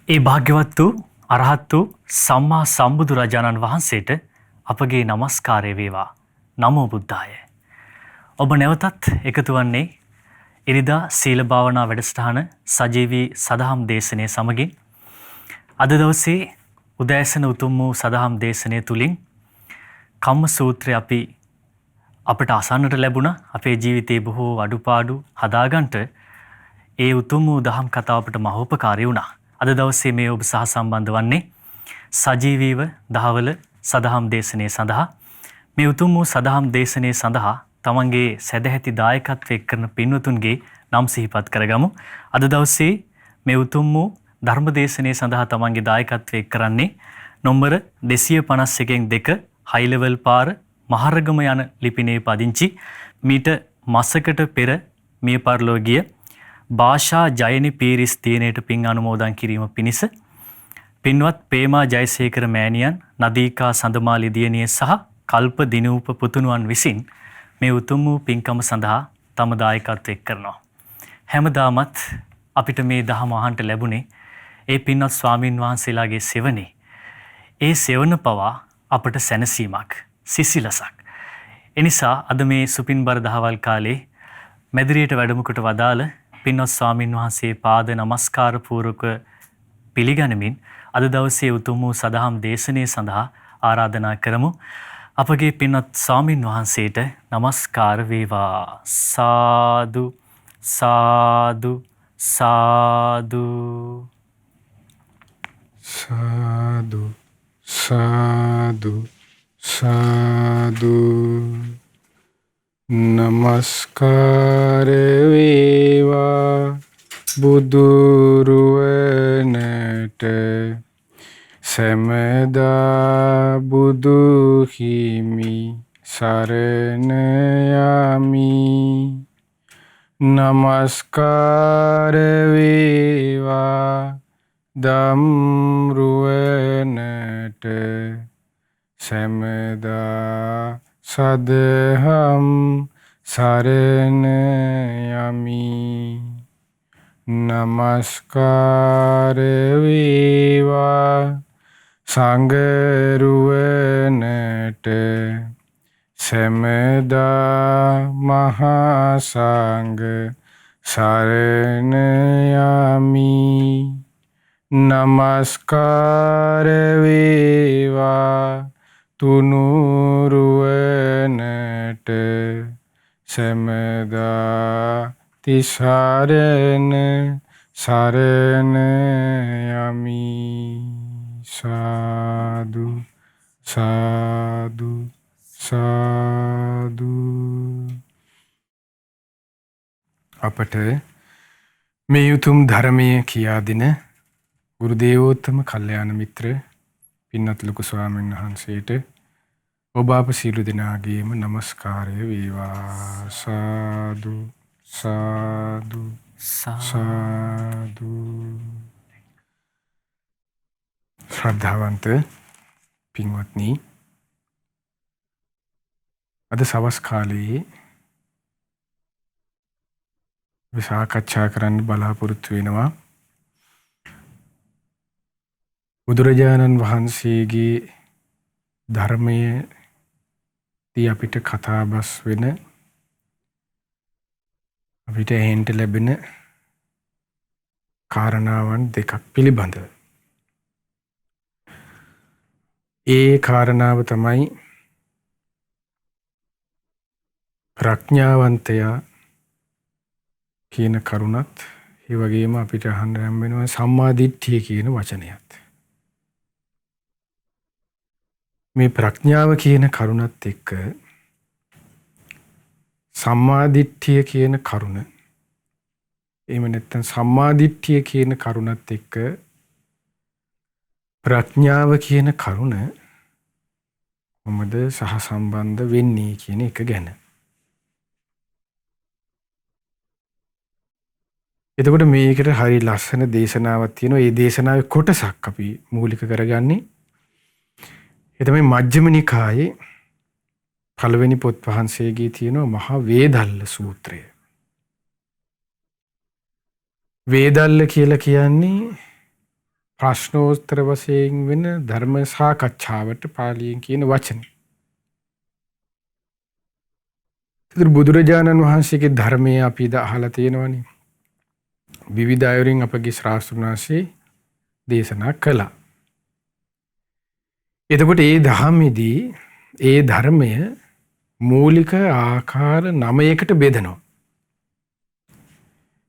ඒ භාග්‍යවත් වූ අරහත් වූ සම්මා සම්බුදු රජාණන් වහන්සේට අපගේ নমස්කාරය වේවා. නමෝ බුද්ධාය. ඔබ නැවතත් එකතු වන්නේ ඉරිදා සීල භාවනා වැඩසටහන සජීවී සදහම් දේශනය සමගින්. අද දවසේ උදෑසන උතුම් වූ සදහම් දේශනය තුලින් කම්ම සූත්‍රය අපට අසන්නට ලැබුණා. අපේ ජීවිතයේ බොහෝ අඩුපාඩු හදාගන්නට ඒ උතුම් වූ දහම් කතාව අපට මහෝපකාරී වුණා. අද දවසේ මේ ඔබ සහ සම්බන්ධ වන්නේ සජීවීව දහවල සදහම් දේශනය සඳහා. මේ උතුම් වූ සදහම් දේශනය සඳහා තමන්ගේ සැදැහැති දායකත්වය කරන පින්වතුන්ගේ නම් සිහිපත් කරගමු. අද දවසේ මේ උතුම් වූ ධර්ම දේශනය සඳහා තමන්ගේ දායකත්වය කරන්නේ නොම්බර 251 හයි ලෙවල් පාර මහරගම යන ලිපිනේ පදිංචි මීට මාසකට පෙර මිය පරලෝ ගිය භාෂා ජයනි පීරිස් දිනේට පින් අනුමෝදන් කිරීම පිණිස පින්වත් පේමා ජයසේකර මෑණියන්, නදීකා සඳමාලි දියණිය සහ කල්ප දිනූප පුතුණුවන් විසින් මේ උතුම් වූ පින්කම සඳහා තම දායකත්වය කරනවා. හැමදාමත් අපිට මේ දහම අහන්න ලැබුණේ ඒ පින්වත් ස්වාමින් වහන්සේලාගේ සෙවණේ. ඒ සෙවණ පවා අපට සැනසීමක්, සිසිලසක්. එනිසා අද මේ සුපින්බර දහවල් කාලේ මැදිරියට වැඩම කොට වදාළ පින්වත් ස්වාමින් වහන්සේ පාද නමස්කාර පූර්වක පිළිගනිමින් අද දවසේ උතුම් වූ සදහම් දේශනය සඳහා ආරාධනා කරමු. අපගේ පින්වත් ස්වාමින් වහන්සේට නමස්කාර වේවා. සාදු සාදු සාදු සාදු සාදු සාදු. නමස්කාර වේවා බුදුරුවනට සැමදා බුදු හිමි සරණ යමි. නමස්කාර වේවා ධම්රුවනට සැමදා සදහම් සරණ යමි. නමස්කාර වේවා සංඝරුවනට සැමදා මහා සංඝ සරණ යමි. නමස්කාර වේවා තුනුරුවනට සැමදා තිසරණ සරණ යමි. සාදු සාදු සාදු. අපට මේ උතුම් ධර්මය කියා දෙන ගුරු දේවෝත්තම කල්යාණ මිත්‍ර පින්වත් ලොකු ස්වාමීන් වහන්සේට ඔබ අප සියලු දෙනාගේම নমස්කාරය වේවා. සාදු සාදු සාදු. ශ්‍රද්ධාවන්ත පින්වත්නි, අද සවස් කාලයේ අපි සාකච්ඡා කරන්න බලාපොරොත්තු වෙනවා බුදුරජාණන් වහන්සේගේ ධර්මයේ අපිට කතාබස් වෙන, අපිට ඇහෙන්න ලැබෙන කාරණාවන් දෙකක් පිළිබඳව. ඒ කාරණාව තමයි ප්‍රඥාවන්තයා කියන කරුණත්, ඒ වගේම අපිට අහන්න හම්බ වෙනවා සම්මා දිට්ඨිය කියන වචනයත්. මේ ප්‍රඥාව කියන කරුණත් එක්ක සම්මා දිට්ඨිය කියන කරුණ, එහෙම නැත්නම් සම්මා දිට්ඨිය කියන කරුණත් එක්ක ප්‍රඥාව කියන කරුණ කොහොමද සහසම්බන්ධ වෙන්නේ කියන එක ගැන. එතකොට මේකට හරි ලස්සන දේශනාවක් තියෙනවා. ඒ දේශනාවේ කොටසක් අපි මූලික කරගන්නේ. ඒ තමයි මජ්ක්‍ධිම නිකායේ පළවෙනි පොත් වහන්සේගේ තියෙනවා මහා වේදල්ල සූත්‍රය. වේදල්ල කියලා කියන්නේ ප්‍රශ්නෝත්තර වශයෙන් වෙන ධර්ම සාකච්ඡාවට පාලියෙන් කියන වචනේ. ඒතර බුදුරජාණන් වහන්සේගේ ධර්මය අපි අහලා තියෙනවනේ. විවිධ අයුරින් අපගේ ශ්‍රාවකයන් වහන්සේ දේශනා කළා. එතකොට ඒ ධම්මෙදී ඒ ධර්මය මූලික ආකාර 9කට බෙදනවා.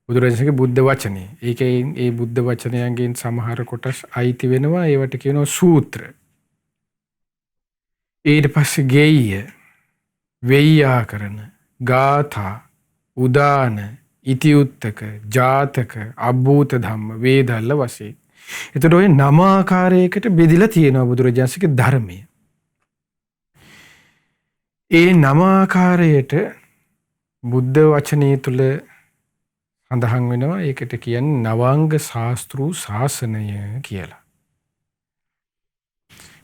බුදුරජාණන්ගේ බුද්ධ වචනේ. ඒකෙන් ඒ බුද්ධ වචනයන්ගෙන් සමහර කොටස් අයිති වෙනවා. ඒවට කියනවා සූත්‍ර. ඊට පස්සේ ගේය, වෙය්‍යාකරණ, ගාථා, උදාන, ඉතිඋත්තක, ජාතක, අභූත ධම්ම, වේදල්ල වශයෙන්. එතකොට ඔය 9 ආකාරයකට බෙදලා තියෙනවා බුදුරජාණන්ගේ ධර්මය. ඒ 9 ආකාරයට බුද්ධ වචනේ තුල සඳහන් වෙනවා. ඒකට කියන්නේ නවාංග ශාස්ත්‍රු ශාසනය කියලා.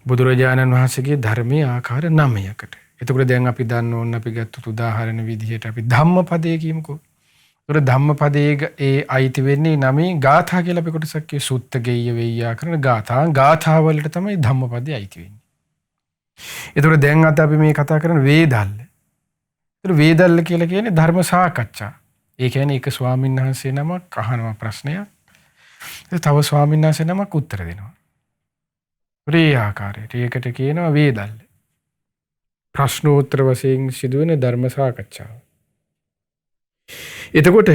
බුදුරජාණන් වහන්සේගේ ධර්මයේ ආකාර 9කට. එතකොට දැන් අපි දන්න ඕන අපි ගත්තොත් උදාහරණ විදිහට අපි ධම්මපදයේ කියමුකෝ. ඒතර ධම්මපදයේ ඒ අයිති වෙන්නේ 9 ගාථා කියලා අපි කොටසක් කිය සුත්ත ගෙය්‍ය වෙය්‍යාකරණ ගාථා. ගාථා වලට තමයි ධම්මපදයේ අයිති වෙන්නේ. ඒතර දැන් අද අපි මේ කතා කරන වේදල්ල. ඒතර වේදල්ල කියලා කියන්නේ ධර්ම සාකච්ඡා. ඒ කියන්නේ එක ස්වාමීන් වහන්සේ නමක් අහනවා ප්‍රශ්නයක්. තව ස්වාමීන් වහන්සේ නමක් උත්තර දෙනවා. ඒ ආකාරයට ඒකට කියනවා වේදල්ල. ප්‍රශ්නෝත්තර වශයෙන් සිදුවෙන ධර්ම සාකච්ඡාව. එතකොට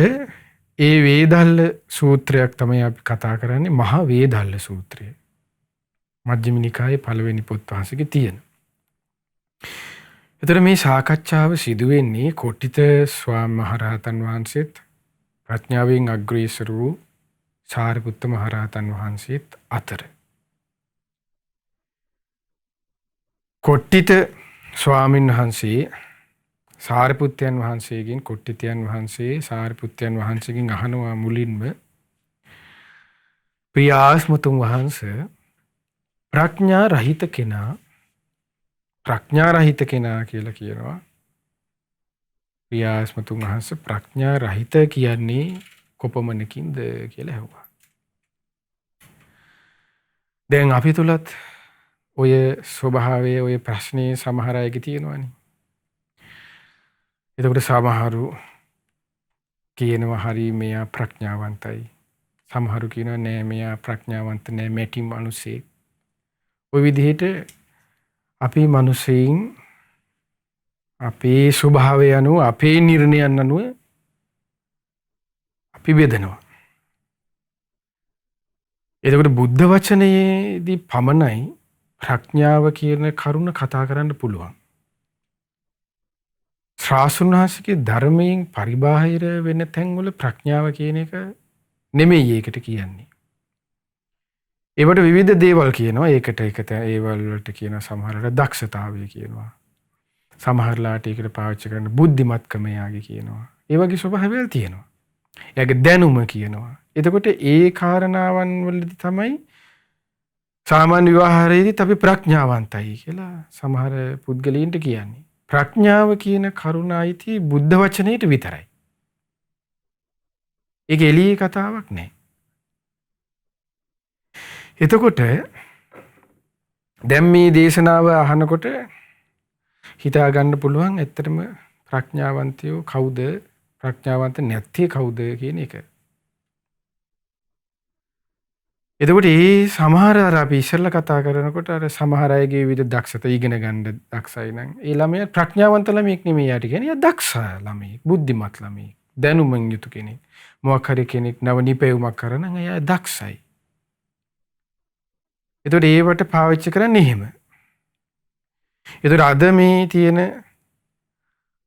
ඒ වේදල්ල සූත්‍රයක් තමයි අපි කතා කරන්නේ මහා වේදල්ල සූත්‍රය. මජ්ක්‍ධිම නිකායේ පළවෙනි පොත් වහන්සේගේ තියෙන. එතකොට මේ සාකච්ඡාව සිදුවෙන්නේ කොට්ටිත ස්වාමීන් මහරහතන් වහන්සේත් ප්‍රඥාවෙන් අග්‍රේසර වූ සාරිපුත්ත මහරහතන් වහන්සේත් අතර. කොට්ටිත ස්වාමීන් වහන්සේ සාරිපුත්තයන් වහන්සේගෙන් කොට්ටිතයන් වහන්සේ සාරිපුත්තයන් වහන්සේගෙන් අහනවා මුලින්ම ප්‍රියාස්මතුන් වහන්සේ ප්‍රඥා රහිත කෙනා කියලා කියනවා. ප්‍රියාස්මතුන් වහන්සේ ප්‍රඥා රහිත කියන්නේ කොපමණකින්ද කියලා ඇහුවා. දැන් අපි තුලත් ඔය ස්වභාවයේ ඔය ප්‍රශ්නේ සමහර අයගේ තියෙනවානේ. එතකොට සමහරු කියනවා හරි මෙයා ප්‍රඥාවන්තයි. සමහරු කියනවා නෑ මෙයා ප්‍රඥාවන්ත නෑ මැටි මිනිසෙක්. ඔය විදිහට අපි මිනිසෙයින් අපේ ස්වභාවය අනුව අපේ නිර්ණයන් අනුව අපි බෙදනවා. එතකොට බුද්ධ වචනයේදී පමණයි ප්‍රඥාව කියන කරුණ කතා කරන්න පුළුවන්. ශාස්ත්‍රඥ වහන්සේගේ ධර්මයෙන් පරිබාහිර වෙන තැන්වල ප්‍රඥාව කියන එක නෙමෙයි ඒකට කියන්නේ. ඒවට විවිධ දේවල් කියනවා. ඒකට ඒවල් වලට කියන සමහරට දක්ෂතාවය කියනවා. සමහරලාට ඒකට පාවිච්චි කරන බුද්ධිමත්කම යාගේ කියනවා. ඒ වගේ ස්වභාවයල් තියෙනවා. එයාගේ දැනුම කියනවා. එතකොට ඒ කාරණාවන් වලදී තමයි සාමාන්‍ය විවාහයේදීත් අපි ප්‍රඥාවන්තයි කියලා සමහර පුද්ගලයන්ට කියන්නේ. ප්‍රඥාව කියන කරුණ අයිති බුද්ධ වචනේට විතරයි. ඒක එළියේ කතාවක් නෑ. එතකොට දැන් මේ දේශනාව අහනකොට හිතා ගන්න පුළුවන් ඇත්තටම ප්‍රඥාවන්තයෝ කවුද ප්‍රඥාවන්ත නැත්තේ කවුද කියන එක. එතකොට මේ සමහර අර අපි ඉස්සෙල්ලා කතා කරනකොට අර සමහර අයගේ විවිධ දක්ෂතා ඉගෙන ගන්න දක්ෂයි නම් ඒ ළමයා ප්‍රඥාවන්ත ළමයෙක් නෙමෙයි යාට කියන්නේ. යා දක්ෂ ළමයෙක්, බුද්ධිමත් ළමයෙක්, දැනුමින් යුතු කෙනෙක්. මොකක් හරි කෙනෙක් නව නිපැයුමක් කරන නම් එයා දක්ෂයි. එතකොට ඒවට පාවිච්චි කරන්නේ එහෙම. එතකොට අද මේ තියෙන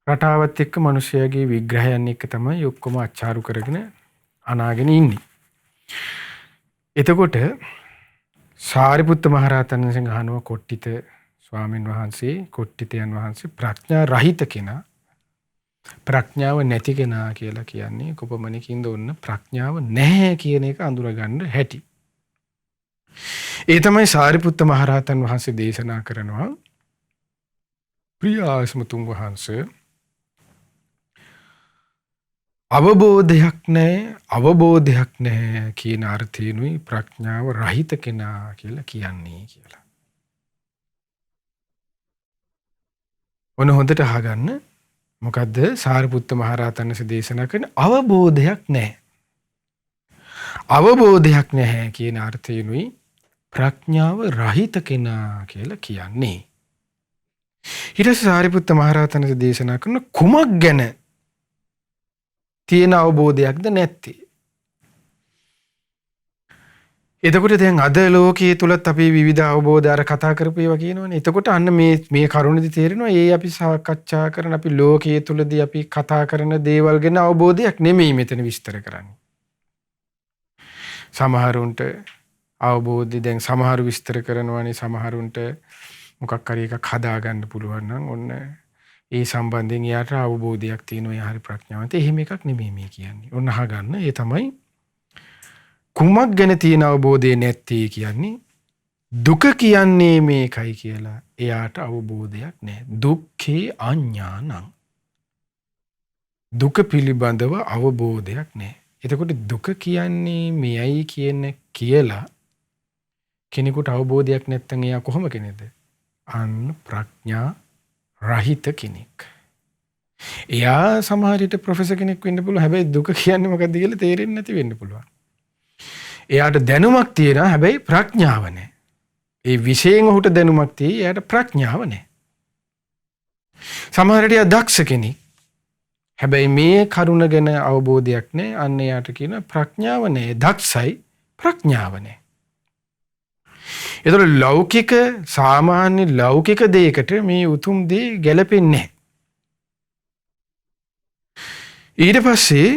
රටාවත් එක්ක මිනිස්යාගේ විග්‍රහයන් එක්ක තමයි ඔක්කොම අච්චාරු කරගෙන අනාගෙන ඉන්නේ. එතකොට සාරිපුත්ත මහරහතන් වහන්සේ අහනවා කොට්ටිත ස්වාමීන් වහන්සේ කොට්ටිතයන් වහන්සේ ප්‍රඥා රහිත කෙනා ප්‍රඥාව නැති කෙනා කියලා කියන්නේ කොපමණකින්ද ඔන්න ප්‍රඥාව නැහැ කියන එක අඳුරගන්න හැටි. ඒ තමයි සාරිපුත්ත මහරහතන් වහන්සේ දේශනා කරනවා ප්‍රියාස්මතුන් වහන්සේ අවබෝධයක් නැහැ කියන අර්ථයෙන්ුයි ප්‍රඥාව රහිත කෙනා කියලා කියන්නේ කියලා. ඔන්න හොඳට අහගන්න. මොකද්ද සාරිපුත්ත මහරහතන් වහන්සේ දේශනා කරන අවබෝධයක් නැහැ. අවබෝධයක් නැහැ කියන අර්ථයෙන්ුයි ප්‍රඥාව රහිත කෙනා කියලා කියන්නේ. ඊට පස්සේ සාරිපුත්ත මහරහතන් වහන්සේ දේශනා කරන කුමක් ගැන තියෙන අවබෝධයක්ද නැත්තේ? එතකොට දැන් අද ලෝකයේ තුලත් අපි විවිධ අවබෝධ අර කතා කරපු ඒවා කියනවනේ. එතකොට අන්න මේ කරුණේදී තේරෙනවා ඒ අපි සාකච්ඡා කරන අපි ලෝකයේ තුලදී අපි කතා කරන දේවල් ගැන අවබෝධයක් නෙමෙයි මෙතන විස්තර කරන්නේ. සමහරුන්ට අවබෝධය දැන් සමහරු විස්තර කරනවානේ සමහරුන්ට මොකක් හරි එකක් හදා ගන්න පුළුවන් නම් ඔන්න ඒ සම්බන්ධයෙන් යාට අවබෝධයක් තියෙනවා ඒ හරි ප්‍රඥාවන්ත. එහෙම එකක් නෙමෙයි මේ කියන්නේ. ඔන්න අහගන්න. ඒ තමයි කුමක් ගැන තියෙන අවබෝධය නැත්තේ කියන්නේ දුක කියන්නේ මේකයි කියලා එයාට අවබෝධයක් නැහැ. දුක්ඛේ අඥානං. දුක පිළිබඳව අවබෝධයක් නැහැ. එතකොට දුක කියන්නේ මෙයයි කියලා කෙනෙකුට අවබෝධයක් නැත්නම් එයා කොහොම කෙනෙක්ද? අන්න ප්‍රඥා රහිත කෙනෙක්. එයා සමහර විට ප්‍රොෆෙසර් කෙනෙක් වෙන්න පුළුවන්. හැබැයි දුක කියන්නේ මොකක්ද කියලා තේරෙන්නේ නැති වෙන්න පුළුවන්. එයාට දැනුමක් තියෙනවා හැබැයි ප්‍රඥාව නැහැ. ඒ විශේෂයෙන් ඔහුට දැනුමක් තියෙයි එයාට ප්‍රඥාව නැහැ. සමහර විට එයා දක්ෂ කෙනෙක්. හැබැයි මේ කරුණ ගැන අවබෝධයක් නැහැ. අන්න එයාට කියන ප්‍රඥාව නැහැ. දක්ෂයි ප්‍රඥාව නැහැ. ඒතර ලෞකික සාමාන්‍ය ලෞකික දෙයකට මේ උතුම් දේ ගැලපෙන්නේ නැහැ. ඊට පස්සේ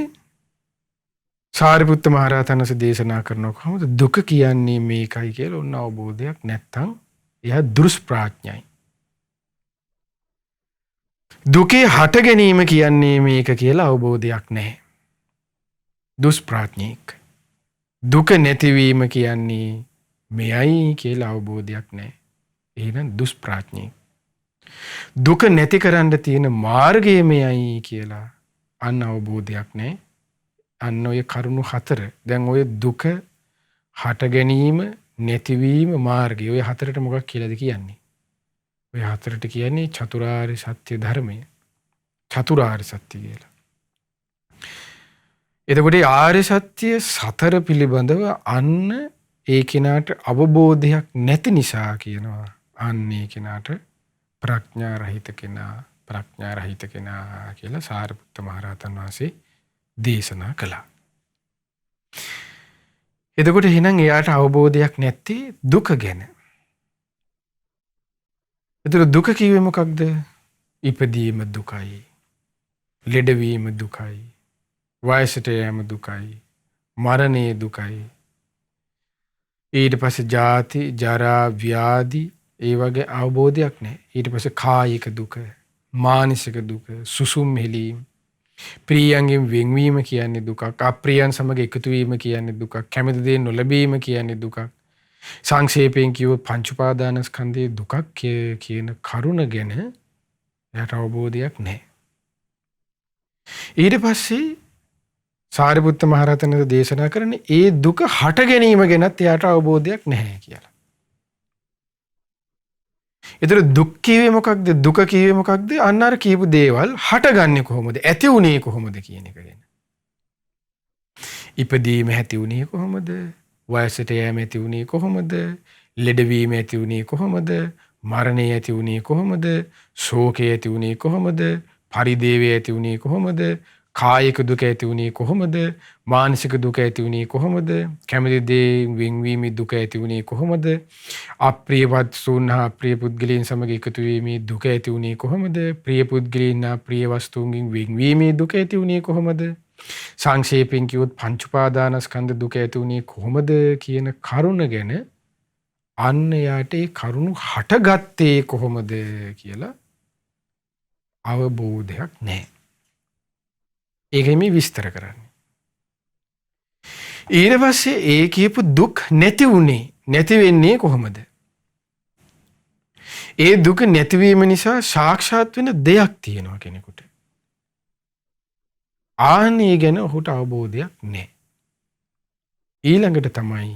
සාරිපුත්ත මහරහතන් වහන්සේ දේශනා කරනවා කොහොමද දුක කියන්නේ මේකයි කියලා ඔන්න අවබෝධයක් නැත්තම් එයා දුෂ්ප්‍රඥයි. දුකේ හට ගැනීම කියන්නේ මේක කියලා අවබෝධයක් නැහැ. දුෂ්ප්‍රඥෙක්. දුක නැතිවීම කියන්නේ මෙයයි කියලා අවබෝධයක් නැහැ. එහෙනම් දුෂ්ප්‍රඥෙක්. දුක නැති කරන්න තියෙන මාර්ගය මෙයයි කියලා අන්න අවබෝධයක් නැහැ. අන්න ඔය කරුණු හතර දැන් ඔය දුක හට ගැනීම නැතිවීම මාර්ගය ඔය හතරට මොකක් කියලාද කියන්නේ? ඔය හතරට කියන්නේ චතුරාර්ය සත්‍ය ධර්මය. චතුරාර්ය සත්‍ය කියලා. එතකොට ආර්ය සත්‍ය සතර පිළිබඳව අන්න ඒ කෙනාට අවබෝධයක් නැති නිසා කියනවා අන්න ඒ කෙනාට ප්‍රඥා රහිත කෙනා කියලා සාරිපුත්ත මහරහතන් වහන්සේ දේශනා කළා. එතකොට එහෙනම් එයාට අවබෝධයක් නැත්තේ දුක ගැන. එතකොට දුක කිව්වේ මොකක්ද? ඉපදීම දුකයි. ලෙඩවීම දුකයි. වයසට යෑම දුකයි. මරණය දුකයි. ඊට පස්සේ ජාති ජරා ව්‍යාධි ඒ වගේ අවබෝධයක් නැහැ. ඊට පස්සේ කායික දුක, මානසික දුක, සුසුම් හෙලීම, ප්‍රියයන්ගෙන් වෙන්වීම කියන්නේ දුකක්, අප්‍රියයන් සමග එකතු වීම කියන්නේ දුකක්, කැමති දේ නොලැබීම කියන්නේ දුකක්. සංක්ෂේපයෙන් කිව්වොත් පංච උපාදානස්කන්ධයේ දුකක් කියන කරුණ ගැන එයාට අවබෝධයක් නැහැ. ඊට පස්සේ සාරිපුත්ත මහරහතන් වහන්සේ දේශනා කරන්නේ ඒ දුක හට ගැනීම ගැනත් එයාට අවබෝධයක් නැහැ කියලා. ඒතර දුක් කිව්වේ මොකක්ද? දුක කිව්වේ මොකක්ද? අන්න අර කියපු දේවල් හටගන්නේ කොහොමද? ඇති උනේ කොහොමද කියන එක ගැන. ඉපදීම ඇති උනේ කොහොමද? වයසට යෑම ඇති උනේ කොහොමද? ලෙඩවීම ඇති උනේ කොහොමද? මරණය ඇති උනේ කොහොමද? ශෝකය ඇති උනේ කොහොමද? පරිදේවය ඇති උනේ කොහොමද? කායික දුක ඇති උනේ කොහොමද? මානසික දුක ඇති උනේ කොහොමද? කැමති දේ වෙන්වීමේ දුක ඇති උනේ කොහොමද? අප්‍රිය වස්තුන් හා ප්‍රිය පුද්ගලයන් සමග එකතු වීමේ දුක ඇති උනේ කොහොමද? ප්‍රිය පුද්ගලයන් හා ප්‍රිය වස්තුන්ගෙන් වෙන්වීමේ දුක ඇති උනේ කොහොමද? සංක්ෂේපයෙන් කිව්වොත් පංච උපාදානස්කන්ධ දුක ඇති උනේ කොහොමද කියන කරුණ ගැන අන්න යාට ඒ කරුණු හටගත්තේ කොහොමද කියලා අවබෝධයක් නැහැ. ඒකයි මේ විස්තර කරන්නේ. ඊට පස්සේ ඒ කියපු දුක් නැති වුණේ නැති වෙන්නේ කොහොමද? ඒ දුක නැතිවීම නිසා සාක්ෂාත් වෙන දෙයක් තියෙනවා කෙනෙකුට. ආන්නේ ගැන ඔහුට අවබෝධයක් නැහැ. ඊළඟට තමයි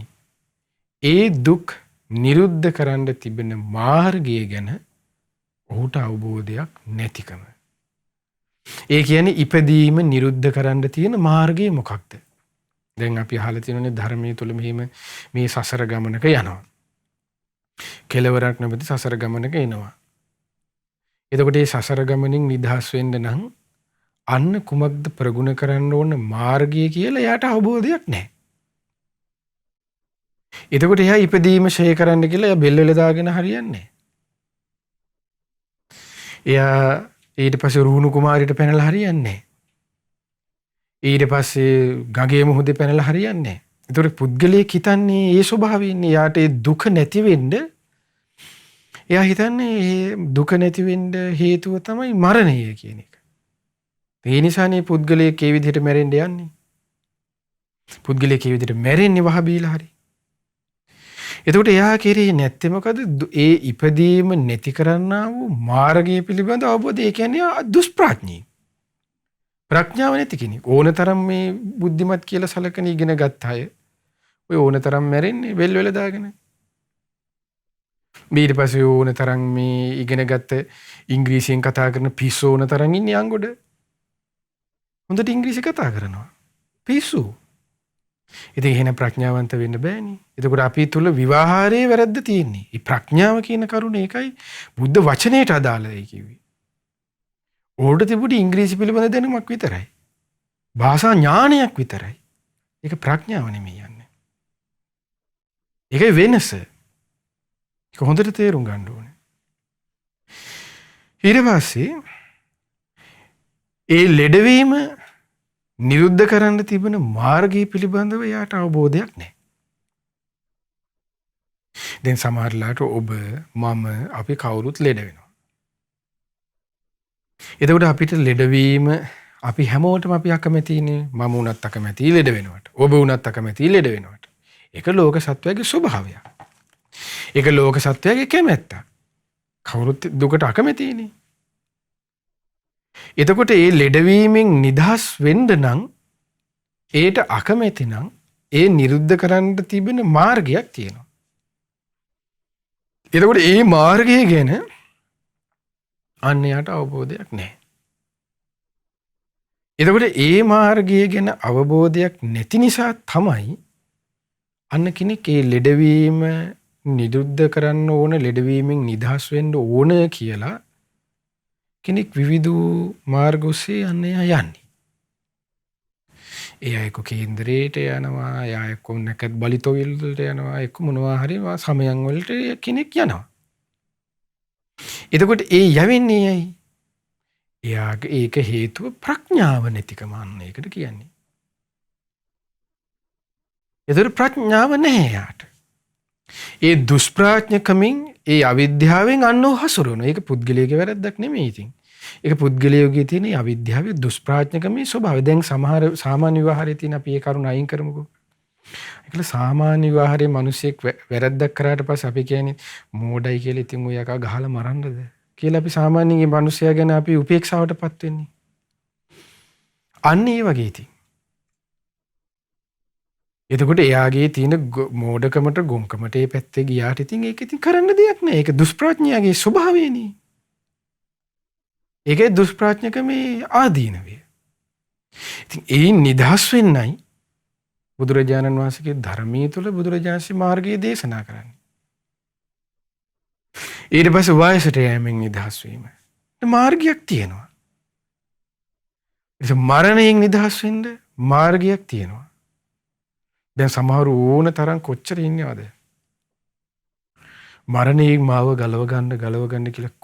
ඒ දුක් නිරුද්ධ කරන්න තිබෙන මාර්ගය ගැන ඔහුට අවබෝධයක් නැතිකම. ඒ කියන්නේ ඉපදීම නිරුද්ධ කරන්න තියෙන මාර්ගය මොකක්ද? දැන් අපි අහලා තියෙනනේ ධර්මයේ තුල මෙහිම මේ සසර ගමනක යනවා. කෙලවරක් නැමැති සසර ගමනක එනවා. එතකොට මේ සසර ගමනින් නිදහස් වෙන්න නම් අන්න කුමක්ද ප්‍රගුණ කරන්න ඕන මාර්ගය කියලා එයාට අවබෝධයක් නැහැ. එතකොට එයා ඉපදීම ෂේ කරන්න කියලා එයා බෙල් වල දාගෙන හරියන්නේ නැහැ. එයා ඊට පස්සේ රුහුණු කුමාරියට පැනලා හරියන්නේ නැහැ. ඊට පස්සේ ගඟේ මුහුදේ පැනලා හරියන්නේ නැහැ. ඒතකොට පුද්ගලයෙක් හිතන්නේ ඒ ස්වභාවයෙන් එයාට ඒ දුක නැති වෙන්න එයා හිතන්නේ මේ දුක නැති වෙන්න හේතුව තමයි මරණය කියන එක. ඒ නිසානේ පුද්ගලයෙක් ඒ විදිහට මැරෙන්න යන්නේ. පුද්ගලයෙක් ඒ විදිහට මැරෙන්නේ වහ බීලා හරි. එතකොට එයා කෙරෙහි නැත්තේ මොකද? ඒ ඉපදීම නැති කරන්නා වූ මාර්ගය පිළිබඳ අවබෝධය. ඒ කියන්නේ දුෂ්ප්‍රඥයි. ප්‍රඥාව නැති කෙනෙක්. ඕනතරම් මේ බුද්ධිමත් කියලා සලකන ඉගෙන ගත්ත අය ඔය ඕනතරම් මැරෙන්නේ බෙල් වල දාගෙන. ඊට පස්සේ ඕනතරම් මේ ඉගෙන ගත්ත ඉංග්‍රීසියෙන් කතා කරන පිස්සු ඕනතරම් ඉන්නේ අංගොඩ. හොඳට ඉංග්‍රීසි කතා කරනවා. පිස්සු. ඉතින් එහෙනම් ප්‍රඥාවන්ත වෙන්න බෑනේ. එතකොට අපි තුල විවාහාරයේ වැරද්ද තියෙන්නේ. මේ ප්‍රඥාව කියන කරුණ ඒකයි බුද්ධ වචනයට අදාළයි කිව්වේ. ඕකට තිබුණේ ඉංග්‍රීසි පිළිබඳ දැනුමක් විතරයි. භාෂා ඥානයක් විතරයි. ඒක ප්‍රඥාව නෙමෙයි යන්නේ. ඒකයි වෙනස. ඒක හොඳට තේරුම් ගන්න ඕනේ. ඊට පස්සේ ඒ ලෙඩවීම නිරුද්ධ කරන්න තිබෙන මාර්ගය පිළිබඳව යාට අවබෝධයක් නැහැ. දැන් සමහරලාට ඔබ මම අපි කවුරුත් ලෙඩ වෙනවා. එතකොට අපිට ලෙඩවීම අපි හැමෝටම අපි අකමැතිනේ. මම වුණත් අකමැතියි ලෙඩ වෙනවට. ඔබ වුණත් අකමැතියි ලෙඩ වෙනවට. ඒක ලෝක සත්වයාගේ ස්වභාවයක්. ඒක ලෝක සත්වයාගේ කැමැත්ත. කවුරුත් දුකට අකමැතිනේ. එතකොට ඒ ලෙඩවීමෙන් නිදහස් වෙන්න නම් ඒට අකමැති නම් ඒ නිරුද්ධ කරන්න තිබෙන මාර්ගයක් තියෙනවා. එතකොට ඒ මාර්ගය ගැන අන්න යාට අවබෝධයක් නැහැ. එතකොට ඒ මාර්ගය ගැන අවබෝධයක් නැති නිසා තමයි අන්න කෙනෙක් ඒ ලෙඩවීම නිරුද්ධ කරන්න ඕන, ලෙඩවීමෙන් නිදහස් වෙන්න ඕන කියලා කෙනෙක් විවිධ මාර්ග ඔස්සේ යන්නේ. එයා එක්ක කේන්දරයට යනවා, එයා එක්ක නැකත් බලිතොවිල් වලට යනවා, එක්ක මොනවා හරි සමයන් වලට කෙනෙක් යනවා. එතකොට ඒ යවෙන්නේ ඇයි? එයාගේ ඒක හේතුව ප්‍රඥාව නැතිකම අන්න ඒකට කියන්නේ. ඒතර ප්‍රඥාව නැහැ යාට. ඒ දුෂ්ප්‍රඥකමින් ඒ අවිද්‍යාවෙන් අන්නෝ හසුරවනවා. ඒක පුද්ගලයාගේ වැරද්දක් නෙමෙයි ඉතින්. ඒක පුද්ගලයාගේ තියෙන අවිද්‍යාවේ දුෂ්ප්‍රඥකමේ ස්වභාවය. දැන් සමහර සාමාන්‍ය විවාහයේ තියෙන අපි ඒ කරුණ අයින් කරමුකෝ. ඒකල සාමාන්‍ය විවාහයේ මිනිස්සෙක් වැරද්දක් කරාට පස්සේ අපි කියන්නේ මෝඩයි කියලා ඉතින් ඔය යකා ගහලා මරන්නද කියලා අපි සාමාන්‍යයෙන් මිනිස්සයා ගැන අපි උපේක්ෂාවටපත් වෙන්නේ. අන්න ඒ වගේ ඉතින්. එතකොට එයාගේ තියෙන මෝඩකමට ගොංකමට ඒ පැත්තේ ගියාට ඉතින් ඒක ඉතින් කරන්න දෙයක් නෑ. ඒක දුෂ්ප්‍රඥයාගේ ස්වභාවයනේ. ඒකේ දුෂ්ප්‍රඥකමේ ආදීනවය. ඉතින් ඒ නිදහස් වෙන්නයි බුදුරජාණන් වහන්සේගේ ධර්මයේ තුල බුදුරජාණන්සේ මාර්ගය දේශනා කරන්නේ. ඊට පස්සේ වයසට යෑමෙන් නිදහස් වීම. මාර්ගයක් තියෙනවා. ඒ මරණයෙන් නිදහස් වෙන්න මාර්ගයක් තියෙනවා. දැන් සමහර ඕන තරම් කොච්චර ඉන්නවද? මරණයෙන් මාව ගලව ගන්න කියලා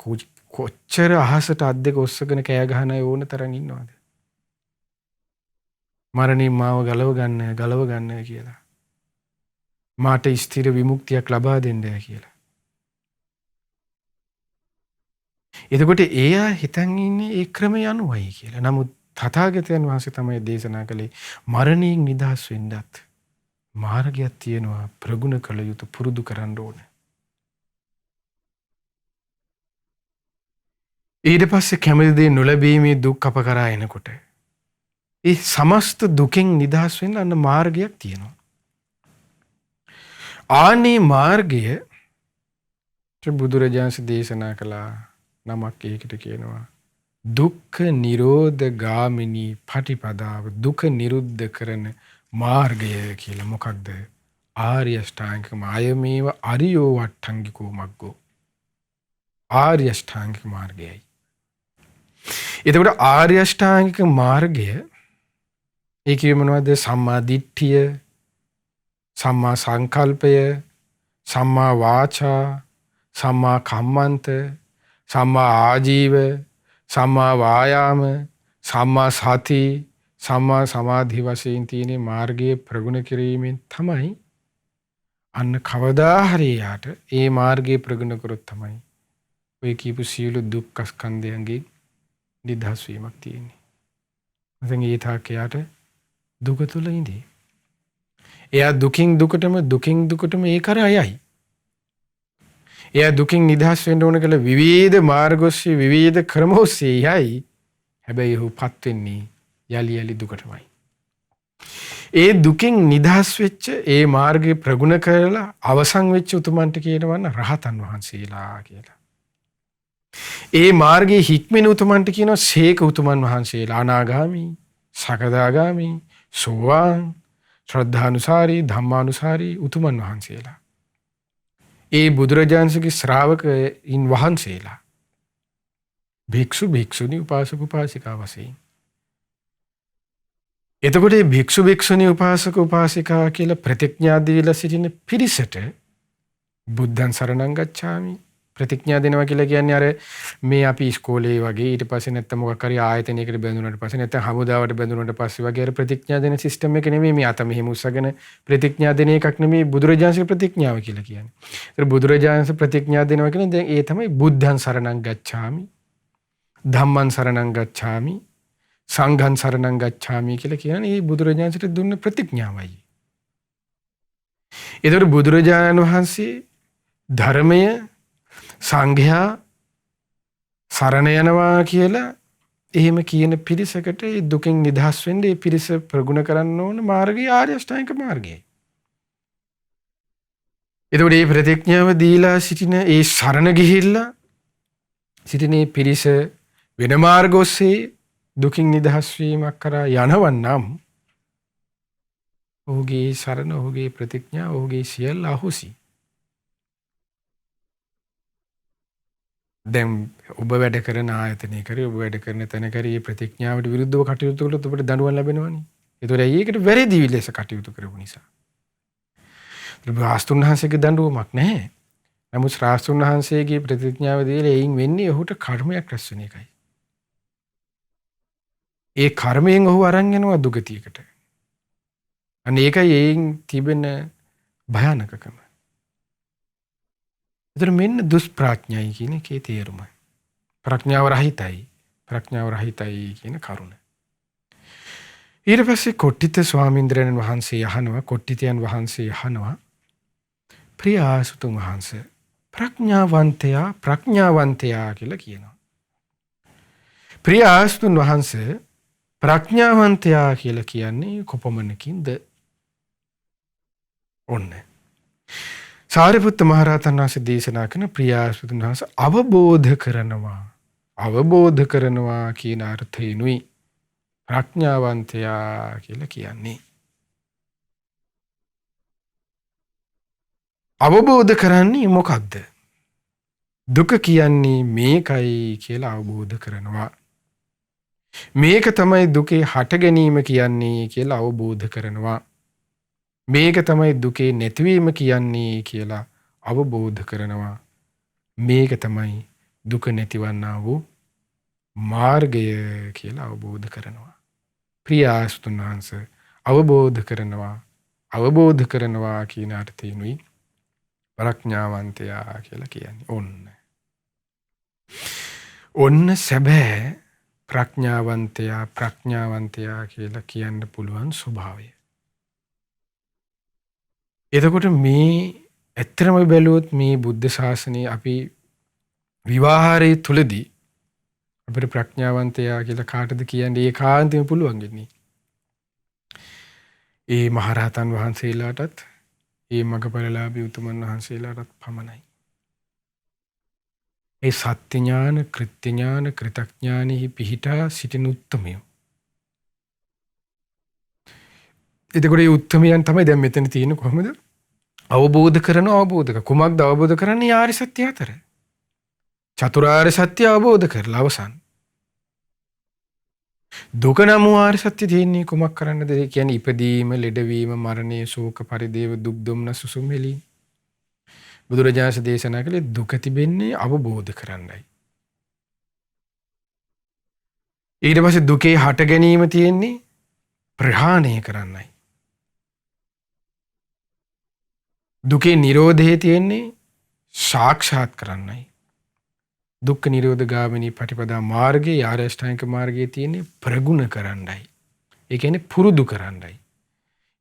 කොච්චර අහසට අත් දෙක ඔස්සගෙන කෑ ගහන අය ඕන තරම් ඉන්නවද? මරණයෙන් මාව ගලව ගන්න කියලා. මාට ස්ථිර විමුක්තියක් ලබා දෙන්න කියලා. එතකොට එයා හිතන් ඉන්නේ ඒ ක්‍රමය අනුවයි කියලා. නමුත් තථාගතයන් වහන්සේ තමයි දේශනා කළේ මරණයෙන් නිදහස් වෙන්නත් මාර්ගයක් තියෙනවා. ප්‍රගුණ කළ යුතු, පුරුදු කරන්න ඕන. ඊට පස්සේ කැමති දේ නොලැබීමේ දුක් අප කරා එනකොට ඒ සමස්ත දුකෙන් නිදහස් වෙන්න අන්න මාර්ගයක් තියෙනවා. ආනේ මාර්ගය බුදුරජාණන් දේශනා කළා නමක් ඒකට කියනවා දුක්ඛ නිරෝධ ගාමිනී පටිපදාව. දුක නිරුද්ධ කරන මාර්ගය කියලා. මොකක්ද? ආර්ය අෂ්ටාංගික මායමේව අරියෝ වට්ටංගිකෝ මග්ගෝ. ආර්ය අෂ්ටාංගික මාර්ගයයි. එතකොට ආර්ය අෂ්ටාංගික මාර්ගය ඒ කියේ මොනවද? සම්මා දිට්ඨිය, සම්මා සංකල්පය, සම්මා වාචා, සම්මා කම්මන්ත, සම්මා ආජීව, සම්මා වායාම, සම්මා සති, සම්මා සමාධි වශයෙන් තියෙන මාර්ගයේ ප්‍රගුණ කිරීමෙන් තමයි අන්න කවදා හරි යාට ඒ මාර්ගයේ ප්‍රගුණ කරොත් තමයි ඔය කියපු සියලු දුක්ඛ ස්කන්ධයන්ගේ නිදහස් වීමක් තියෙන්නේ. නැත්නම් ඒ තාකයට දුක තුල ඉඳී. එයා දුකින් දුකටම ඒ කරයයි. එයා දුකින් නිදහස් වෙන්න ඕන කියලා විවිධ මාර්ග ඔස්සේ විවිධ ක්‍රම ඔස්සේ යයි. හැබැයි ඔහුපත් වෙන්නේ යලි දුකටමයි. ඒ දුකින් නිදහස් වෙච්ච ඒ මාර්ගය ප්‍රගුණ කරලා අවසන් වෙච්ච උතුමන්ට කියනවන්න රහතන් වහන්සේලා කියලා. ඒ මාර්ගයේ හික්මෙන උතුමන්ට කියනවා සේක උතුමන් වහන්සේලා. අනාගාමි, සකදාගාමි, සෝවාන්, ශ්‍රද්ධානුසාරී, ධම්මානුසාරී උතුමන් වහන්සේලා. ඒ බුදුරජාණන්සේගේ ශ්‍රාවකයින් වහන්සේලා. භික්ෂු භික්ෂුණී උපාසක උපාසිකා වශයෙන්. එතකොට මේ භික්ෂු භික්ෂුණී උපාසක උපාසිකා කියලා ප්‍රතිඥා දීලා සිටින පිරිසට බුද්ධං සරණං ගච්ඡාමි ප්‍රතිඥා දෙනවා කියලා කියන්නේ අර මේ අපි ඉස්කෝලේ වගේ ඊට පස්සේ නැත්නම් මොකක් හරි ආයතනයකට බැඳුනට පස්සේ නැත්නම් හමුදාවට බැඳුනට පස්සේ වගේ අර ප්‍රතිඥා දෙන සිස්ටම් එක නෙමෙයි මේ අත මෙහෙම උස්සගෙන ප්‍රතිඥා දෙන එකක් නෙමෙයි බුදුරජාණන්සේ ප්‍රතිඥාව කියලා කියන්නේ. ඒතර බුදුරජාණන්සේ ප්‍රතිඥා දෙනවා කියන්නේ දැන් ඒ තමයි බුද්ධං සරණං ගච්ඡාමි, ධම්මං සරණං ගච්ඡාමි, සංඝං සරණං ගච්ඡාමි කියලා කියන්නේ මේ බුදුරජාණන්සේට දුන්න ප්‍රතිඥාවයි. ඒතර බුදුරජාණන් වහන්සේ ධර්මය සංඝයා සරණ යනවා කියලා එහෙම කියන පිරිසකට ඒ දුකින් නිදහස් වෙන්න ඒ පිරිස ප්‍රගුණ කරන්න ඕන මාර්ගය ආර්ය අෂ්ටාංගික මාර්ගයයි. එතකොට මේ ප්‍රතිඥාව දීලා සිටින ඒ සරණ ගිහිල්ලා සිටින පිරිස වෙන මාර්ග ඔස්සේ දුකින් නිදහස් වීමක් කරා යනවන්නම් ඔහුගේ සරණ, ඔහුගේ ප්‍රතිඥා, ඔහුගේ සියල්ල අහුසි. දැන් ඔබ වැඩ කරන ආයතනයේ කරේ ඔබ වැඩ කරන තැන කරේ ප්‍රතිඥාවට විරුද්ධව කටයුතු කළොත් ඔබට දඬුවම් ලැබෙනවනේ. ඒතොර ඒකට වැරදි ලෙස කටයුතු කරපු නිසා. ශ්‍රාස්තුන් වහන්සේගේ දඬුවමක් නැහැ. නමුත් ශ්‍රාස්තුන් වහන්සේගේ ප්‍රතිඥාව දීලා එයින් වෙන්නේ ඔහුට කර්මයක් රැස් වෙන එකයි. ඒ කර්මයෙන් ඔහු අරන් යනවා දුගතියකට. අන්න ඒකයි එයින් තිබෙන භයානකකම. ඒතර මෙන්න දුෂ්ප්‍රඥයි කියන එකේ තේරුම. ප්‍රඥාව රහිතයි කියන කරුණ. ඊට පස්සේ කොට්ටිත ස්වාමීන්ද්‍රයන් වහන්සේ අහනවා, කොට්ටිතයන් වහන්සේ අහනවා, ප්‍රියාසුතුන් වහන්සේ ප්‍රඥාවන්තයා කියලා කියනවා. ප්‍රියාසුතුන් වහන්සේ ප්‍රඥාවන්තයා කියලා කියන්නේ කොපමණකින්ද? ඔන්න සාරිපුත්ත මහරහතන් වහන්සේ දේශනා කරන ප්‍රියාසුතුන් වහන්සේ අවබෝධ කරනවා කියන අර්ථයෙන්ුයි ප්‍රඥාවන්තයා කියලා කියන්නේ. අවබෝධ කරන්නේ මොකක්ද? දුක කියන්නේ මේකයි කියලා අවබෝධ කරනවා. මේක තමයි දුකේ හට ගැනීම කියන්නේ කියලා අවබෝධ කරනවා. මේක තමයි දුකේ නැතිවීම කියන්නේ කියලා අවබෝධ කරනවා. මේක තමයි දුක නැතිවන්නා වූ මාර්ගය කියලා අවබෝධ කරනවා. ප්‍රියාසුතුන් වහන්සේ අවබෝධ කරනවා කියන අර්ථයෙන්ුයි ප්‍රඥාවන්තයා කියලා කියන්නේ. ඔන්න සැබෑ ප්‍රඥාවන්තයා කියලා කියන්න පුළුවන් ස්වභාවය. එතකොට මේ ඇත්තම බැලුවොත් මේ බුද්ධ ශාසනය අපි විවාහාරයේ තුලදී අපිට ප්‍රඥාවන්තයා කියලා කාටද කියන්නේ? ඒකාන්තයෙන් පුළුවන් වෙන්නේ ඒ මහරහතන් වහන්සේලාටත් ඒ මගපරලාභී උතුමන් වහන්සේලාටත් පමණයි. ඒ සත්‍ය ඥාන, කෘත්‍ය ඥාන, කෘතඥානෙහි පිහිටා සිටින උත්තමයෝ. එතකොට මේ උත්තමයන් තමයි දැන් මෙතන තියෙන කොහොමද? අවබෝධ කරන කුමක්ද අවබෝධ කරන්නේ? ආර්ය සත්‍ය හතර. චතුරාර්ය සත්‍ය අවබෝධ කරලා අවසන්. දුක නම් ආර්ය සත්‍ය තියෙන්නේ කුමක් කරන්නද? ඒ කියන්නේ ඉපදීම, ලෙඩවීම, මරණය, ශෝක, පරිදේව, දුක් දුම්නස් සුසුම්හෙලි. බුදුරජාණන් දේශනා කළේ දුක තිබෙන්නේ අවබෝධ කරන්නයි. ඊට පස්සේ දුකේ හට ගැනීම තියෙන්නේ ප්‍රහාණය කරන්නයි. දුකේ නිරෝධය තියෙන්නේ සාක්ෂාත් කරන්නයි. දුක්ඛ නිරෝධ ගාමිනී පටිපදා මාර්ගයේ ආර්ය අෂ්ටාංගික මාර්ගයේ තියෙන්නේ ප්‍රගුණ කරන්නයි. ඒ කියන්නේ පුරුදු කරන්නයි.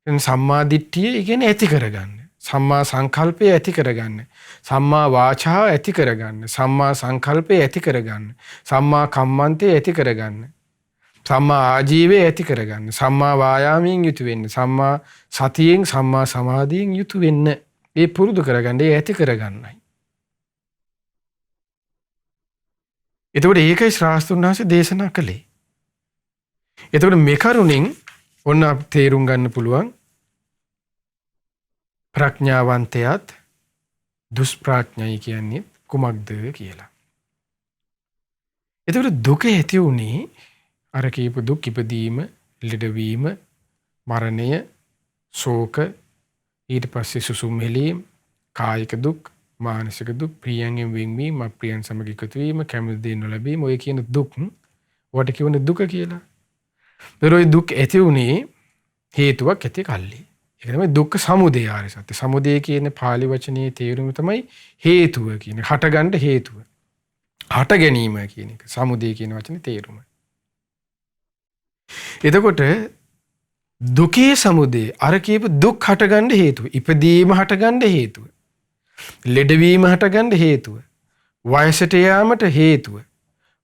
එතන සම්මා දිට්ඨිය ඒ කියන්නේ ඇති කරගන්න. සම්මා සංකල්පය ඇති කරගන්න. සම්මා වාචා ඇති කරගන්න. සම්මා සංකල්පය ඇති කරගන්න. සම්මා කම්මන්තය ඇති කරගන්න. සම්මා ආජීවය ඇති කරගන්න. සම්මා වායාමයෙන් යුතු වෙන්න. සම්මා සතියෙන් සම්මා සමාධියෙන් යුතු වෙන්න. ඒ පුරුදු කරගන්න, ඒ ඇති කරගන්නයි. එතකොට ඒකයි ශ්‍රාස්තුන් වහන්සේ දේශනා කළේ. එතකොට මේ කරුණෙන් ඔන්න තේරුම් ගන්න පුළුවන් ප්‍රඥාවන්තයාත් දුෂ්ප්‍රඥයි කියන්නේ කුමක්ද කියලා. එතකොට දුක ඇති උනේ අර කීප දුක් ඉපදීම, ලෙඩවීම, මරණය, ශෝක, ඊට පස්සේ සුසුම්හෙලීම්, කායික දුක්, මානසික දුක්, ප්‍රියයන්ගෙන් වෙන්වීම, අප්‍රියයන් සමග එකතු වීම, කැමති දේ නොලැබීම, ඔය කියන දුක් වට කියවන දුක කියලා. ඒ දුක් ඇති උනේ හේතුවක් ඇති කල්ලි. ඒක තමයි දුක්ඛ සමුදය ආර්ය සත්‍ය. සමුදය කියන පාලි වචනේ තේරුම තමයි හේතුව කියන්නේ. හටගන්න හේතුව. හට ගැනීම කියන එක. සමුදය කියන වචනේ තේරුම. එතකොට දුකේ සමුදය අර කියපු දුක් හටගන්න හේතුව. ඉපදීම හටගන්න හේතුව. ලෙඩවීම හටගන්න හේතුව. වයසට යාමට හේතුව.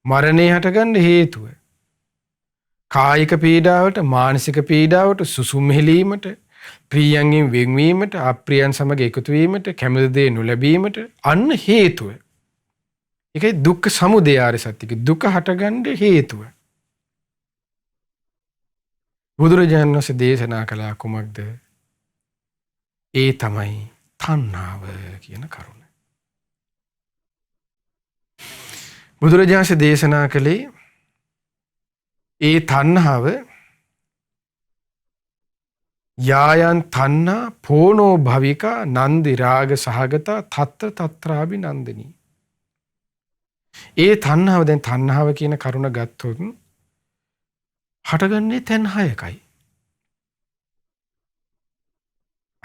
මරණය හටගන්න හේතුව. කායික පීඩාවට, මානසික පීඩාවට, සුසුම් හෙලීමට, ප්‍රියයන්ගෙන් වෙන්වීමට, අප්‍රියයන් සමග එකතු වීමට, කැමති දේ නොලැබීමට අන්න හේතුව. ඒකයි දුක්ඛ සමුදය ආර්ය සත්‍ය. දුක හටගන්න හේතුව. බුදුරජාණන් වහන්සේ දේශනා කළා කුමක්ද? ඒ තමයි තණ්හාව කියන කරුණ. බුදුරජාණන් දේශනා කළේ ඒ තණ්හාව යායන් තණ්හා පෝනෝ භවිකා නන්දි රාග සහගතා තත්ත තත්‍රාභි නන්දිනී. ඒ තණ්හාව දැන් තණ්හාව කියන කරුණ ගත්තොත් හටගන්නේ තැන් 6කයි.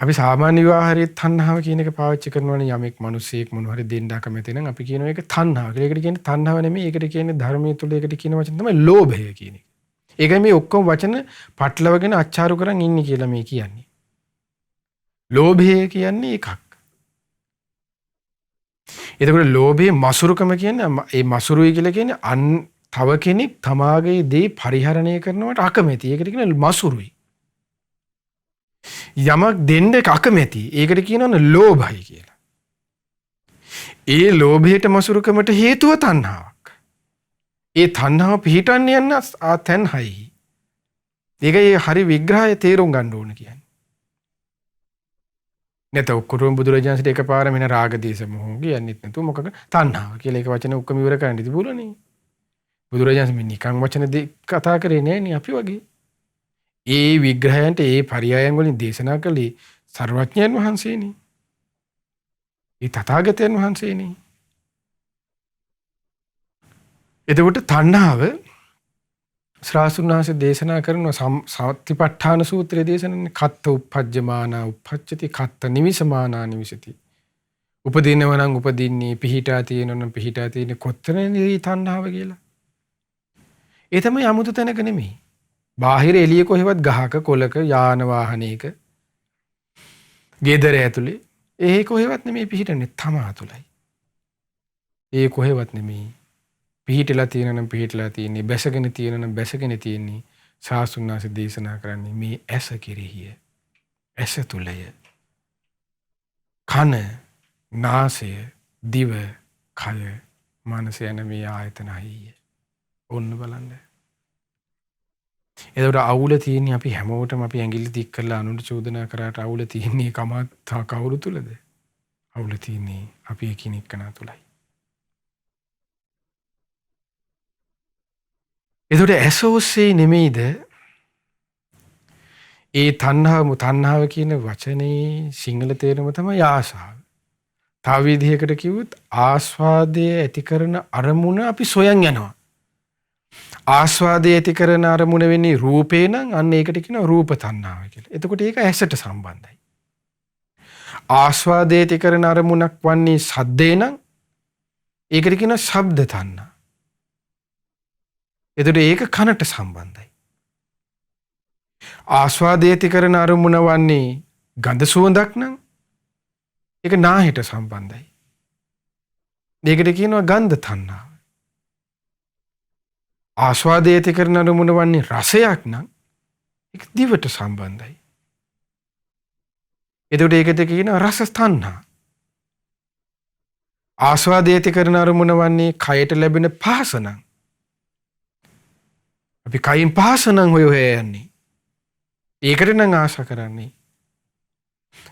අපි සාමාන්‍ය විවාහයේ තණ්හාව කියන එක පාවිච්චි කරනවනේ. යමෙක් මිනිසෙක් මොන හරි දෙන්න කැමති නම් අපි කියනවා ඒක තණ්හාව කියලා. ඒකට කියන්නේ තණ්හාව නෙමෙයි. ඒකට කියන්නේ ධර්මයේ තුල ඒකට කියන වචන තමයි ලෝභය කියන එක. ඒකයි මේ ඔක්කොම වචන පටලවගෙන අච්චාරු කරන් ඉන්නේ කියලා මේ කියන්නේ. ලෝභය කියන්නේ එකක්. එතකොට ලෝභයේ මසුරුකම කියන්නේ ඒ මසුරුයි කියලා කියන්නේ තව කෙනෙක් තමාගේ දේ පරිහරණය කරනවට අකමැති. ඒකට කියන්නේ මසුරුයි. යමක් දෙන්න අකමැති. ඒකට කියනවනේ ලෝභයි කියලා. ඒ ලෝභයට මසුරුකමට හේතුව තණ්හාවක්. ඒ තණ්හාව පිහිටන්නේ යන තැන් 6යි. ඒකයි හරි විග්‍රහය තේරුම් ගන්න ඕන කියන්නේ. නැත්නම් ඔක්කොම බුදුරජාණන්සේට එකපාර මෙන්න රාග දේශ මොහ කියන්නේත් නැතුව මොකක තණ්හාව කියලා එක වචන ඔක්කොම ඉවර කරන්න තිබුණානේ. බුදුරජාණන් මේ නිකන් වචන කතා කරේ නෑනේ අපි වගේ. ඒ විග්‍රහයන්ට ඒ පරයයන් වලින් දේශනා කළේ සර්වඥයන් වහන්සේනේ. ඒ තථාගතයන් වහන්සේනේ. එතකොට තණ්හාව ශ්‍රාසුන් වහන්සේ දේශනා කරන සතිපට්ඨාන සූත්‍රයේ දේශනන්නේ කත්ත උප්පජ්ජමානා උප්පච්චති කත්ත නිවිසමානා නිවිසති. උපදිනව නම් උපදින්නේ, පිහිටා තියෙනව නම් පිහිටා තියෙන්නේ කොතනද තණ්හාව කියලා. ඒ තමයි 아무තු තැනක නෙමෙයි. බාහිර එළිය කොහෙවත් ගහක කොලක යාන වාහනයක ගෙදර ඇතුලේ ඒ කොහෙවත් නෙමෙයි පිහිටන්නේ තමා තුලයි. ඒ කොහෙවත් නෙමෙයි. පිහිටලා තියෙන නම් පිහිටලා තියෙන්නේ, බැසගෙන තියෙන නම් බැසගෙන තියෙන්නේ. ශාස්ත්‍රඥාස දේශනා කරන්නේ මේ ඇස කෙරෙහිය. ඇස තුලය. කන, නාසය, දිව, කය, මනස යන මේ ආයතන හයයි. ඔන්න බලන්න. එතකොට අවුල තියෙන්නේ අපි හැමෝටම අපි ඇඟිලි දික් කරලා අනුන්ට චෝදනා කරාට අවුල තියෙන්නේ කමත් කවුරු තුලද? අවුල තියෙන්නේ අපි එකිනෙකනා තුලයි. එතකොට ඇස ඔස්සේ නෙමෙයිද ඒ තණ්හාව කියන වචනේ සිංහල තේරුම තමයි ආශාව. තව විදිහකට කිව්වොත් ආස්වාදයේ ඇති කරන අරමුණ අපි සොයන් යනවා. ආස්වාදයේ ඇති කරන අරමුණ වෙන්නේ රූපේ නම් අන්න ඒකට කියනවා රූප තණ්හාව කියලා. එතකොට ඒක ඇසට සම්බන්ධයි. ආස්වාදයේ ඇති කරන අරමුණක් වන්නේ සද්දේ නම් ඒකට කියනවා ශබ්ද තණ්හා. එතකොට ඒක කනට සම්බන්ධයි. ආස්වාදයේ ඇති කරන අරමුණ වන්නේ ගඳ සුවඳක් නම් ඒක නාහයට සම්බන්ධයි. ඒකට කියනවා ගන්ධ තණ්හාව. ආස්වාදයේ ඇති කරන අරමුණ වන්නේ රසයක් නම් ඒක දිවට සම්බන්ධයි. එතකොට ඒකට කියනවා රස තණ්හා. ආස්වාදයේ ඇති කරන අරමුණ වන්නේ කයට ලැබෙන පහස නම් අපි කයින් පහස නම් හොය යන්නේ. ඒකට නම් ආශ කරන්නේ.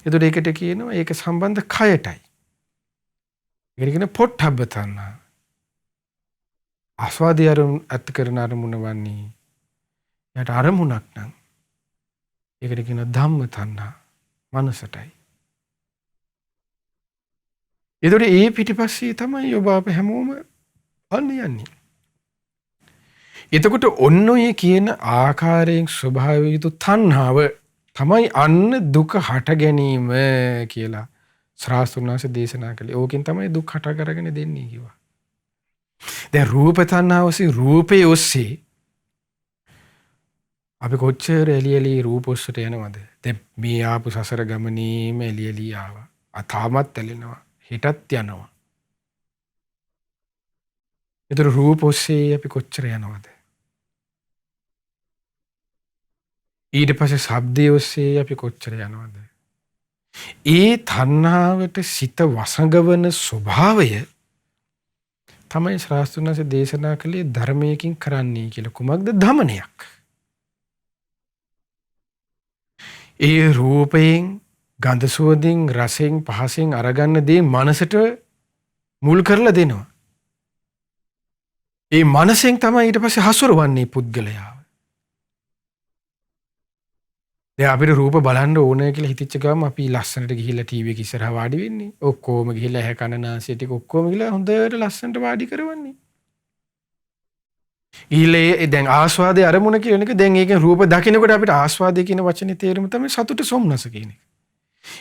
එතකොට ඒකට කියනවා ඒක සම්බන්ධ කයටයි. ඒකට කියන පොට්ටබ්බ තණ්හා. ආස්වාදය ඇති කරන අරමුණ වන්නේ යට අරමුණක් නම් ඒකට කියන ධම්ම තණ්හා මනසටයි. එතකොට ඒ පිටිපස්සේ තමයි ඔබ අප හැමෝම යන්නේ. එතකොට ඔන්න ඔය කියන ආකාරයෙන් ස්වභාවය යුතු තණ්හාව තමයි අන්න දුක හට ගැනීම කියලා ශාස්ත්‍රඥ වහන්සේ දේශනා කළේ. ඕකෙන් තමයි දුක් හට කරගෙන දෙන්නේ කිව්වා. දැන් රූප තණ්හාව ඔස්සේ රූපේ ඔස්සේ අපි කොච්චර එළියලි රූප ඔස්සට යනවද? දැන් මේ ආපු සසර ගමනේම එළියලි ආවා. අතාමත් ඇලෙනවා. හිතත් යනවා. ඒතර රූප ඔස්සේ අපි කොච්චර යනවද? ඊට පස්සේ ශබ්දයේ ඔස්සේ අපි කොච්චර යනවද? ඒ තණ්හාවට සිත වසඟවන ස්වභාවය තමයි ශාස්ත්‍රඥයන්සේ දේශනා කළේ ධර්මයකින් කරන්නේ කියලා. කුමක්ද? දමනයක්. ඒ රූපයෙන්, ගන්ධ සුවඳින්, රසයෙන්, පහසෙන් අරගන්න දේ මනසට මුල් කරලා දෙනවා. ඒ මනසෙන් තමයි ඊට පස්සේ හසුරවන්නේ පුද්ගලයා. දැන් අපිට රූප බලන්න ඕන කියලා හිතච්ච ගමන් අපි ලස්සනට ගිහිල්ලා ටීවී එක ඉස්සරහා වාඩි වෙන්නේ. ඔක්කොම ගිහිල්ලා ඇහැ කන නාසය ටික ඔක්කොම ගිහිල්ලා හොඳට ලස්සනට වාඩි කරවන්නේ. ඊළේ දැන් ආස්වාදයේ අරමුණ කියන එක දැන් ඒකෙන් රූප දකින්නකොට අපිට ආස්වාදයේ කියන වචනේ තේරුම තමයි සතුට සොම්නස කියන එක.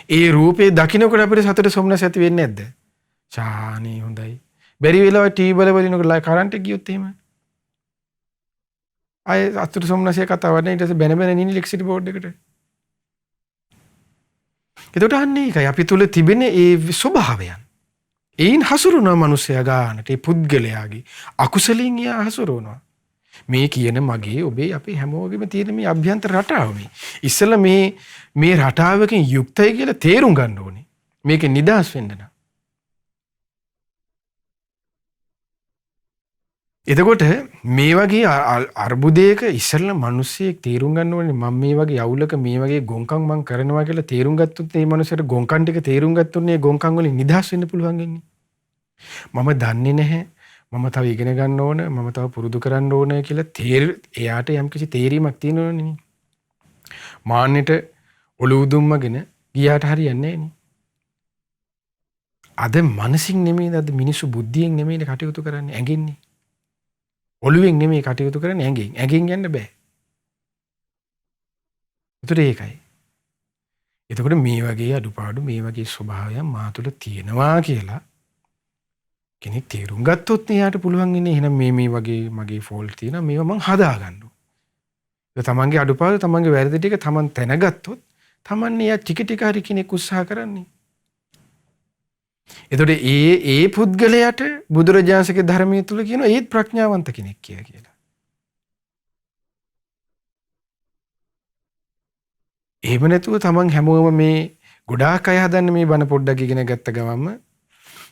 ඒ රූපේ දකින්නකොට අපිට සතුට සොම්නස ඇති වෙන්නේ නැද්ද? ශානී හොඳයි. බැරි වෙලාව ටීවී බලනකොට කරන්ට් එක ගියොත් එහෙම. ආයේ සතුට සොම්නසයේ කතාවක් නෑ. ඊට පස්සේ බැන බැන ඉන්නේ ඉලෙක්ට්‍රිසිටි බෝඩ් එකට. එතකොට අන්නේ ඒකයි අපි තුල තිබෙන ඒ ස්වභාවයන්. ඒයින් හසුරුවන මිනිසයා ගන්නට ඒ පුද්ගලයාගේ අකුසලින් එයා හසුරුවනවා. මේ කියන මගේ ඔබේ අපි හැමෝගෙම තියෙන මේ අභ්‍යන්තර රටාව මේ. ඉස්සෙල්ලා මේ රටාවකින් යුක්තයි කියලා තේරුම් ගන්න ඕනේ. මේකේ නිදහස් වෙන්න නම්. එතකොට මේ වගේ අර්බුදයක ඉස්සෙල්ලා මිනිස්සෙක් තේරුම් ගන්න ඕනේ මම මේ වගේ අවුලක මේ වගේ ගොංකම් මං කරනවා කියලා තේරුම් ගත්තොත් මේ මිනිස්සට ගොංකම් ටික තේරුම් ගත්තොත් මේ ගොංකම් වලින් නිදහස් වෙන්න පුළුවන් වෙන්නේ. මම දන්නේ නැහැ. මම තව ඉගෙන ගන්න ඕන. මම තව පුරුදු කරන්න ඕන කියලා එයාට යම්කිසි තේරීමක් තියෙනවනේ. මාන්නෙට ඔලුව දුම්මගෙන ගියාට හරියන්නේ නැහැ. අද මනසින් නෙමෙයි අද මිනිස්සු බුද්ධියෙන් නෙමෙයි කටයුතු කරන්නේ ඇඟෙන්නේ. ඔළුවෙන් නෙමෙයි කටයුතු කරන්නේ ඇඟෙන්. ඇඟෙන් යන්න බෑ. ඒතර ඒකයි. එතකොට මේ වගේ අඩුපාඩු මේ වගේ ස්වභාවයන් මා තුළ තියෙනවා කියලා කෙනෙක් තේරුම් ගත්තොත් එයාට පුළුවන් ඉන්නේ එහෙනම් මේ වගේ මගේ ෆෝල්ට් තියෙනවා මේවා මං හදා ගන්න ඕන. ඒ තමන්ගේ අඩුපාඩු තමන්ගේ වැරදි ටික තමන් දැනගත්තොත් තමන් එයා ටික ටික හරි කෙනෙක් උත්සාහ කරන්නේ. එතකොට ඒ පුද්ගලයාට බුදුරජාණන්සේගේ ධර්මයේ තුල කියනවා ඒත් ප්‍රඥාවන්ත කෙනෙක් කියලා. එහෙම නැතුව තමන් හැමෝම මේ ගොඩාක් අය හදන්නේ මේ බණ පොඩ්ඩක් ඉගෙන ගත්ත ගමන්ම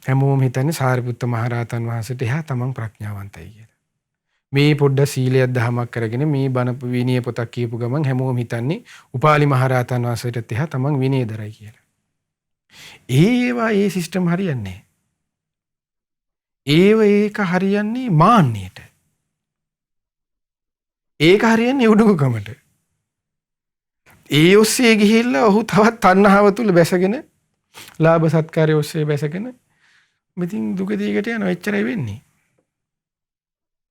හැමෝම හිතන්නේ සාරිපුත්ත මහරහතන් වහන්සේට එහා තමන් ප්‍රඥාවන්තයි කියලා. මේ පොඩ්ඩක් සීලයක් දහමක් කරගෙන මේ බණ විනය පොතක් කියපු ගමන් හැමෝම හිතන්නේ උපාලි මහරහතන් වහන්සේට එහා තමන් විනයදරයි කියලා. ඒවා ඒ සිස්ටම් හරියන්නේ. ඒක හරියන්නේ මාන්නයට. ඒක හරියන්නේ උඩුකමට. ඒ ඔස්සේ ගිහිල්ලා ඔහු තවත් තණ්හාව තුල බැසගෙන ලාභ සත්කාරය ඔස්සේ බැසගෙන මෙතින් දුක දිගට යනවා. එච්චරයි වෙන්නේ.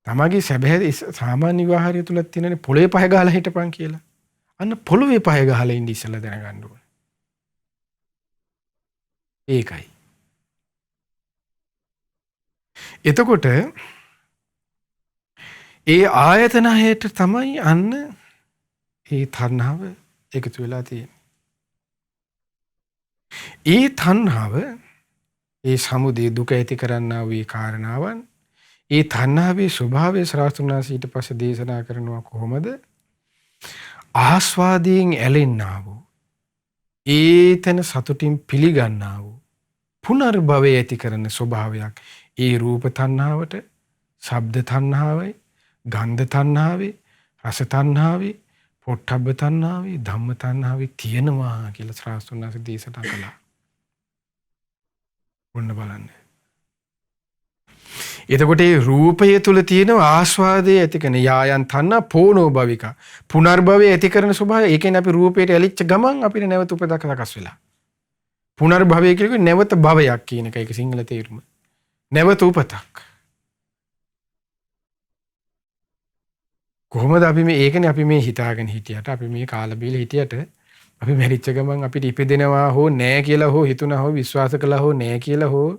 තමගේ සැබෑ සාමාන්‍ය විවාහය තුලත් තියෙනනේ පොළවේ පහ ගහලා හිටපන් කියලා. අන්න පොළවේ පහ ගහලා ඉඳි ඉස්සලා දැනගන්න ඕනේ. ඒකයි. එතකොට ඒ ආයතන හයට තමයි අන්න ඒ තණ්හාව එකතු වෙලා තියෙන්නේ. ඒ තණ්හාව ඒ සමුදය දුක ඇති කරන්නා වූ කාරණාවන් ඒ තණ්හාවේ ස්වභාවය ශ්‍රාස්තුනාසී ඊට පස්සේ දේශනා කරනවා කොහොමද? ආස්වාදයෙන් ඇලෙන්නා වූ ඒතන සතුටින් පිළිගන්නා වූ පුනර්භවය ඇති කරන ස්වභාවයක් ඒ රූප තණ්හාවට, ශබ්ද තණ්හාවයි, ගන්ධ තණ්හාවේ, රස තණ්හාවේ, පොට්ටබ්බ තණ්හාවේ, ධම්ම තණ්හාවේ තියෙනවා කියලා ශ්‍රාස්තුනාසී දේශනා කළා. ඔන්න බලන්න. එතකොට මේ රූපය තුල තියෙන ආස්වාදයේ ඇති කරන යායන් තණ්හා පෝනෝ භවිකා පුනර්භවය ඇති කරන ස්වභාවය. ඒ කියන්නේ අපි රූපයට ඇලිච්ච ගමන් අපිට නැවත උපතක් සකස් වෙලා. පුනර්භවය කියන්නේ නැවත භවයක් කියන එක. ඒක සිංහල තේරුම. නැවත උපතක්. කොහොමද අපි මේ ඒකනේ අපි මේ හිතාගෙන හිටියට අපි මේ කාලා බීලා හිටියට අපි මැරිච්ච ගමන් අපිට ඉපදෙනවා හෝ නෑ කියලා හෝ හිතුණා හෝ විශ්වාස කළා හෝ නෑ කියලා හෝ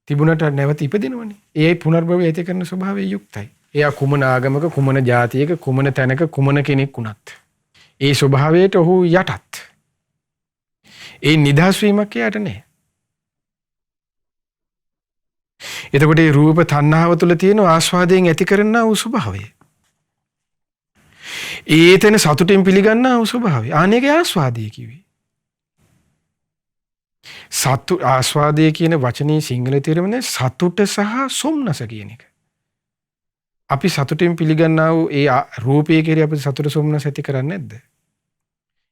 තිබුණට නැවත ඉපදෙනවනේ. ඒ පුනර්භවය ඇති කරන ස්වභාවයෙන් යුක්තයි. එයා කුමන ආගමක කුමන ජාතියක කුමන තැනක කුමන කෙනෙක් වුණත් ඒ ස්වභාවයට ඔහු යටත්. ඒ නිදහස් වීමක් එයාට නැහැ. එතකොට මේ රූප තණ්හාව තුළ තියෙන ආස්වාදයෙන් ඇති කරනා වූ ස්වභාවය. ඒතන සතුටින් පිළිගන්නා වූ ස්වභාවය. අනේකේ ආස්වාදය කිව්වේ. සතු ආස්වාදය කියන වචනේ සිංහල තේරුමනේ සතුට සහ සොම්නස කියන එක. අපි සතුටින් පිළිගන්නා වූ ඒ රූපයේ කෙරේ අපිට සතුට සොම්නස ඇති කරන්නේ නැද්ද?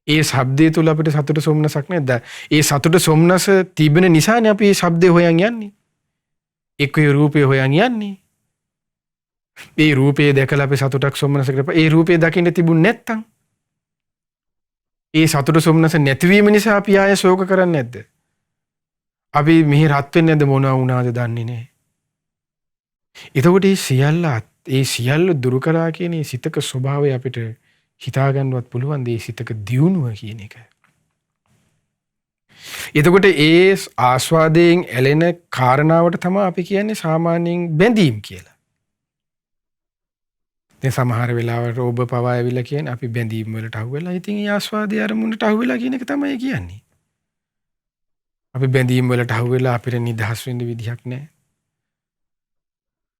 ඒ ශබ්දය තුල අපිට සතුට සොම්නසක් නැද්ද? ඒ සතුට සොම්නස තිබෙන නිසානේ අපි මේ ශබ්දේ හොයන් යන්නේ. එක්කේ රූපේ හොයන් යන්නේ. ඒ රූපේ දැකලා අපි සතුටක් සොම්නස කරපුවා. ඒ රූපේ දකින්න තිබුණ නැත්තම් ඒ සතුට සොම්නස නැතිවීම නිසා අපි ආය ශෝක කරන්නේ නැද්ද? අපි මෙහි රත් වෙන්නේ නැද්ද මොනවා වුණාද දන්නේ නැහැ. එතකොට ඒ සියල්ල දුරු කරා කියන මේ සිතක ස්වභාවය අපිට හිතා ගන්නවත් පුළුවන් දේ සිතක දියුණුව කියන එක. එතකොට ඒ ආස්වාදයෙන් ඇලෙන කාරණාවට තමයි අපි කියන්නේ සාමාන්‍යයෙන් බැඳීම් කියලා. දැන් සමහර වෙලාවට ඔබ පවා ඇවිල්ලා කියන්නේ අපි බැඳීම් වලට අහු වෙලා ඉතින් ඒ ආස්වාදයේ අරමුණට අහු වෙලා කියන එක තමයි කියන්නේ. අපි බැඳීම් වලට අහු වෙලා අපිට නිදහස් වෙන්න විදිහක් නැහැ.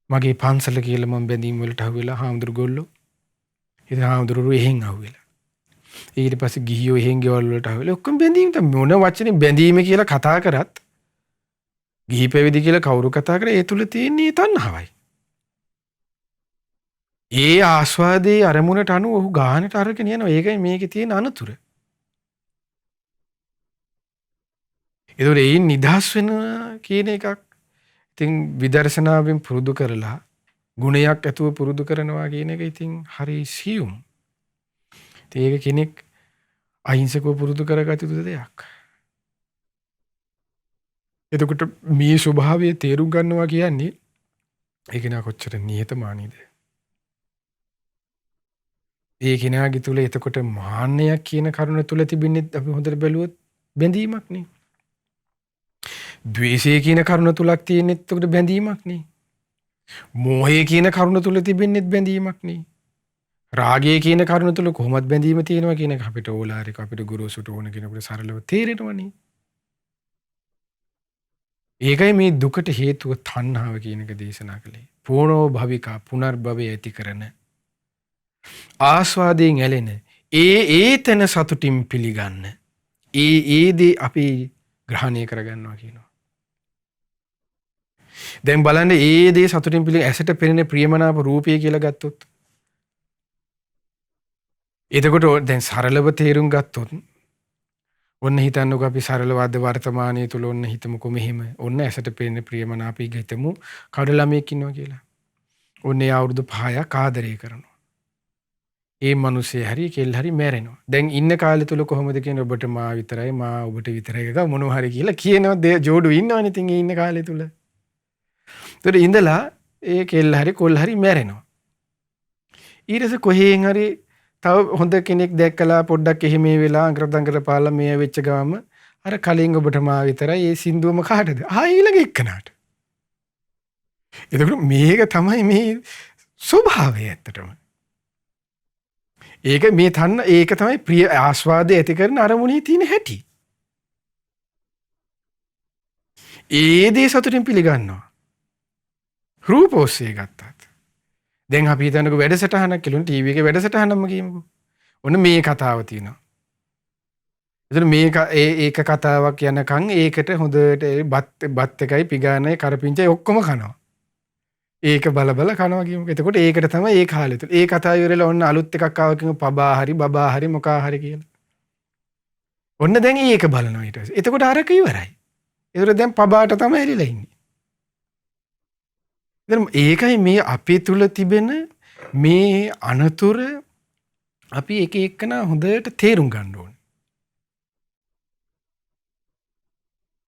මගේ පන්සල කියලා මම බැඳීම් වලට අහු වෙලා හාමුදුරු ගොල්ලෝ. ඉතින් හාමුදුරු එහෙන් අහු වෙලා. ඊට පස්සේ ගිහියෝ එහෙන් ගෙවල් වලට අහු වෙලා ඔක්කොම බැඳීම් තමයි. මොන වචනේ බැඳීම කියලා කතා කරත් ගිහි පැවිදි කියලා කවුරු කතා කරේ ඒ තුල තියෙන්නේ තණ්හාවයි. ඒ ආස්වාදයේ අරමුණට අනුව ඔහු ගානට අරගෙන යනවා. ඒකයි මේකේ තියෙන අනතුර. ඒතකොට ඒ නිදහස් වෙන කියන එකක් ඉතින් විදර්ශනාවෙන් පුරුදු කරලා ගුණයක් ඇතුව පුරුදු කරනවා කියන එක ඉතින් හරි සියුම්. ඒක කෙනෙක් අහිංසකව පුරුදු කරගත යුතු දෙයක්. එතකොට මේ ස්වභාවය තේරුම් ගන්නවා කියන්නේ ඒක නා කොච්චර නිහතමානීද? ඒ කෙනාගේ තුල එතකොට මාන්නයක් කියන කරුණ තුල තිබෙන්නේ අපි හොඳට බැලුවොත් බැඳීමක් නේ. ද්වේෂය කියන කරුණ තුලක් තියෙන්නේ එතකොට බැඳීමක් නේ. මෝහය කියන කරුණ තුල තිබෙන්නේ බැඳීමක් නේ. රාගය කියන කරුණ තුල කොහොමද බැඳීම තියෙනවා කියන එක අපිට ඕලාරික අපිට ගුරුසුට ඕන කෙනෙකුට සරලව තේරෙනවනේ. ඒකයි මේ දුකට හේතුව තණ්හාව කියන එක දේශනා කළේ. පෝනෝ භවිකා පුනර්භවය ඇති කරන ආස්වාදයෙන් ඇලෙන ඒ තැන සතුටින් පිළිගන්න. ඒ දේ අපි ග්‍රහණය කරගන්නවා කියනවා. දැන් බලන්න ඒ දේ සතුටින් පිළි ඇසට පෙනෙන ප්‍රියමනාප රූපය කියලා ගත්තොත්. එතකොට දැන් සරලව තේරුම් ගත්තොත් ඔන්න හිතන්නකෝ අපි සරලව අද වර්තමානයේ තුල ඔන්න හිතමුකෝ මෙහෙම ඔන්න ඇසට පෙනෙන ප්‍රියමනාපී හිතමු කඩ ළමයෙක් ඉන්නවා කියලා. ඔන්න ඒ අවුරුදු 5ක් ආදරය කරනවා. ඒ මිනිස්සේ හරි කෙල් හරි මැරෙනවා. දැන් ඉන්න කාලේ තුල කොහොමද කියන්නේ ඔබට මා විතරයි මා ඔබට විතරයි එක මොනවා හරි කියලා කියනවා ජෝඩු ඉන්නවනේ ඉතින් ඒ ඉන්න කාලේ තුල. ඒතර ඉඳලා ඒ කෙල් හරි කොල් හරි මැරෙනවා. ඊට පස්සේ කොහෙන් හරි තව හොඳ කෙනෙක් දැක්කලා පොඩ්ඩක් එහෙම මේ වෙලා අඟරදඟර පාලා මේ වෙච්ච ගාම අර කලින් ඔබට මා විතරයි ඒ සින්දුවම කාටද? ඊළඟ එක්කනට. එතකොට මේක තමයි මේ ස්වභාවය ඇත්තටම. ඒක මේ තන්න ඒක තමයි ප්‍රිය ආස්වාදය ඇති කරන අරමුණේ තියෙන හැටි. ඒ දේ සතුටින් පිළිගන්නවා. රූප ඔස්සේ ගත්තත්. දැන් අපි හිතන්නකෝ වැඩසටහනක් කියලා ටීවී එකේ වැඩසටහනක්ම කියමුකෝ. ඔන්න මේ කතාව තියෙනවා. එතන මේක ඒක කතාවක් යනකම් ඒකට හොඳට බත් එකයි පිගානයි කරපිංචයි ඔක්කොම කනවා. ඒක බල කනවා කියමුකෝ. එතකොට ඒකට තමයි ඒ කාලේ තුල. ඒ කතාව ඉවරලා ඔන්න අලුත් එකක් ආව කියමු පබා හරි බබා හරි මොකා හරි කියලා. ඔන්න දැන් ඒක බලනවා ඊට පස්සේ. එතකොට අරක ඉවරයි. ඒතර දැන් පබාට තමයි ඇලිලා ඉන්නේ. ඒකයි මේ අපේ තුල තිබෙන මේ අනතුර අපි එක එකනා හොඳට තේරුම් ගන්න ඕනේ.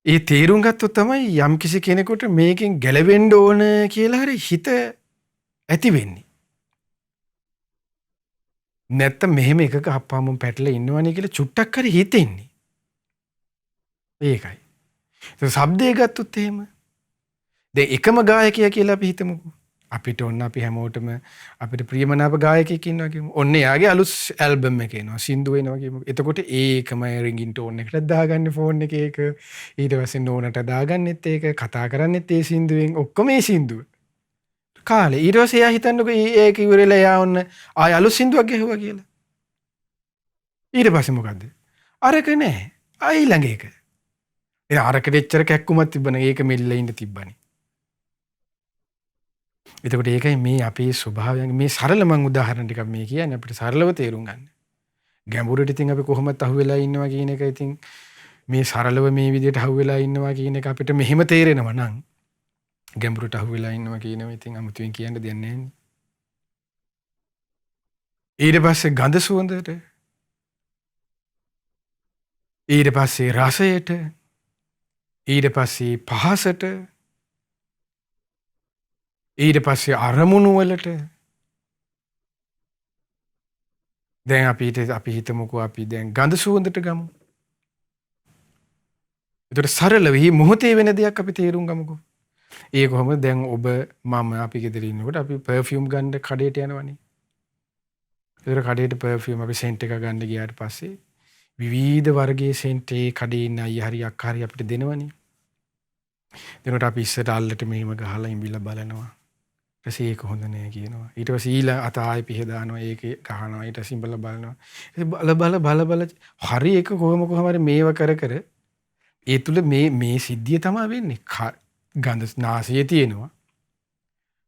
ඒ තේරුම් ගත්තොත් තමයි යම්කිසි කෙනෙකුට මේකෙන් ගැලවෙන්න ඕන කියලා හරි හිත ඇති වෙන්නේ. නැත්තම් මෙහෙම එකක අප්පාමම පැටලලා ඉන්නවනේ කියලා චුට්ටක් හරි හිතෙන්නේ. ඒකයි. ඒ શબ્දේ ගත්තොත් එහෙම දැන් එකම ගායකයා කියලා අපි හිතමුකෝ. අපිට ඔන්න අපි හැමෝටම අපිට ප්‍රියමනාප ගායකයෙක් ඉන්නවා කියමු. ඔන්න එයාගේ අලුත් ඇල්බම් එක එනවා. සින්දු එනවා කියමු. එතකොට ඒකම රින්ගින් ටෝන් එකට දාගන්නේ ෆෝන් එකේ ඒක. ඊට පස්සේ නෝනට දාගන්නෙත් ඒක. කතා කරන්නෙත් ඒ සින්දුවෙන්. ඔක්කොම ඒ සින්දුව. කාලේ ඊට පස්සේ එයා හිතන්නකෝ ඒක ඉවරෙලා එයා ඔන්න ආය අලුත් සින්දුවක් ගැහුවා කියලා. ඊට පස්සේ මොකද්ද? අරක නෑ. ආයි ළඟ ඒක. ඒ අරකට එච්චර කැක්කුමක් තිබ්බනේ. ඒක මෙල්ල ඉඳ තිබ්බනේ. එතකොට ඒකයි මේ අපේ ස්වභාවයන් මේ සරල මං උදාහරණ ටිකක් මේ කියන්නේ අපිට සරලව තේරුම් ගන්න. ගැඹුරට ඉතින් අපි කොහොමද අහුවෙලා ඉන්නවා කියන එක ඉතින් මේ සරලව මේ විදිහට අහුවෙලා ඉන්නවා කියන එක අපිට මෙහෙම තේරෙනවා නම් ගැඹුරට අහුවෙලා ඉන්නවා කියනවා ඉතින් අමුතුවෙන් කියන්න දෙයක් නැහැ. ඊට පස්සේ ගඳ සුවඳට ඊට පස්සේ රසයට ඊට පස්සේ පහසට ඊට පස්සේ අරමුණු වලට දැන් අපි හිතමුකෝ අපි දැන් ගඳ සුවඳට ගමු. ඒතර සරල වෙහි මොහොතේ වෙන දෙයක් අපි තේරුම් ගමුකෝ. ඒ කොහොමද දැන් ඔබ මම අපි ගෙදර ඉන්නකොට අපි පර්ෆියුම් ගන්න කඩේට යනවනේ. ඒතර කඩේට පර්ෆියුම් අපි සෙන්ට් එක ගන්න ගියාට පස්සේ විවිධ වර්ගයේ සෙන්ට් ඒ කඩේ ඉන්න අයියා හරි අක්කා හරි අපිට දෙනවනේ. දෙනකොට අපි ඉස්සර අල්ලට මෙහෙම ගහලා ඉඹිලා බලනවා. ඊට පස්සේ ඒක හොඳ නෑ කියනවා. ඊට පස්සේ ඊළඟ අත ආයෙ පිහ දානවා. ඒකේ ගහනවා. ඊට පස්සේ ඉඹලා බලනවා. ඒ බල හරි ඒක කොහොම හරි මේව කර ඒ තුල මේ සිද්ධිය තමයි වෙන්නේ. ගඳ නාසයේ තියෙනවා.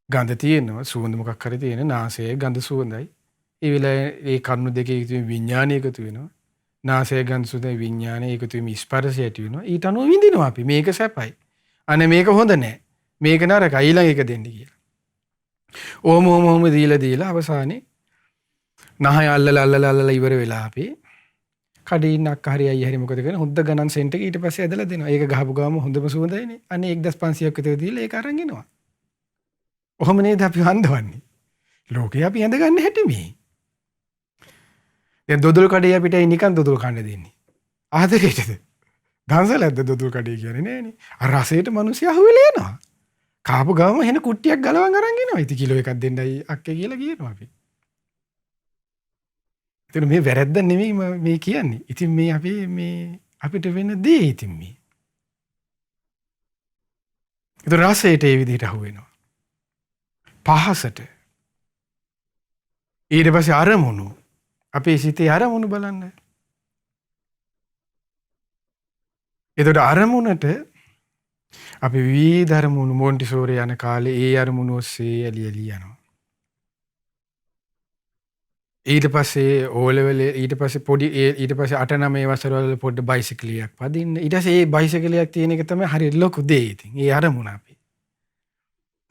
ගඳ තියෙනවා. සුවඳ මොකක් හරි තියෙන නාසයේ ගඳ සුවඳයි. ඒ වෙලාවේ ඒ කර්ණු දෙකේ එකතු වෙන විඥානය එකතු වෙනවා. නාසයේ ගඳ සුවඳයි විඥානය එකතු වෙමින් ස්පර්ශය ඇති වෙනවා. ඊට අනුව විඳිනවා අපි. මේක සැපයි. අනේ මේක හොඳ නෑ. මේක නරකයි. ඊළඟ එක දෙන්න කියලා. ඕම දීලා අවසානයේ නහය අල්ලලා ඉවර වෙලා අපි කඩේ ඉන්න අක්කා හරි අයියා හරි මොකද කරන්නේ හොද්ද ගණන් සෙන්ට් එක ඊට පස්සේ ඇදලා දෙනවා. ඒක ගහපු ගාම හොඳම සුවඳයිනේ. අනේ 1500ක් විතර දීලා ඒක අරන් එනවා. ඔහොම නේද අපි හඳවන්නේ. ලෝකේ අපි ඇඳගන්න හැටි මේ. දැන් දොදොල් කඩේ අපිට නිකන් දොදොල් කන්න දෙන්නේ. ආදරේටද? දන්සලක්ද දොදොල් කඩේ කියන්නේ නෑනේ. අර රසයට මිනිස්සු අහුවෙලා යනවා. කාපු ගාම එහෙන කුට්ටියක් ගලවන් අරන් එනවා. ඉතින් කිලෝ එකක් දෙන්නයි අක්කේ කියලා කියනවා අපි. ඒතර මේ වැරද්ද නෙමෙයි මේ කියන්නේ. ඉතින් මේ අපි මේ අපිට වෙන දේ ඉතින් මේ. ඒතර රසයට ඒ විදිහට අහු වෙනවා. පහසට. ඊට පස්සේ අරමුණු. අපේ සිතේ අරමුණු බලන්න. එතකොට අරමුණට අපි විවිධ අරමුණු මොන්ටිසෝරි යන කාලේ ඒ අරමුණු ඔස්සේ එළි යනවා. ඊට පස්සේ ඕලෙවල ඊට පස්සේ පොඩි ඊට පස්සේ 8 9 වසරවල පොඩ්ඩ බයිසිකලයක් පදින්න. ඊට පස්සේ ඒ බයිසිකලයක් තියෙන එක තමයි හරි ලොකු දේ ඉතින්. ඒ අරමුණ අපි.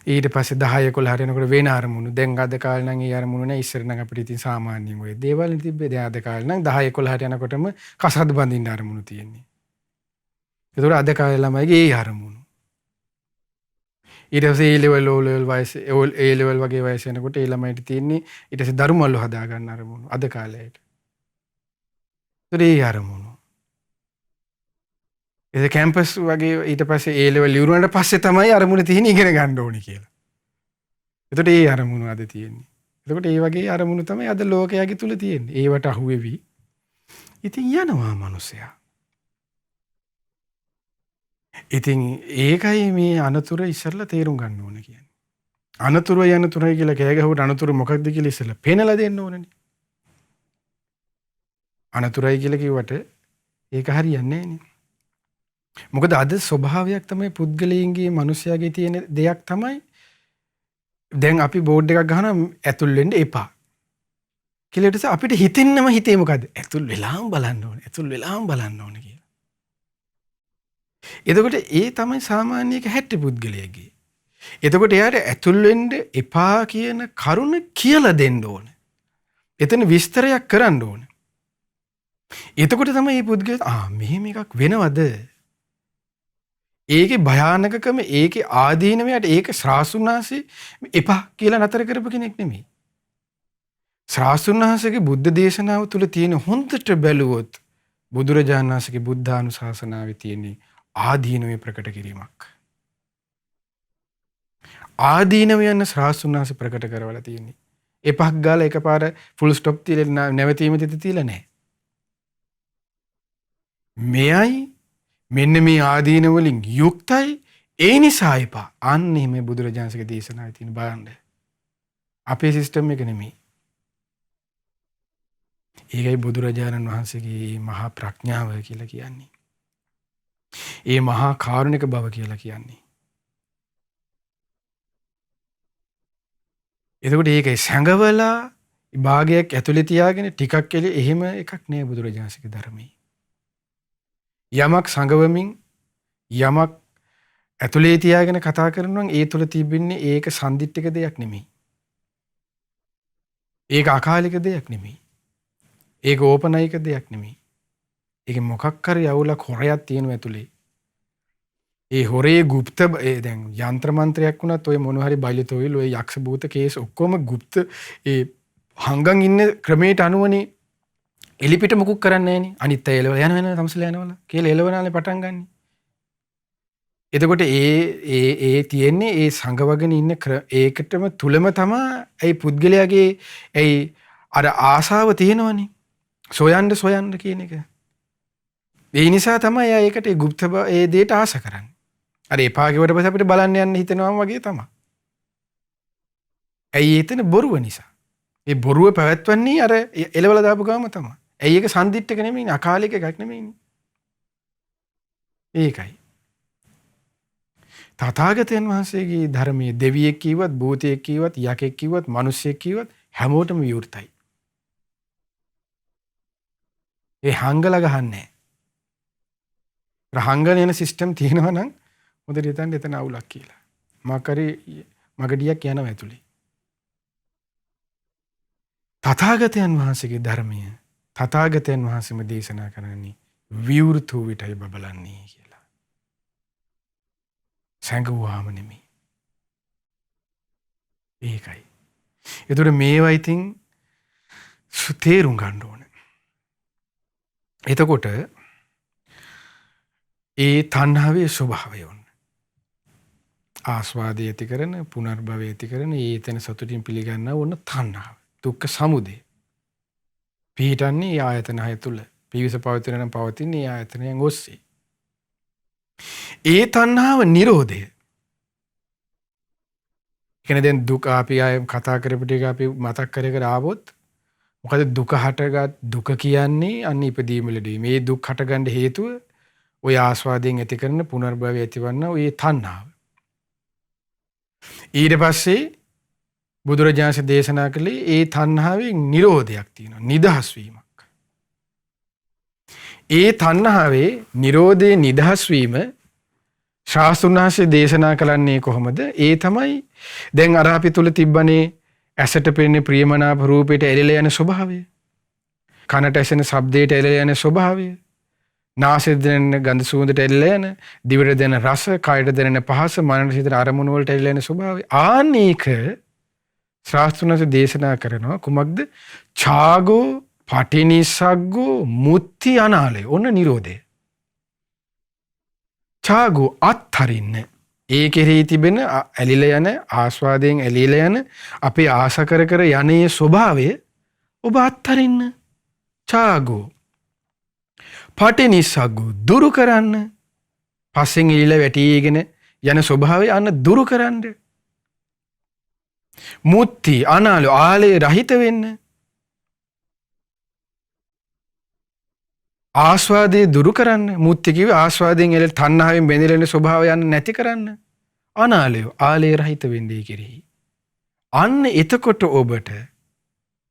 ඊට පස්සේ 10 11 හරිනකොට වෙන අරමුණු. දැන් අද කාලේ නම් ඒ අරමුණු නෑ. ඉස්සර නම් අපිට ඉතින් සාමාන්‍යයෙන් ඔය දේවල් තිබ්බේ. දැන් අද කාලේ නම් 10 11 යනකොටම කසාද බඳින්න අරමුණු තියෙන්නේ. ඒතකොට අද කාලේ ළමයිගේ ඒ අරමුණු. ඊට පස්සේ ඒ ලෙවල් ඕ ලෙවල් වයස ඒ ලෙවල් වගේ වයස යනකොට ඒ ළමයිට තියෙන්නේ ඊට පස්සේ දරුමල්ලු හදා ගන්න අරමුණු අද කාලේට. ඒතකොට ඒ අරමුණු. ඒ කැම්පස් වගේ ඊට පස්සේ ඒ ලෙවල් ඉවරුනට පස්සේ තමයි අරමුණ තියෙන්නේ ඉගෙන ගන්න ඕනේ කියලා. ඒතකොට ඒ අරමුණු අද තියෙන්නේ. එතකොට ඒ වගේ අරමුණු තමයි අද ලෝකයාගේ තුල තියෙන්නේ. ඒවට අහුවෙවි. ඉතින් යනවා මිනිසයා. ඉතින් ඒකයි මේ අනතුර ඉස්සරලා තේරුම් ගන්න ඕන කියන්නේ. අනතුරයි කියලා කෑ ගැහුවට අනතුර මොකක්ද කියලා ඉස්සරලා පේනලා දෙන්න ඕනනේ. අනතුරයි කියලා කිව්වට ඒක හරියන්නේ නැහැනේ. මොකද අද ස්වභාවයක් තමයි පුද්ගලයන්ගේ මිනිස්යාගේ තියෙන දෙයක් තමයි දැන් අපි බෝඩ් එකක් ගහනවා ඇතුල් වෙන්න එපා. කියලා ඊට පස්සේ අපිට හිතෙන්නම හිතේ මොකද්ද? ඇතුල් වෙලාම බලන්න ඕනේ. ඇතුල් වෙලාම බලන්න ඕනේ කියලා. එතකොට ඒ තමයි සාමාන්‍යක හැටි පුද්ගලයාගේ. එතකොට එයාට ඇතුල් වෙන්න එපා කියන කරුණ කියලා දෙන්න ඕන. එතන විස්තරයක් කරන්න ඕන. එතකොට තමයි මේ පුද්ගලයා මෙහෙම එකක් වෙනවද? ඒකේ භයානකකම ඒකේ ආදීනමයට ඒක ශ්‍රාසුන්හන්සේ එපා කියලා නතර කරපු කෙනෙක් නෙමෙයි. ශ්‍රාසුන්හන්සේගේ බුද්ධ දේශනාව තුල තියෙන හොඳට බැලුවොත් බුදුරජාණන් වහන්සේගේ බුද්ධානුශාසනාවේ තියෙන ආදීනමේ ප්‍රකට කිරීමක්. ආදීනම යන ශ්‍රාසුන්හන්සේ ප්‍රකට කරවලා තියෙන්නේ. එපක් ගාලා එකපාර ෆුල් ස්ටොප් තියලා නැවතීම තියලා නැහැ. මෙයයි මෙන්න මේ ආදීන වලින් යුක්තයි ඒ නිසා එපා. අන්න එහෙම බුදුරජාණන්සේගේ දේශනාවේ තියෙන බලන්න. අපේ සිස්ටම් එක නෙමෙයි. ඒකයි බුදුරජාණන් වහන්සේගේ මහා ප්‍රඥාව කියලා කියන්නේ. ඒ මහා කාරුණික බව කියලා කියන්නේ. එතකොට ඒකයි සංගවලා භාගයක් ඇතුලේ තියාගෙන ටිකක් එලි එහෙම එකක් නෑ බුදුරජාණන්සේගේ ධර්මයේ. යමක් සංගවමින් යමක් ඇතුලේ තියාගෙන කතා කරනවා නම් ඒ තුල තිබෙන්නේ ඒක සම්දිට්ඨික දෙයක් නෙමෙයි. ඒක අකාලික දෙයක් නෙමෙයි. ඒක ඕපනයික දෙයක් නෙමෙයි. ඒක මොකක් හරි අවුලක් හොරයක් තියෙනවා ඇතුලේ. ඒ හොරේ গুপ্ত දැන් යంత్ర මන්ත්‍රයක් වුණත් ඔය මොන හරි බයිලතෝයිල් ඔය යක්ෂ භූත කේස් ඔක්කොම গুপ্ত ඒ හංගන් ඉන්න ක්‍රමයට අනුවනේ එලිපිට මුකුත් කරන්නේ නැහනේ. අනිත් අය එලවලා යනවා තමසලා යනවා කියලා එලවනාලේ පටන් ගන්න. එතකොට ඒ තියෙන්නේ ඒ සංගවගෙන ඉන්න ඒකටම තුලම තමයි ඒ පුද්ගලයාගේ ඒ අර ආසාව තියෙනවනේ. සොයන්න කියන එක. ඒ නිසා තමයි ඒකට ඒ গুপ্ত ඒ දෙයට ආස කරන්නේ. අර එපා කිව්වට පස්සේ අපිට බලන්න යන්න හිතෙනවම වගේ තමයි. ඇයි එතන බොරුව නිසා. ඒ බොරුව පැවැත්වන්නේ අර එලවලා දාපු ගාම තමයි. ඇයි ඒක සම්දිට්ඨක නෙමෙයිනේ අකාලික එකක් නෙමෙයිනේ. ඒකයි. තථාගතයන් වහන්සේගේ ධර්මයේ දෙවියෙක් කිව්වත් භූතයෙක් කිව්වත් යකෙක් කිව්වත් මිනිසෙක් කිව්වත් හැමෝටම විවෘතයි. ඒ හංගලා ගහන්නේ රහංගන යන සිස්ටම් තියෙනවා නම් හොඳට හිතන්න එතන අවුලක් කියලා. මාකරි මගඩියක් යනවා ඇතුලේ. තථාගතයන් වහන්සේගේ ධර්මය තථාගතයන් වහන්සේම දේශනා කරන්නේ විවෘත වූ විටයි බබලන්නේ කියලා. සංගුවාම නෙමෙයි. ඒකයි. ඒතර මේවා ඉතින් තේරුම් ගන්න ඕනේ. එතකොට ඒ තණ්හාවේ ස්වභාවය ඔන්න. ආස්වාදයේ ඇති කරන පුනර්භවයේ ඇති කරන ඒතන සතුටින් පිළිගන්නා වුණ තණ්හාව. දුක්ඛ සමුදය. පිහිටන්නේ ආයතන හය තුල. පිවිස පවතින නම් පවතින්නේ ආයතනයන් ඔස්සේ. ඒ තණ්හාව නිරෝධය. කියන්නේ දැන් දුක අපි ආය කතා කරපු ටික අපි මතක් කර කර ආවොත් මොකද දුක හටගත් දුක කියන්නේ අන්න ඉපදීම ලැබීම. මේ දුක් හටගන්න හේතුව ඔය ආස්වාදයෙන් ඇති කරන පුනර්භවය ඇතිවන්න ඔය තණ්හාව. ඊට පස්සේ බුදුරජාණන් දේශනා කළේ ඒ තණ්හාවෙන් නිරෝධයක් තියෙනවා. නිදහස් වීමක්. ඒ තණ්හාවේ නිරෝධේ නිදහස් වීම ශාස්ත්‍රඥ වහන්සේ දේශනා කළන්නේ කොහොමද? ඒ තමයි දැන් අර අපි තුල තිබ්බනේ ඇසට පෙනෙන ප්‍රියමනාප රූපයට ඇලිලා යන ස්වභාවය. කනට ඇසෙන ශබ්දයට ඇලිලා යන ස්වභාවය. නාසයට දැනෙන ගඳ සුවඳට ඇලිලා යන, දිවට දැනෙන රස, කයට දැනෙන පහස, මනසට හිතෙන අරමුණු වලට ඇලිලා යන ස්වභාවය. ආනේක ශාස්ත්‍රඥ දේශනා කරනවා කුමක්ද? ඡාගෝ පටිනිස්සග්ගෝ මුත්‍ති අනාලය. ඔන්න නිරෝධය. ඡාගෝ අත්හරින්න. ඒ කෙරෙහි තිබෙන ඇලිලා යන ආස්වාදයෙන් ඇලිලා යන අපේ ආස කර කර යන්නේ ස්වභාවය ඔබ අත්හරින්න. ඡාගෝ පටිනිස්සග්ගෝ දුරු කරන්න. පස්සෙන් එළිලා වැටීගෙන යන ස්වභාවය අන්න දුරු කරන්න. මුත්‍ති අනාලය ආලේ රහිත වෙන්න. ආස්වාදයේ දුරු කරන්න. මුත්‍ති කිව්වේ ආස්වාදයෙන් එළ තණ්හාවෙන් බැඳෙලා ඉන්න ස්වභාවය යන්න නැති කරන්න. අනාලය ආලේ රහිත වෙන්නේ කෙරෙහි. අන්න එතකොට ඔබට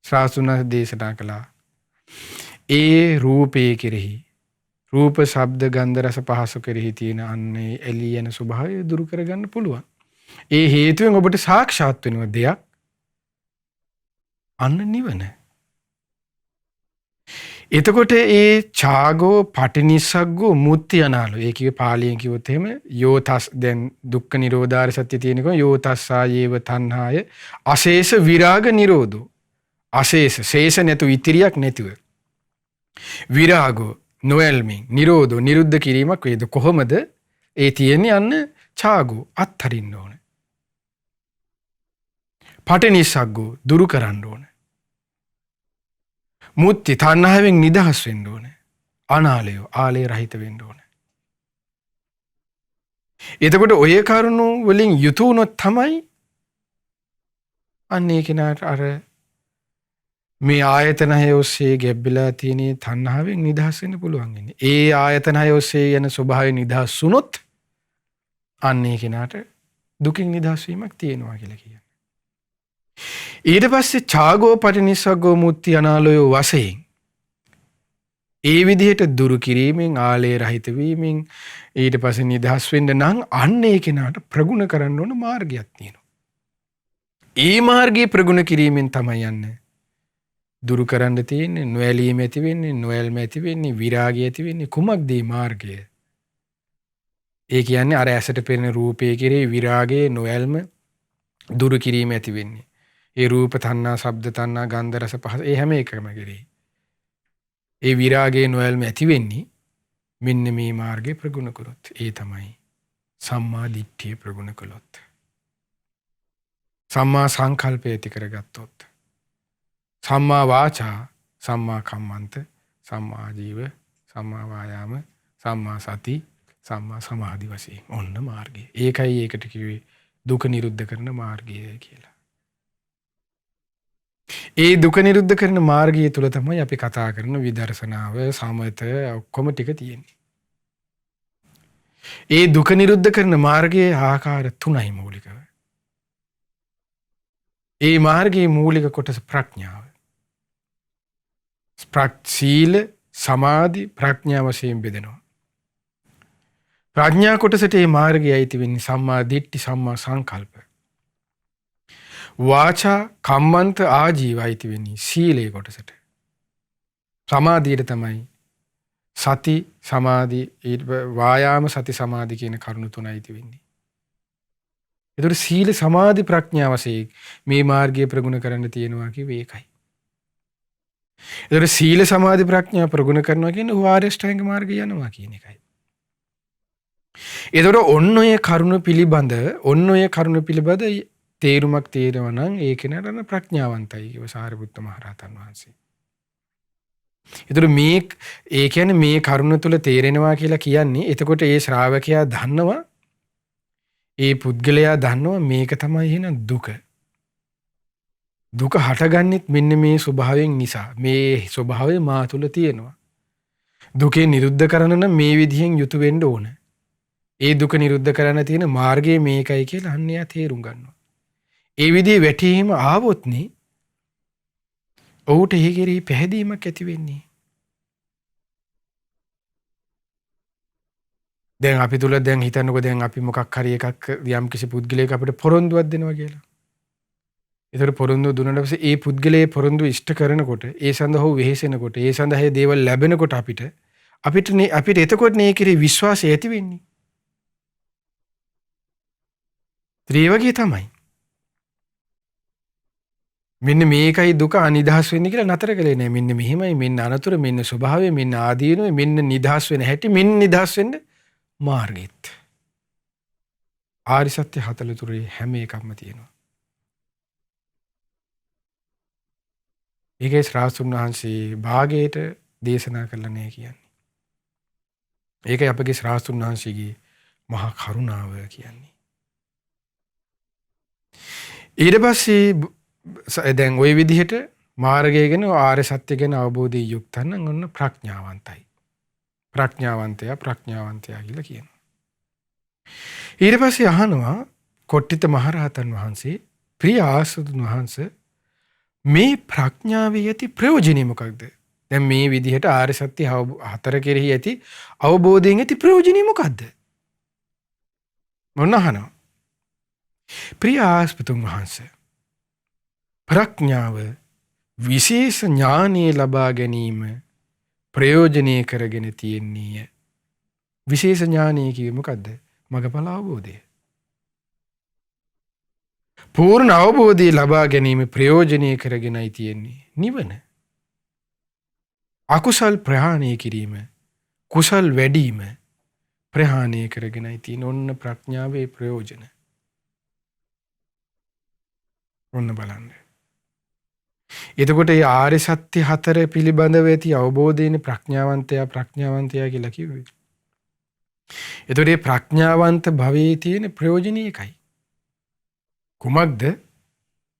ශාස්ත්‍රඥ දේශනා කළා ඒ රූපේ කෙරෙහි රූප ශබ්ද ගන්ධ රස පහස කෙරෙහි තියෙන අන්නේ එළි යන ස්වභාවය දුරු කරගන්න පුළුවන්. ඒ හේතුවෙන් ඔබට සාක්ෂාත් වෙන දෙයක් අන්න නිවන. එතකොට ඒ ඡාගෝ පටිනිස්සග්ගෝ මුත්‍ති අනාලෝ. ඒ කිව්වේ පාලියෙන් කිව්වොත් එහෙම යෝතස් දැන් දුක්ඛ නිරෝධාර සත්‍ය තියෙනකෝ යෝතස්සායේව තණ්හාය අශේෂ විරාග නිරෝධෝ. අශේෂ ශේෂ නැතු ඉතිරියක් නැතිව. විරාගෝ නොයල්මින් නිරෝධෝ නිරුද්ධ කිරීමක් වේද. කොහොමද? ඒ තියෙන්නේ අන්න ඡාගෝ අත්හරින්න ඕන. පටිනිස්සග්ගෝ දුරු කරන්න ඕන. මුත්‍ති තණ්හාවෙන් නිදහස් වෙන්න ඕන. අනාලය ආලේ රහිත වෙන්න ඕන. එතකොට ඔය කරුණු වලින් යුතු වුණොත් තමයි අන්නේ කෙනාට අර මේ ආයතන හය ඔස්සේ ගැබ්බලා තියෙන තණ්හාවෙන් නිදහස් වෙන්න පුළුවන් ඉන්නේ. ඒ ආයතන හය ඔස්සේ යන ස්වභාවය නිදහස් වුණොත් අන්නේ කෙනාට දුකින් නිදහස් වීමක් තියෙනවා කියලා කියනවා. ඊට පස්සේ ඡාගෝ පටිනිස්සග්ගෝ මුත්‍ති අනාලයෝ වශයෙන් ඒ විදිහට දුරු කිරීමෙන් ආලේ රහිත වීමෙන් ඊට පස්සේ නිදහස් වෙන්න නම් අන්නේ කෙනාට ප්‍රගුණ කරන්න ඕන මාර්ගයක් තියෙනවා. ඒ මාර්ගයේ ප්‍රගුණ කිරීමෙන් තමයි යන්නේ දුරු කරන්න තියෙන්නේ. නොඇලීම ඇති වෙන්නේ, නොඇල්ම ඇති වෙන්නේ, විරාගය ඇති වෙන්නේ. කුමක්ද මේ මාර්ගය? ඒ කියන්නේ අර ඇසට පෙනෙන රූපයේ කෙරේ විරාගයේ නොඇල්ම දුරු කිරීම ඇති වෙන්නේ. ඒ රූප තණ්හා, ශබ්ද තණ්හා, ගන්ධ රස පහස ඒ හැම එකම කෙරේ ඒ විරාගයේ නොඇල්ම ඇති වෙන්නේ මෙන්න මේ මාර්ගය ප්‍රගුණ කරොත්. ඒ තමයි සම්මා දිට්ඨිය ප්‍රගුණ කළොත්. සම්මා සංකල්පය ඇති කරගත්තොත්. සම්මා වාචා, සම්මා කම්මන්ත, සම්මා ජීව, සම්මා වායාම, සම්මා සති, සම්මා සමාධි වශයෙන් ඔන්න මාර්ගය. ඒකයි ඒකට කිව්වේ දුක නිරුද්ධ කරන මාර්ගය කියලා. ඒ දුක නිරුද්ධ කරන මාර්ගය තුල තමයි අපි කතා කරන විදර්ශනාව, සමත ඔක්කොම ටික තියෙන්නේ. ඒ දුක නිරුද්ධ කරන මාර්ගයේ ආකාර 3යි මූලිකව. ඒ මාර්ගයේ මූලික කොටස ප්‍රඥාව. සීල, සමාධි, ප්‍රඥා වශයෙන් බෙදෙනවා. ප්‍රඥා කොටසට මේ මාර්ගය ඇති වෙන්නේ සම්මා දිට්ඨි, සම්මා සංකල්ප. වාචා, කම්මන්ත, ආජීව ඇති වෙන්නේ සීලේ කොටසට. සමාධියට තමයි සති, සමාධි, වායාම, සති, සමාධි කියන කරුණු 3යි ඇති වෙන්නේ. ඒතර සීල, සමාධි, ප්‍රඥා වශයෙන් මේ මාර්ගය ප්‍රගුණ කරන්න තියෙනවා කිව්වේ ඒකයි. ඒතර සීල, සමාධි, ප්‍රඥා ප්‍රගුණ කරනවා කියන්නේ ආර්ය අෂ්ටාංග මාර්ගය යනවා කියන එකයි. ඒතර ඔන්න ඔය කරුණ පිළිබඳ තේරුමක් තේරෙනවා නම් ඒ කෙනාට ප්‍රඥාවන්තයි කිව්ව සාරිපුත්ත මහ රහතන් වහන්සේ. ඒතර ඒ කියන්නේ මේ කරුණ තුල තේරෙනවා කියලා කියන්නේ එතකොට ඒ ශ්‍රාවකයා දන්නවා, ඒ පුද්ගලයා දන්නවා මේක තමයි එහෙනම් දුක. දුක හටගන්නෙත් මෙන්න මේ ස්වභාවයෙන් නිසා. මේ ස්වභාවය මා තුළ තියෙනවා. දුකේ නිරුද්ධ කරන්න නම් මේ විදිහෙන් යුතු වෙන්න ඕන. ඒ දුක නිරුද්ධ කරන්න තියෙන මාර්ගය මේකයි කියලා අන්න එයා තේරුම් ගන්නවා. ඒ විදිහේ වැටහීම ආවොත්නේ ඔහුට ඒ කෙරෙහි පැහැදීමක් ඇති වෙන්නේ. දැන් අපි තුල දැන් හිතන්නකෝ දැන් අපි මොකක් හරි එකක් යම් කිසි පුද්ගලයෙක් අපිට පොරොන්දුවක් දෙනවා කියලා. ඒතර පොරොන්දුව දුන්නාට පස්සේ ඒ පුද්ගලයේ පොරොන්දුව ඉෂ්ට කරනකොට ඒ සඳහා ඔහු වෙහෙසෙනකොට ඒ සඳහා දේවල් ලැබෙනකොට අපිට එතකොට මේ කෙරේ විශ්වාසය ඇති වෙන්නේ. ඒ වගේ තමයි. මෙන්න මේකයි දුක අනිදහස් වෙන්නේ කියලා නතර කළේ නෑ. මෙන්න මෙහිමයි මෙන්න අනතුර මෙන්න ස්වභාවය මෙන්න ආදීනව මෙන්න නිදහස් වෙන හැටි මෙන්න නිදහස් වෙන්න මාර්ගෙත්. ආරි සත්‍ය 43 හැම එකක්ම තියෙනවා. ඒකේ ශ්‍රාවතුන් වහන්සේ භාගයට දේශනා කළා නෑ කියන්නේ. ඒකයි අපගේ ශ්‍රාවතුන් වහන්සේගේ මහා කරුණාව කියන්නේ. ඊට පස්සේ දැන් ওই විදිහට මාර්ගය ගැන ආර්ය සත්‍ය ගැන අවබෝධයෙන් යුක්ත නම් ඔන්න ප්‍රඥාවන්තයි. ප්‍රඥාවන්තයා කියලා කියනවා. ඊට පස්සේ අහනවා කොට්ටිත මහරහතන් වහන්සේ ප්‍රිය ආසුතුන් වහන්සේ මේ ප්‍රඥාවේ ඇති ප්‍රයෝජනය මොකක්ද? දැන් මේ විදිහට ආර්ය සත්‍ය හතර කෙරෙහි ඇති අවබෝධයෙන් ඇති ප්‍රයෝජනය මොකක්ද? මොන අහනවා? ප්‍රිය ආසුතුන් වහන්සේ ප්‍රඥාව විශේෂ ඥානය ලබා ගැනීම ප්‍රයෝජනය කරගෙන තියෙන්නේ. විශේෂ ඥානය කිව්වේ මොකද්ද? මගඵල අවබෝධය. පූර්ණ අවබෝධය ලබා ගැනීම ප්‍රයෝජනය කරගෙනයි තියෙන්නේ නිවන. අකුසල් ප්‍රහාණය කිරීම, කුසල් වැඩිම ප්‍රහාණය කරගෙනයි තියෙන ඔන්න ප්‍රඥාවේ ප්‍රයෝජන. ඔන්න බලන්න. එතකොට මේ ආර්ය සත්‍ය හතර පිළිබඳව ඇති අවබෝධයෙන් ප්‍රඥාවන්තයා කියලා කිව්වේ. එතකොට මේ ප්‍රඥාවන්ත භවයේ තියෙන ප්‍රයෝජන එකයි. කුමක්ද?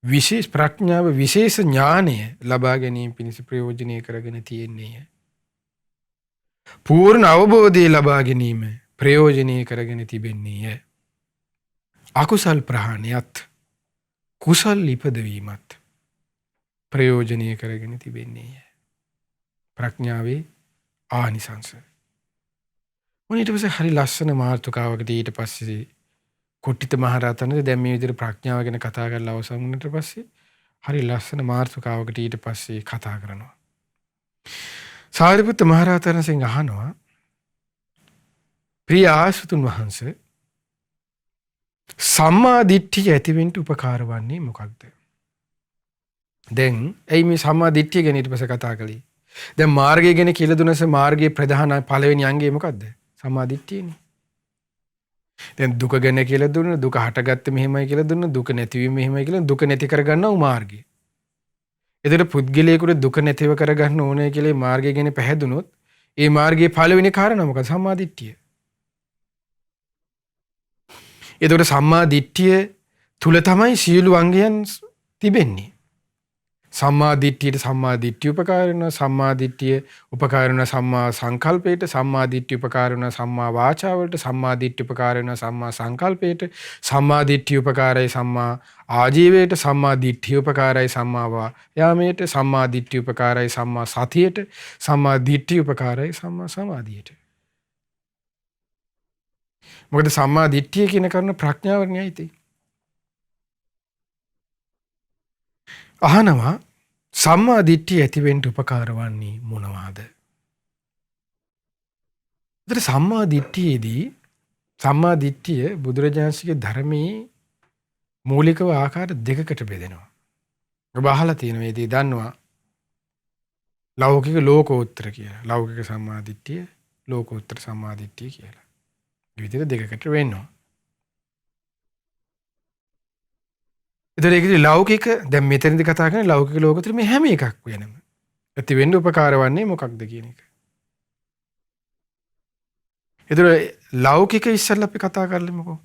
විශේෂ ප්‍රඥාව විශේෂ ඥානය ලබා ගැනීම පිණිස ප්‍රයෝජනය කරගෙන තියෙන්නේ. පූර්ණ අවබෝධය ලබා ගැනීම ප්‍රයෝජනය කරගෙන තිබෙන්නේ. අකුසල් ප්‍රහාණයත් කුසල් ඉපදවීමත් ප්‍රයෝජනය කරගෙන තිබෙන්නේ. ප්‍රඥාවේ ආනිසංස. ඊට පස්සේ හරි ලස්සන මාතෘකාවකට ඊට පස්සේ කොට්ටිත මහරහතන් දැන් මේ විදිහට ප්‍රඥාව ගැන කතා කරලා අවසන් වුණාට පස්සේ හරි ලස්සන මාතෘකාවකට ඊට පස්සේ කතා කරනවා. සාරිපුත්ත මහරහතන් වහන්සේ අහනවා ප්‍රිය ආසුතුන් වහන්සේ සම්මා දිට්ඨිය ඇතිවෙන්න උපකාර වන්නේ මොකක්ද? දැන් ඇයි මේ සම්මා දිට්ඨිය ගැන ඊට පස්සේ කතා කළේ? දැන් මාර්ගය ගැන කියලා දුන්නස මාර්ගයේ ප්‍රධාන පළවෙනි අංගය මොකද්ද? සම්මා දිට්ඨියනේ. දැන් දුක ගැන කියලා දුන්න දුක හටගත්තේ මෙහෙමයි කියලා දුන්න දුක නැතිවීම මෙහෙමයි කියලා දුක නැති කරගන්නව මාර්ගය. එතකොට පුද්ගලයාට දුක නැතිව කරගන්න ඕනේ කියලා මාර්ගය ගැන පැහැදුනොත් ඒ මාර්ගයේ පළවෙනි කාරණා මොකක්ද? සම්මා දිට්ඨිය. එතකොට සම්මා දිට්ඨිය තුල තමයි සියලු අංගයන් තිබෙන්නේ. සම්මා දිට්ඨියට සම්මා දිට්ඨිය උපකාර වෙනවා. සම්මා දිට්ඨිය උපකාර වෙනවා සම්මා සංකල්පයට. සම්මා දිට්ඨිය උපකාර වෙනවා සම්මා වාචාවලට. සම්මා දිට්ඨිය උපකාර වෙනවා සම්මා සංකල්පයට. සම්මා දිට්ඨිය උපකාරයි සම්මා ආජීවයට. සම්මා දිට්ඨිය උපකාරයි සම්මා වායාමයට. සම්මා දිට්ඨිය උපකාරයි සම්මා සතියට. සම්මා දිට්ඨිය උපකාරයි සම්මා සමාධියට. මොකද සම්මා දිට්ඨිය කියන කරුණ ප්‍රඥාවරණයයි තියෙන්නේ. අහනවා සම්මා දිට්ඨිය ඇතිවෙන්න උපකාර වන්නේ මොනවාද? ඒතර සම්මා දිට්ඨියේදී සම්මා දිට්ඨිය බුදුරජාණන්සේගේ ධර්මයේ මූලිකව ආකාර දෙකකට බෙදෙනවා. ඔබ අහලා තියෙන මේ දේ දන්නවා. ලෞකික ලෝකෝත්තර කියලා. ලෞකික සම්මා දිට්ඨිය, ලෝකෝත්තර සම්මා දිට්ඨිය කියලා. මේ විදිහට දෙකකට වෙන්නවා. ඒතර ඒකදී ලෞකික දැන් මෙතනදී කතා කරන්නේ ලෞකික ලෝකෝත්තර මේ හැම එකක් වෙනම. ඇති වෙන්න උපකාර වන්නේ මොකක්ද කියන එක. ඒතර ලෞකික ඉස්සෙල්ලා අපි කතා කරලමුකෝ.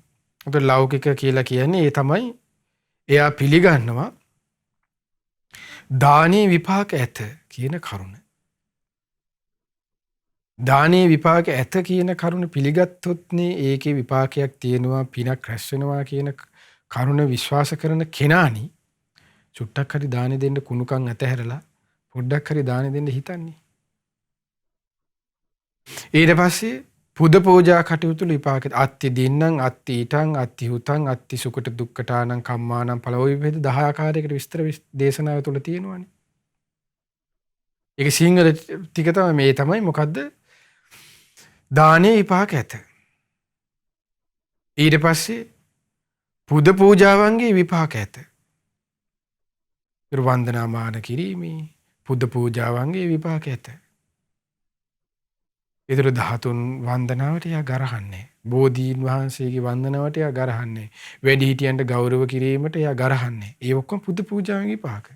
ඒතර ලෞකික කියලා කියන්නේ ඒ තමයි එයා පිළිගන්නවා දානේ විපාක ඇත කියන කරුණ. දානේ විපාක ඇත කියන කරුණ පිළිගත්තොත්නේ ඒකේ විපාකයක් තියෙනවා, පිනක් රැස් වෙනවා කියන කරුණ විශ්වාස කරන කෙනානි චුට්ටක් හරි දානෙ දෙන්න කුණුකම් අතහැරලා පොඩ්ඩක් හරි දානෙ දෙන්න හිතන්නේ. ඊට පස්සේ පුද පූජා කටයුතු විපාක අත්ති දින්නම් අත්ති ඊටං අත්ති හුතං අත්ති සුකට දුක්ඛටානං කම්මානං ඵල ඔය විදිහට 10 ආකාරයකට විස්තර දේශනාව තුළ තියෙනවානේ. ඒක සිංහල ටික තමයි මේ තමයි මොකද්ද? දානේ විපාක ඇත. ඊට පස්සේ පුද පූජාවන්ගේ විපාක ඇත. වන්දනාමාන කිරීමේ පුද පූජාවන්ගේ විපාක ඇත. ඒතර 13 වන්දනාවට යා ගරහන්නේ. බෝධීන් වහන්සේගේ වන්දනාවට යා ගරහන්නේ. වැඩිහිටියන්ට ගෞරව කිරීමට යා ගරහන්නේ. ඒ ඔක්කොම පුද පූජාවන්ගේ විපාක.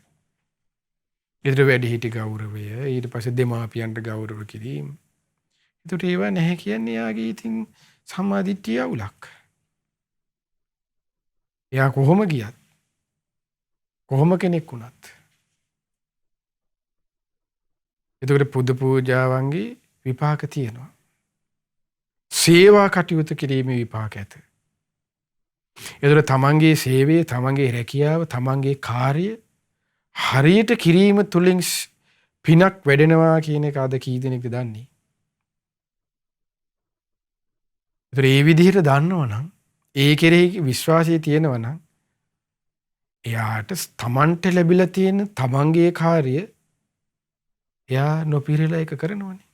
ඒතර වැඩිහිටි ගෞරවය, ඊට පස්සේ දෙමාපියන්ට ගෞරව කිරීම. ඒතර ඒවා නැහැ කියන්නේ යාගේ ඉතින් සම්මාදිට්ඨිය අවුලක්. එයා කොහොම ගියත් කොහොම කෙනෙක් වුණත් එතකොට පුද පූජාවන්ගේ විපාක තියෙනවා. සේවා කටයුතු කිරීමේ විපාක ඇත. එතකොට තමන්ගේ සේවය, තමන්ගේ රැකියාව, තමන්ගේ කාර්ය හරියට කිරීම තුළින් පිනක් වැඩෙනවා කියන එක අද කී දෙනෙක්ද දන්නේ? ඒතර ඒ විදිහට දන්නවනම්, ඒ කෙරෙහි විශ්වාසය තියෙනවනම් එයාට තමන්ට ලැබිලා තියෙන තමන්ගේ කාර්ය එයා නොපිරලා එක කරනවනේ.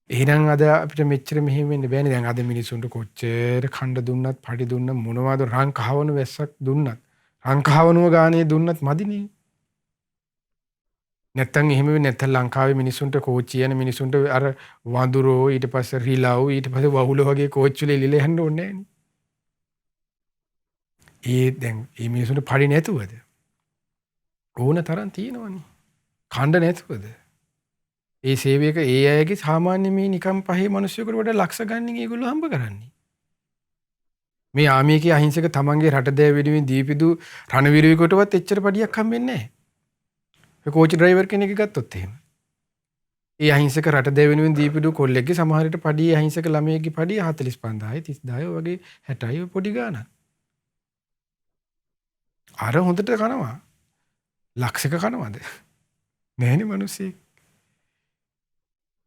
එහෙනම් අද අපිට මෙච්චර මෙහෙම වෙන්න බෑනේ. දැන් අද මිනිස්සුන්ට කොච්චර ඛණ්ඩ දුන්නත්, පඩි දුන්නත්, මොනවද රං කහවණු වැස්සක් දුන්නත්, රං කහවණුව ගානේ දුන්නත් මදිනේ. නැත්තම් එහෙම වෙන්නේ නැත්තම් ලංකාවේ මිනිස්සුන්ට කෝච්චි යන මිනිස්සුන්ට අර වඳුරෝ, ඊට පස්සේ රිලව්, ඊට පස්සේ වහුල වගේ කෝච්චි වල ඉලිලා යන්න ඕනේ නෑනේ. දැන් මේ මිනිස්සුන්ට පඩි නැතුවද? ඕන තරම් තියෙනවනේ. ඛණ්ඩ නැතුවද? ඒ සේවයක ඒ අයගේ සාමාන්‍ය මේ නිකම් පහේ මිනිස්සුන්ට වඩා ලක්ෂ ගණනින් ඒගොල්ලෝ හම්බ කරන්නේ. මේ ආමියකේ අහිංසක තමන්ගේ රට දෑ වෙනුවෙන් දීපිදු රණවිරුවෙකුටවත් එච්චර පඩියක් හම්බෙන්නේ නැහැ. ඒ කෝච් ඩ්‍රයිවර් කෙනෙක් ගත්තොත් එහෙම. ඒ අහිංසක රට දෑ වෙනුවෙන් දීපිදු කොල්ලෙක්ගේ සමහර විට පඩිය අහිංසක ළමයෙක්ගේ පඩිය 45000යි 30000යි වගේ 60යි පොඩි ගාණක්. අර හොඳට කනවා. ලක්ෂක කනවද? නැහැනේ මිනිස්සෙක්.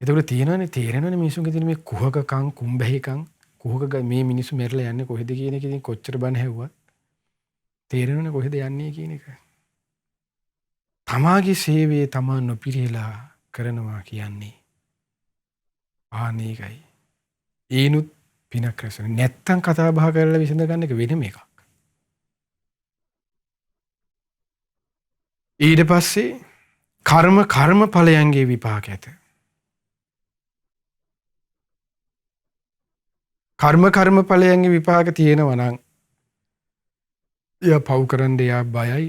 එතකොට තියෙනවනේ, තේරෙනවනේ මිනිසුන්ගේ තියෙන මේ කුහකකම්, කුම්බැහිකම්, කුහක මේ මිනිස්සු මෙරලා යන්නේ කොහෙද කියන එක ඉතින් කොච්චර බණ ඇහුවත් තේරෙනවනේ කොහෙද යන්නේ කියන එක. තමාගේ සේවය තමා නොපිරිලා කරනවා කියන්නේ ආනේකයි. ඒනුත් පිනක් රැසෙන. නැත්තම් කතා බහ කරලා විසඳ ගන්න එක වෙනම එකක්. ඊට පස්සේ කර්ම ඵලයන්ගේ විපාක ඇත. කර්ම ඵලයන්ගේ විපාක තියෙනවා නම් එයා පව් කරන්න එයා බයයි.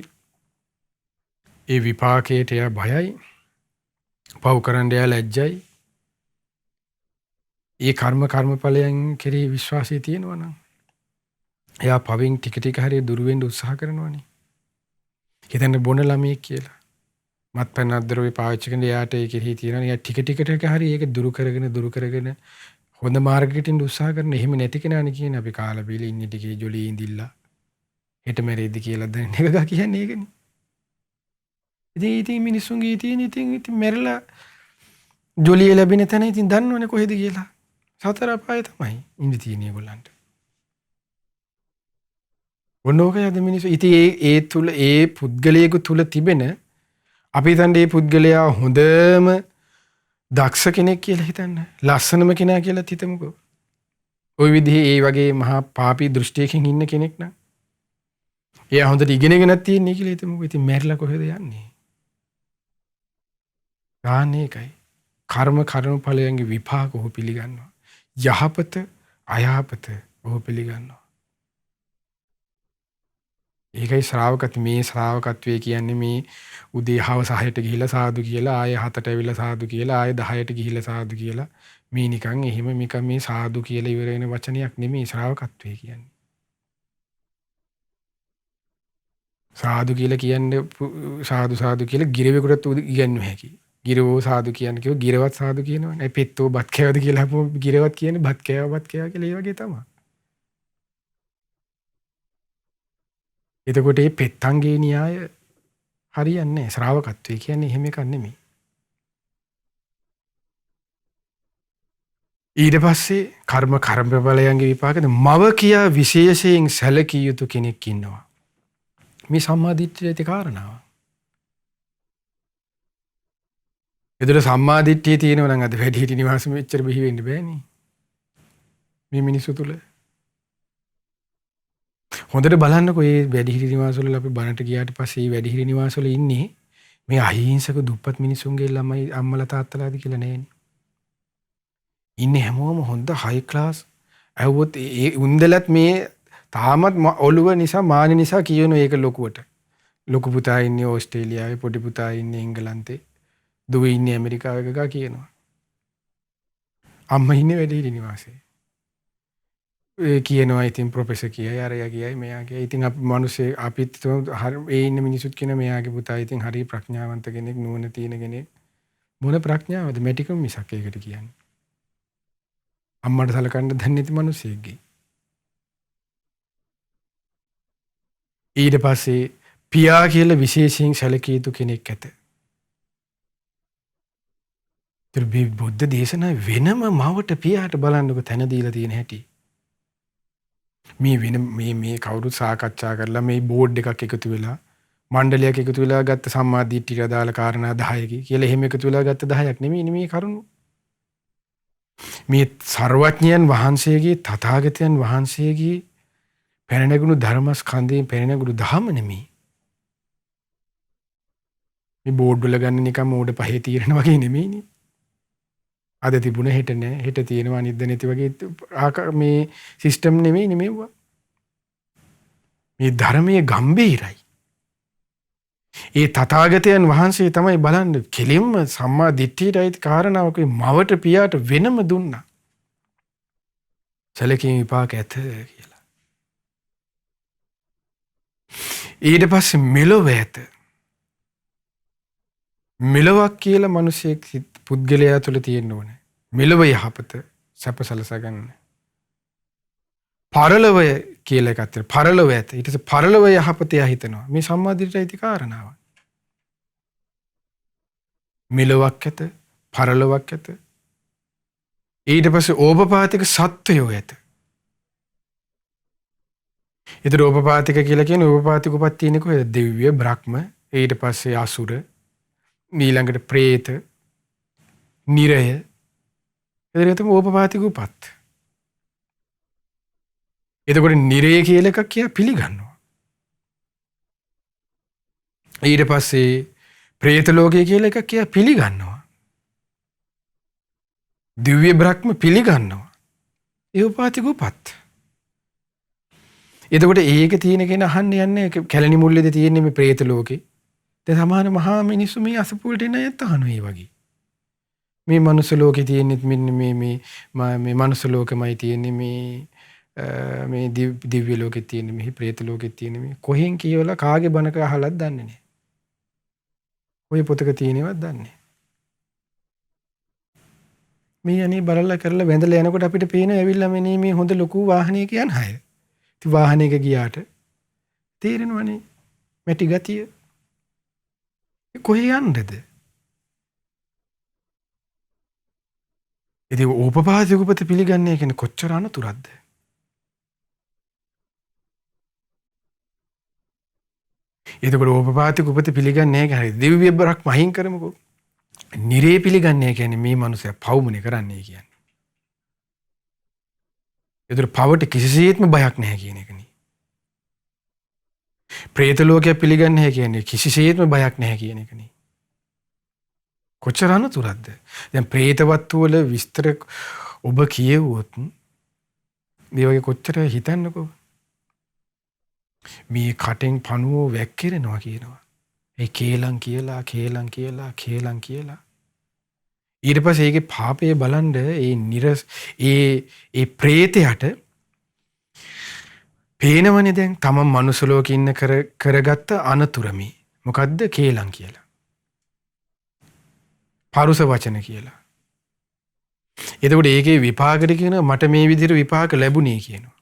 ඒ විපාකයට එයා බයයි. පව් කරන්න එයා ලැජ්ජයි. ඒ කර්ම ඵලයන් කෙරෙහි විශ්වාසය තියෙනවා නම් එයා පවෙන් ටික ටික හරිය දුර වෙන්න උත්සාහ කරනවනේ. හිතන්න බොන ළමයෙක් කියලා. මත්පැන් අද්‍රව්‍ය පාවිච්චි කරන එයාට ඒ කෙරෙහි තියෙනවා. එයා ටික ටික හරිය ඒක දුරු කරගෙන හොඳ මාර්ගයකට ඉන්න උත්සාහ කරන. එහෙම නැති කෙනානේ කියන්නේ අපි කාලා බීලා ඉන්නේ ටිකේ ජොලියේ ඉඳිලා හෙට මැරෙයිද කියලා දැන් එක ගා කියන්නේ ඒකනේ. ඉතින් මිනිස්සුන්ගේ තියෙන ඉතින් මැරලා ජොලිය ලැබෙන තැන ඉතින් දන්නවනේ කොහෙද කියලා. සතර අපාය තමයි ඉඳී තියෙන ඒගොල්ලන්ට. වනෝකයද මිනිස්සු ඉතින් ඒ තුල ඒ පුද්ගලයෙකු තුල තිබෙන අපි හිතන්නේ මේ පුද්ගලයා හොඳම දක්ෂ කෙනෙක් කියලා හිතන්න. ලස්සනම කෙනා කියලා හිතමුකෝ. ওই විදිහේ ඒ වගේ මහා පාපී දෘෂ්ටියකින් ඉන්න කෙනෙක් නම් එයා හොඳට ඉගෙනගෙනත් තියෙන්නේ කියලා හිතමුකෝ. ඉතින් මැරිලා කොහෙද යන්නේ? ගානේකයි. කර්ම ඵලයන්ගේ විපාක ඔහු පිළිගන්නවා. යහපත අයහපත ඔහු පිළිගන්නවා. ඒකයි මේ ශ්‍රාවකත්වයේ කියන්නේ මේ උදේ හවස 6ට ගිහිල්ලා සාදු කියලා ආයෙ 7ට ඇවිල්ලා සාදු කියලා ආයෙ 10ට ගිහිල්ලා සාදු කියලා මේ නිකන් එහෙම මේ සාදු කියලා ඉවර වෙන වචනයක් නෙමෙයි ශ්‍රාවකත්වයේ කියන්නේ. සාදු කියලා කියන්නේ සාදු කියලා ගිරවෙකුටත් ඉගන්වු හැකි. ගිරවෝ සාදු කියන්නේ කිව්ව ගිරවත් සාදු කියනවනේ. ඒ පෙත්තෝ බත් කෑවද කියලා අපෝ ගිරවත් කියන්නේ බත් කෑවා කියලා ඒ වගේ තමයි. එතකොට මේ පෙත්තන්ගේ න්‍යාය හරියන්නේ නැහැ. ශ්‍රාවකත්වය කියන්නේ එහෙම එකක් නෙමෙයි. ඊට පස්සේ කර්ම බලයන්ගේ විපාකද මව කියා විශේෂයෙන් සැලකිය යුතු කෙනෙක් ඉන්නවා. මේ සම්මාදිට්ඨිය ඇති කාරණාව. ඒතර සම්මාදිට්ඨිය තියෙනවා නම් අද වැඩිහිටි නිවාසෙ මෙච්චර බිහි වෙන්න බෑනේ. මේ මිනිස්සු තුල. හොඳට බලන්නකෝ මේ වැඩිහිටි නිවාසවල අපි බණට ගියාට පස්සේ මේ වැඩිහිටි නිවාසවල ඉන්නේ මේ අහිංසක දුප්පත් මිනිස්සුන්ගේ ළමයි අම්මලා තාත්තලාද කියලා නෑනේ. ඉන්නේ හැමෝම හොඳ හයි ක්ලාස්. ඇහුවොත් ඒ උන්දලත් මේ තාමත් ඔළුව නිසා මාන නිසා කියන ඒක ලොකුවට. ලොකු පුතා ඉන්නේ ඕස්ට්‍රේලියාවේ, පොඩි පුතා ඉන්නේ එංගලන්තේ, දුව ඉන්නේ ඇමරිකාවේ එකක කියනවා. අම්මා ඉන්නේ වැඩිහිටි නිවාසේ. ඒ කියනවා ඉතින් ප්‍රොෆෙසර් කියයි අරයා කියයි මෙයා කියයි. ඉතින් අපි මිනිස්සේ අපිත් ඒ ඉන්න මිනිසුත් කියන මෙයාගේ පුතා ඉතින් හරි ප්‍රඥාවන්ත කෙනෙක්, නුවණ තියෙන කෙනෙක්. මොන ප්‍රඥාවද? මැටිකම් මිසක් ඒකට කියන්නේ. අම්මට සලකන්න දන්නේ නැති මිනිස්සෙක්ගේ. ඊට පස්සේ පියා කියලා විශේෂයෙන් සැලකිය යුතු කෙනෙක් ඇත. බුද්ධ දේශනාවේ වෙනම මවට පියාට බලන්නකො තැන දීලා තියෙන හැටි. මේ කවුරුත් සාකච්ඡා කරලා මේ බෝඩ් එකක් එකතු වෙලා මණ්ඩලයක් එකතු වෙලා ගත්ත සම්මාදිට්ඨියට අදාළ කාරණා 10කි කියලා එහෙම එකතු වෙලා ගත්ත 10ක් නෙමෙයි මේ කරුණු. මේ සර්වඥයන් වහන්සේගේ තථාගතයන් වහන්සේගේ පැනනගුණු ධර්මස්කන්ධයෙන් පැනනගුණු ධහම නෙමෙයි. මේ බෝඩ් වල ගන්න නිකම් මෝඩ පහේ తీරන වගේ නෙමෙයිනේ. අද තිබුණ හෙට නෑ, හෙට තියෙනවා අනිද්ද නැති වගේ මේ සිස්ටම් නෙමෙයි නෙමෙව්වා. මේ ධර්මයේ ගම්බීරයි. ඒ තථාගතයන් වහන්සේ තමයි බලන්නේ කෙලින්ම සම්මා දිට්ඨියට අයිති කාරණාවක මවට පියාට වෙනම දුන්නා. සැලකීම් විපාක ඇත කියලා. ඊට පස්සේ මෙලොව ඇත. මෙලොවක් කියලා මිනිසෙක් පුද්ගලයා තුළ තියෙන්න ඕනේ. මෙලොව යහපත සැප සලසා ගන්න. පරලොව කියලා එකක් තියෙනවා. පරලොව ඇත. ඊට පස්සේ පරලොව යහපතේ හිතනවා. මේ සම්මාදිට්ඨියට අයිති කාරණාව. මෙලොවක් ඇත, පරලොවක් ඇත. ඊට පස්සේ ඕපපාතික සත්වයෝ ඇත. ඊට ඕපපාතික කියලා කියන්නේ ඕපපාතික උපත් කොහෙද? දිව්‍ය, බ්‍රහ්ම, ඊට පස්සේ අසුර, ඊළඟට പ്രേත, නිරය. එතන ඕපපාතික උපත්. එතකොට නිරය කියලා එකක් කියා පිළිගන්නවා. ඊට පස්සේ പ്രേත ලෝකය කියලා එකක් කියා පිළිගන්නවා. දිව්‍ය බ්‍රහ්ම පිළිගන්නවා. ඒ උපාතික උපත්. එතකොට ඒක තියෙන කෙන අහන්න යන්නේ කැලණි මුල්ලේද තියෙන්නේ මේ പ്രേත ලෝකේ. දැන් සමහර මහා මිනිස්සු මේ අසපුවලට එන අයත් අහනවා මේ වගේ. මේ මනුස්ස ලෝකේ තියෙන්නේ මෙන්න මේ මනුස්ස ලෝකෙමයි තියෙන්නේ මේ දිව්‍ය ලෝකෙත් තියෙන්නේ මේ പ്രേත ලෝකෙත් තියෙන්නේ මේ කොහෙන් කියවලා කාගේ බණක අහලත් දන්නේ නැහැ. ඔය පොතක තියෙනවත් දන්නේ නැහැ. මේ අනේ බලලා කරලා වැඳලා යනකොට අපිට පේන ඇවිල්ලා මේ හොඳ ලොකු වාහනයක යන අය. ඉතින් වාහනයක ගියාට තේරෙනවනේ මැටි ගතිය. කොහේ යන්නද? ඉතින් ඕපපාතික උපත පිළිගන්නේ කියන්නේ කොච්චර අනතුරක්ද? එතකොට ඕපපාතික උපත පිළිගන්නේ නැහැ හරි. දිව්‍ය බ්‍රහ්ම අහිං කරමුකෝ. නිරේ පිළිගන්නේ කියන්නේ මේ මනුස්සයා පවුමනේ කරන්නේ කියන්නේ. ඒතර පවට කිසිසේත්ම බයක් නැහැ කියන එකනේ. പ്രേත ලෝකය පිළිගන්නේ කියන්නේ කිසිසේත්ම බයක් නැහැ කියන එකනේ. කොච්චර අනතුරක්ද? දැන් പ്രേතවත්තු වල විස්තර ඔබ කියවුවොත් මේ වගේ කොච්චර හිතන්නකෝ. මේ කටෙන් පණුව වැක්කිරෙනවා කියනවා. ඒ කේලම් කියලා ඊට පස්සේ ඒකේ පාපය බලන්ඩ ඒ ප්‍රේතයට පේනවනේ දැන් තමන් මනුස්ස ලෝකේ ඉන්න කරගත්ත අනතුරමි. මොකද්ද කේලම් කියලා. පරුස වචන කියලා. එතකොට ඒකේ විපාකෙට කියනවා මට මේ විදිහට විපාක ලැබුණේ කියනවා.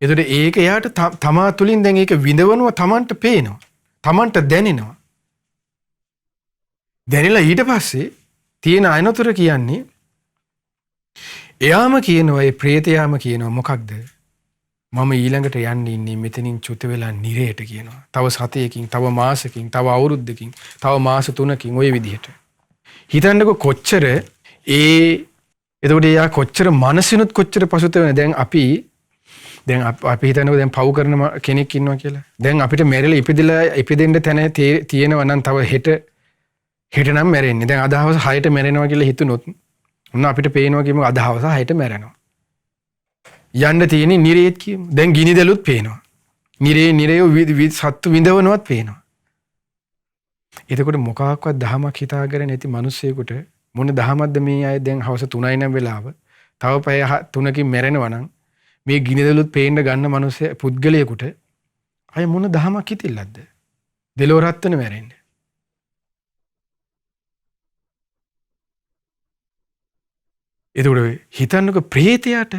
එතකොට ඒක එයාට තමා තුළින් දැන් ඒක විඳවනවා තමන්ට පේනවා. තමන්ට දැනෙනවා. දැනෙලා ඊට පස්සේ තියෙන අයනතර කියන්නේ එයාම කියනවා ඒ ප්‍රේතයාම කියනවා මොකක්ද? මම ඊළඟට යන්න ඉන්නේ මෙතනින් චුත වෙලා නිරයට කියනවා. තව සතයකින්, තව මාසකින්, තව අවුරුද්දකින්, තව මාස 3කින් ওই විදිහට. හිතන්නකො කොච්චර එතකොට එයා කොච්චර මනසිනුත් කොච්චර පසුතැවෙන. දැන් අපි හිතන්නකො දැන් පව් කරන කෙනෙක් ඉන්නවා කියලා. දැන් අපිට මැරෙලා ඉපදෙන්න තැන තියෙනවා නම් තව හෙට නම් මැරෙන්නේ. දැන් අද හවස 6ට මැරෙනවා කියලා හිතුනොත් ඔන්න අපිට පේනවා කියමු අද හවස 6ට මැරෙනවා. යන්න තියෙන්නේ නිරේත් කියමු. දැන් ගිනිදැලුත් පේනවා. නිරේ සත්තු විඳවනවත් පේනවා. එතකොට මොකක්වත් දහමක් හිතාගෙන නැති මිනිස්සෙකුට මොන දහමක්ද මේ අය දැන් හවස 3යි නම් වෙලාව තව පැය 3කින් මැරෙනවා නම් මේ ගිනිදැලුත් පේන්න ගන්න මිනිස්සෙ පුද්ගලයෙකුට අය මොන දහමක් හිතිල්ලක්ද? දෙලෝ රත්වන මැරෙන්නේ. එතකොට හිතන්නකො ප්‍රේතයාට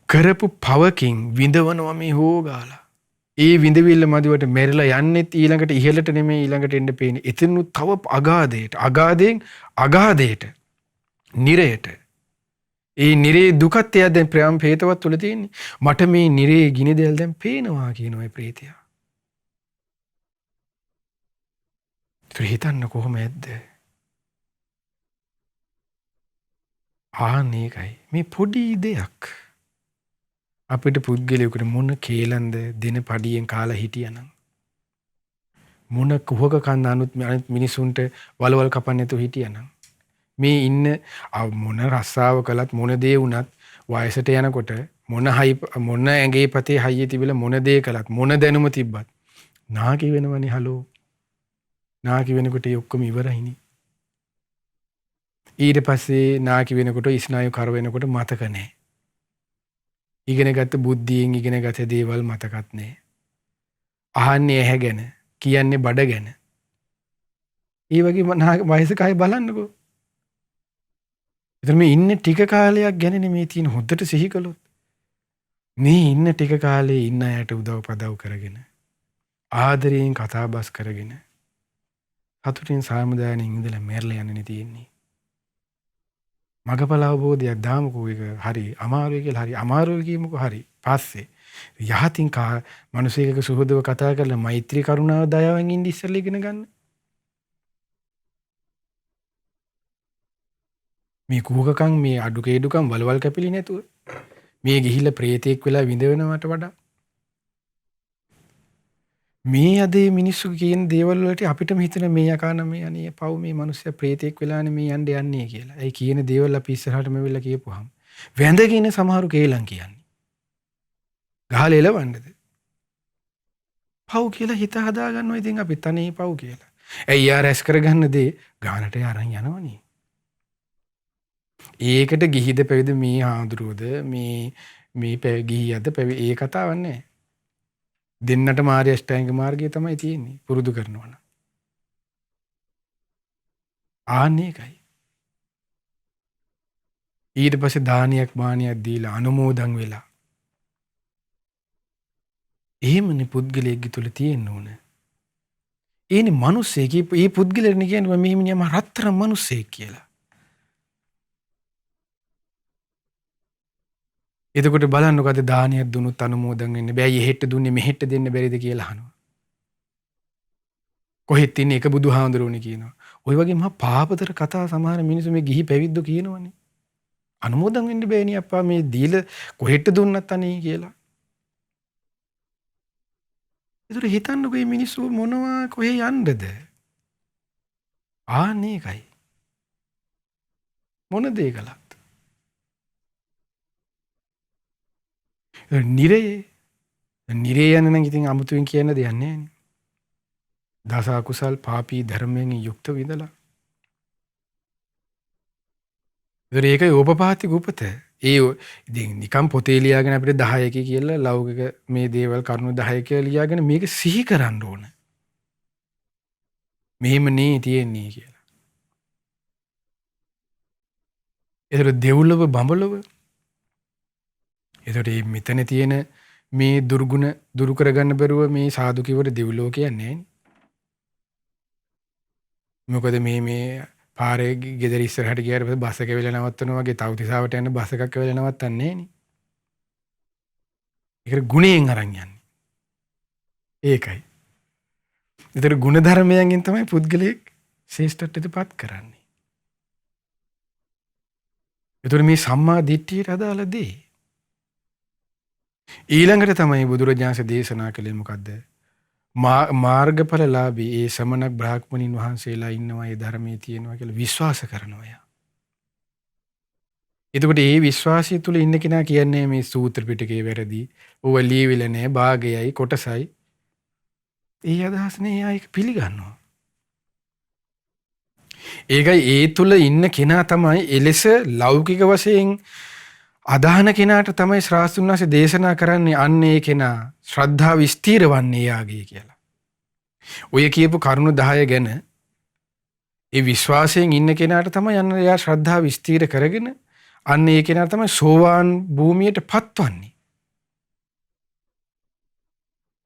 කරපු පවකින් විඳවනවා මේ හොගාලා. ඒ විඳවිල්ල මදිවට මැරිලා යන්නෙත් ඊළඟට ඉහළට නෙමෙයි ඊළඟට එන්න පේන්නේ. එතනු තව අගාධයෙන් අගාධයට නිරයට. ඒ නිරේ දුකත් එයා දැන් ප්‍රයම් හේතවත් තුල තියෙන්නේ. මට මේ නිරේ ගිනිදෙල් දැන් පේනවා කියනවා ඒ ප්‍රේතයා. ඒක හිතන්න කොහොමද? ආනේකයි මේ පොඩි දෙයක් අපිට පුද්ගලයෙකුට මොන කේලන්ද දෙන පඩියෙන් කාලා හිටියනම් මොන කුහක කන්න අනුත් මිනිසුන්ට වලවල් කපන්න නැතුව හිටියනම් මේ ඉන්න මොන රස්සාව කළත් මොන දේ වුණත් වයසට යනකොට මොන ඇඟේ පතේ හයිය තිබිලා මොන දේ කළත් මොන දැනුම තිබ්බත් නාකි වෙනවනේ හලෝ. නාකි වෙනකොට ඒ ඔක්කොම ඉවරයිනේ. ඊට පස්සේ නාකි වෙනකොට ස්නායු කර වෙනකොට මතක නැහැ. ඉගෙනගත්ත බුද්ධියෙන් ඉගෙනගත දේවල් මතකත් නැහැ. අහන්නේ ඇහැ ගැන, කියන්නේ බඩ ගැන. ඒ වගේ වයසක අය බලන්නකෝ. එතන මේ ඉන්න ටික කාලයක් ගැනනේ මේ තියෙන හොද්දට සිහි කළොත්. මේ ඉන්න ටික කාලේ ඉන්න අයට උදව් පදව් කරගෙන ආදරයෙන් කතා බස් කරගෙන සතුටින් සාමදානෙන් ඉඳලා මැරලා යන්නනේ තියෙන්නේ. මගපල අවබෝධයක් දාමුකෝ එක හරි අමාරුයි කියලා හරි අමාරුයි කියමුකෝ හරි පස්සේ යහතින් මිනිසෙකුගේ සුහදව කතා කරලා මෛත්‍රී කරුණාව දයාවෙන් ඉඳ ඉස්සෙල්ලා ඉගෙන ගන්න. මේ කුහකකම් මේ අඩුකේඩුකම් වලවල් කැපිලි නැතුව මේ ගිහිල්ලා ප්‍රේතෙක් වෙලා විඳවනවට වඩා මේ අදේ මිනිස්සු කියන දේවල් වලට අපිටම හිතෙන මේ යකාන මේ අනේ පව් මේ මිනිස්සයා ප්‍රේතෙක් වෙලානේ මේ යන්නේ කියලා. ඒ කියන දේවල් අපි ඉස්සරහටම වෙලා කියපුවාම වැඳගෙන සමහරු කේලම් කියන්නේ. ගහලා එලවන්නද? පව් කියලා හිත හදා ගන්නවා ඉතින් අපි තනේ පව් කියලා. ඇයි යා රැස් කරගන්න දේ ගානට අරන් යනවනේ. ඒකට ගිහිද පැවිද මේ ආඳුරුවද මේ ගිහියද පැවි ඒ කතාවක් නෑ. දෙන්නට මාර්ය අෂ්ටාංගික මාර්ගය තමයි තියෙන්නේ පුරුදු කරනවා නම්. ආන්නේකයි. ඊට පස්සේ දානයක් මානියක් දීලා අනුමෝදන් වෙලා. එහෙමනේ පුද්ගලයෙක්ගේ තුල තියෙන්න ඕන. ඒනේ මිනිස්සෙක් ඒ පුද්ගලෙන්නේ කියන්නේ මේ මිනිහම රත්තරන් මිනිස්සෙක් කියලා. එතකොට බලන්නකො අද දානයක් දුන්නොත් අනුමෝදන් වෙන්න බෑ. හෙට දුන්නේ මෙහෙට දෙන්න බැරිද කියලා අහනවා. කොහෙත් ඉන්නේ එක බුදුහාඳුරුවනේ කියනවා. ওই වගේ මහා පාපතර කතා සමහර මිනිස්සු මේ ගිහි පැවිද්දෝ කියනවනේ. අනුමෝදන් වෙන්න බෑනේ අප්පා මේ දීලා කොහෙට දුන්නත් අනේ කියලා. ඒතර හිතන්නකො මේ මිනිස්සු මොනවා කොහේ යන්නද? ආන්නේකයි. මොන දේ කළත් නිරේ යන නම් ඉතින් අමුතුවෙන් කියන්න දෙයක් නැහැ. දස අකුසල් පාපී ධර්මයෙන් යුක්ත විඳලා. ඒකයි ඕපපාතික උපත. ඒ ඉතින් නිකම් පොතේ ලියාගෙන අපිට 10 කියලා ලෞකික මේ දේවල් කරුණු 10 කියලා ලියාගෙන මේක සිහි කරන්න ඕන. මෙහෙම නේ තියෙන්නේ කියලා. ඒතර දෙව්ලොව බඹලොව. ඒතර මෙතන තියෙන මේ දුර්ගුණ දුරු කරගන්න බැරුව මේ සාදු කිව්වට දෙව්ලොව කියන්නේ නෑනේ. මොකද මේ පාරේ ගෙදර ඉස්සරහට ගියාට පස්සේ බස් එක වෙලා නවත්තනවා වගේ තවතිසාවට යන බස් එකක් වෙලා නවත්තන්නේ නෑනේ. ඒකට ගුණයෙන් අරන් යන්නේ. ඒකයි. ඒතර ගුණ ධර්මයන්ගෙන් තමයි පුද්ගලයෙක් ශ්‍රේෂ්ඨත්වයටපත් කරන්නේ. ඒතර මේ සම්මා දිට්ඨියට අදාළ දේ. ඊළඟට තමයි බුදුරජාණන් දේශනා කළේ මොකද්ද? මාර්ගඵලලාභී ඒ ශ්‍රමණක් බ්‍රාහ්මණින් වහන්සේලා ඉන්නවා ඒ ධර්මයේ තියෙනවා කියලා විශ්වාස කරනවා යා. එතකොට ඒ විශ්වාසය තුළ ඉන්න කෙනා කියන්නේ මේ සූත්‍ර පිටකේ වැරදි. ඕව ලියවිලා නැහැ භාගයයි කොටසයි. ඒ අදහස් නේ එයා ඒක පිළිගන්නවා. ඒකයි ඒ තුළ ඉන්න කෙනා තමයි එලෙස ලෞකික වශයෙන් අදහන කෙනාට තමයි ශාස්ත්‍රඥ වහන්සේ දේශනා කරන්නේ අන්න ඒ කෙනා ශ්‍රද්ධාව ස්ථීර වන්නේ යාගේ කියලා. ඔය කියපු කරුණු 10 ගැන ඒ විශ්වාසයෙන් ඉන්න කෙනාට තමයි අන්න එයා ශ්‍රද්ධාව ස්ථීර කරගෙන අන්න ඒ කෙනා තමයි සෝවාන් භූමියට පත්වන්නේ.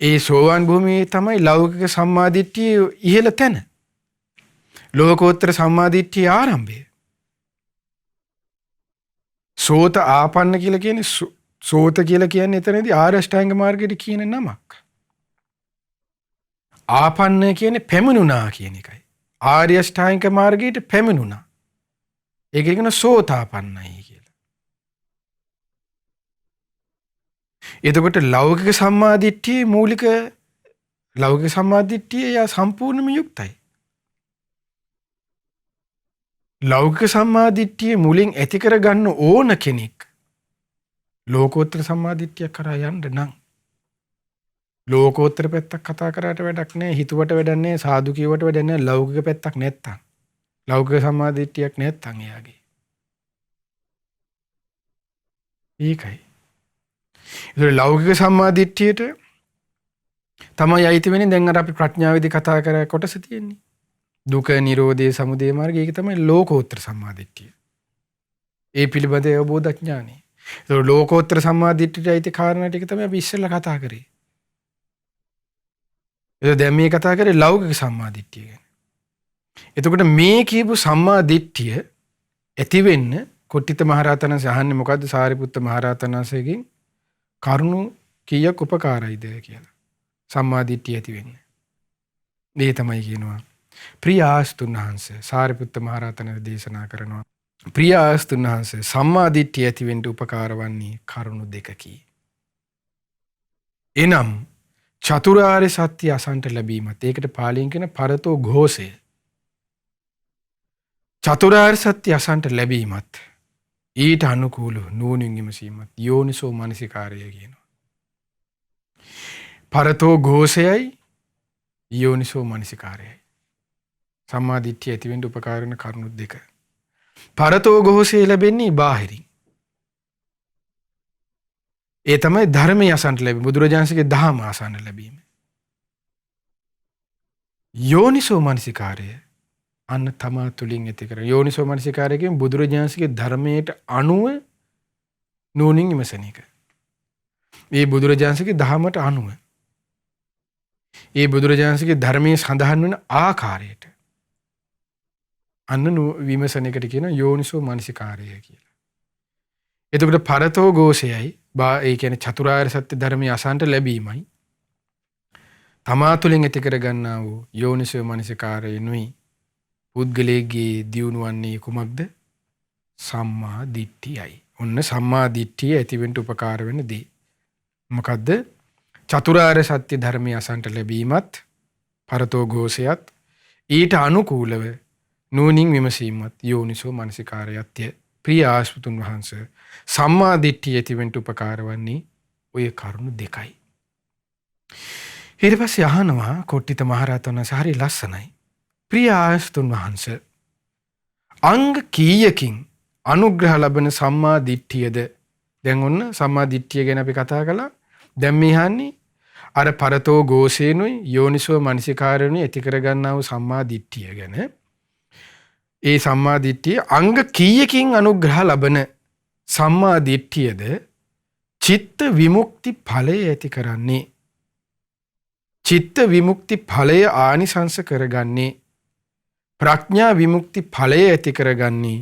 ඒ සෝවාන් භූමියේ තමයි ලෞකික සම්මාදිට්ඨිය ඉහළ තැන. ලෝකෝත්තර සම්මාදිට්ඨිය ආරම්භය. සෝත ආපන්න කියලා කියන්නේ සෝත කියලා කියන්නේ එතනදී ආර්ය අෂ්ටාංග මාර්ගයට කියන නමක්. ආපන්න කියන්නේ පැමිණුණා කියන එකයි. ආර්ය අෂ්ටාංග මාර්ගයට පැමිණුණා. ඒක කියන සෝතාපන්නයි කියලා. එතකොට ලෞකික සම්මාදිට්ඨියේ මූලික ලෞකික සම්මාදිට්ඨිය යා සම්පූර්ණයෙන්ම යුක්තයි. ලෞකික සම්මාදිට්ඨිය මුලින් ඇති කර ගන්න ඕන කෙනෙක් ලෝකෝත්තර සම්මාදිට්ඨිය කරා යන්න නම් ලෝකෝත්තර පැත්තක් කතා කරාට වැඩක් නැහැ, හිතුවට වැඩක් නැහැ, සාදු කියවට වැඩක් නැහැ. ලෞකික පැත්තක් නැත්තම් ලෞකික සම්මාදිට්ඨියක් නැත්තම් එයාගේ ඒකයි. ඒක ලෞකික සම්මාදිට්ඨියට තමයි අයිති වෙන්නේ. දැන් අර අපි ප්‍රඥාවේදී කතා කරා කොටස තියෙන්නේ. දුක නිරෝධය සමුදය මාර්ගය. ඒක තමයි ලෝකෝත්තර සම්මාදිට්ඨිය. ඒ පිළිබඳ අවබෝධ ඥානෙ. ඒක ලෝකෝත්තර සම්මාදිට්ඨියට අයිති කාරණා ටික තමයි අපි ඉස්සෙල්ලා කතා කරේ. ඒක දැන් මේ කතා කරේ ලෞකික සම්මාදිට්ඨිය ගැන. එතකොට මේ කියපු සම්මාදිට්ඨිය ඇති වෙන්න කොට්ටිත මහරහතන් වහන්සේ අහන්නේ මොකද්ද සාරිපුත්ත මහරහතන් වහන්සේගෙන් කරුණු කීයක් උපකාරයිද කියලා. සම්මාදිට්ඨිය ඇති වෙන්න. මේ තමයි කියනවා. ප්‍රිය ආස්තුන් වහන්සේ සාරිපුත්ත මහරහතන් දේශනා කරනවා. ප්‍රිය ආස්තුන් වහන්සේ සම්මාදිට්ඨිය ඇති වෙන්න උපකාර වන්නේ කරුණු දෙකකි. එනම් චතුරාර්ය සත්‍ය අසන්ට ලැබීමත්. ඒකට පාලියෙන් කියන පරතෝ ഘോഷය. චතුරාර්ය සත්‍ය අසන්ට ලැබීමත් ඊට අනුකූල නුවණින් විමසීමත් යෝනිසෝ මනසිකාරය කියනවා. පරතෝ ഘോഷයයි යෝනිසෝ මනසිකාරයයි සම්මාදිට්ඨිය ඇති වෙන්න උපකාර වෙන කරුණු දෙක. පරතෝ ഘോഷය ලැබෙන්නේ බාහිරින්. ඒ තමයි ධර්මය අසන්ට ලැබීම. බුදුරජාණන්සේගේ දහම අසන්න ලැබීම. යෝනිසෝ මනසිකාරය අන්න තමා තුළින් ඇති කර. යෝනිසෝ මනසිකාරය කියන්නේ බුදුරජාණන්සේගේ ධර්මයට අනුව නුවණින් විමසන එක. මේ බුදුරජාණන්සේගේ දහමට අනුව ඒ බුදුරජාණන්සේගේ ධර්මයේ සඳහන් වෙන ආකාරයට අන්න විමසන එකට කියන යෝනිසෝ මනසිකාරය කියලා. එතකොට පරතෝ ഘോഷයයි ඒ කියන්නේ චතුරාර්ය සත්‍ය ධර්මයේ අසන්ට ලැබීමයි තමා තුළින් ඇති කර ගන්නා වූ යෝනිසෝ මනසිකාරයනුයි පුද්ගලයේ දියුණුවන්නේ කුමක්ද? සම්මා දිට්ඨියයි. ඔන්න සම්මා දිට්ඨිය ඇති වෙන්න උපකාර වෙන දේ. මොකද්ද? චතුරාර්ය සත්‍ය ධර්මයේ අසන්ට ලැබීමත් පරතෝ ഘോഷයත් ඊට අනුකූලව නුවණින් විමසීමත් යෝනිසෝ මනසිකාරයත්ය. ප්‍රිය ආශ්‍රිතුන් වහන්සේ සම්මා දිට්ඨිය ඇති වෙන්න උපකාර වන්නේ ඔය කරුණු දෙකයි. ඊට පස්සේ අහනවා කොට්ටිත මහරහතන් වහන්සේ හරි ලස්සනයි. ප්‍රිය ආශ්‍රිතුන් වහන්සේ අංග කීයකින් අනුග්‍රහ ලබන සම්මා දිට්ඨියද දැන් ඔන්න සම්මා දිට්ඨිය ගැන අපි කතා කළා. දැන් මේ අහන්නේ අර පරතෝ ഘോഷේනුයි යෝනිසෝ මනසිකාරයනුයි ඇති කරගන්නා වූ සම්මා දිට්ඨිය ගැන. ඒ සම්මා දිට්ඨිය අංග කීයකින් අනුග්‍රහ ලබන සම්මා දිට්ඨියද චිත්ත විමුක්ති ඵලය ඇති කරන්නේ. චිත්ත විමුක්ති ඵලය ආනිසංස කරගන්නේ. ප්‍රඥා විමුක්ති ඵලය ඇති කරගන්නේ.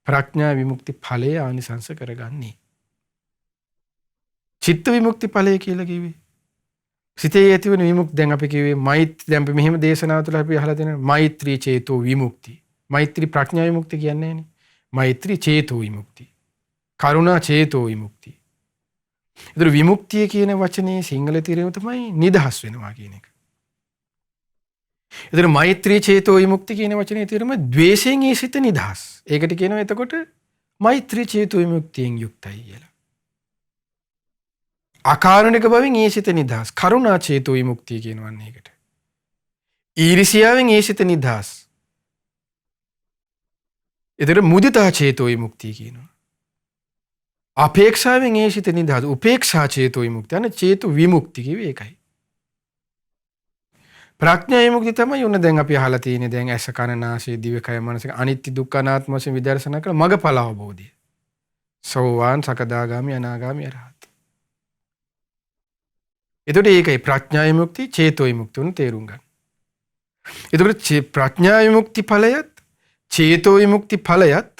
ප්‍රඥා විමුක්ති ඵලය ආනිසංස කරගන්නේ. චිත්ත විමුක්ති ඵලය කියලා කිව්වේ සිතේ ඇතිවන විමුක්ති. දැන් අපි කිව්වේ මෛත්‍රී. දැන් අපි මෙහෙම දේශනාව තුළ අපි අහලා තියෙනවා මෛත්‍රී චේතෝ විමුක්ති. මෛත්‍රී ප්‍රඥා විමුක්ති කියන්නේ නෑනේ. මෛත්‍රී චේතෝ විමුක්ති. කරුණා චේතෝ විමුක්ති. ඒතර විමුක්තිය කියන වචනේ සිංහල තේරුම තමයි නිදහස් වෙනවා කියන එක. ඒතර මෛත්‍රී චේතෝ විමුක්ති කියන වචනේ තේරුම ද්වේෂයෙන් ඒ සිත නිදහස්. ඒකට කියනවා එතකොට මෛත්‍රී චේතෝ විමුක්තියෙන් යුක්තයි කියලා. අකාරුණික බවින් ඒ සිත නිදහස්. කරුණා චේතෝ විමුක්තිය කියනවන්නේ ඒකට. ඊර්ෂ්‍යාවෙන් ඒ සිත නිදහස්. ඒතර මුදිතා චේතෝ විමුක්තිය කියනවා. අපේක්ෂාවෙන් ඒ සිත නිදහස්. උපේක්ෂා චේතෝ විමුක්තිය. අනේ චේතු විමුක්ති කිව්වේ ඒකයි. ප්‍රඥා විමුක්තිය තමයි උන දැන් අපි අහලා තියෙන්නේ. දැන් ඇස කන නාසය දිවකය මනස අනිත්‍ය දුක්ඛ අනාත්ම වශයෙන් විදර්ශනා කරලා මගඵල අවබෝධය. සෝවාන් සකදාගාමි අනාගාමි අරහත්. එතකොට ඒකයි ප්‍රඥා විමුක්ති චේතෝ විමුක්ති උන් තේරුම් ගන්න. එතකොට ප්‍රඥා විමුක්ති ඵලයත් චේතෝ විමුක්ති ඵලයත්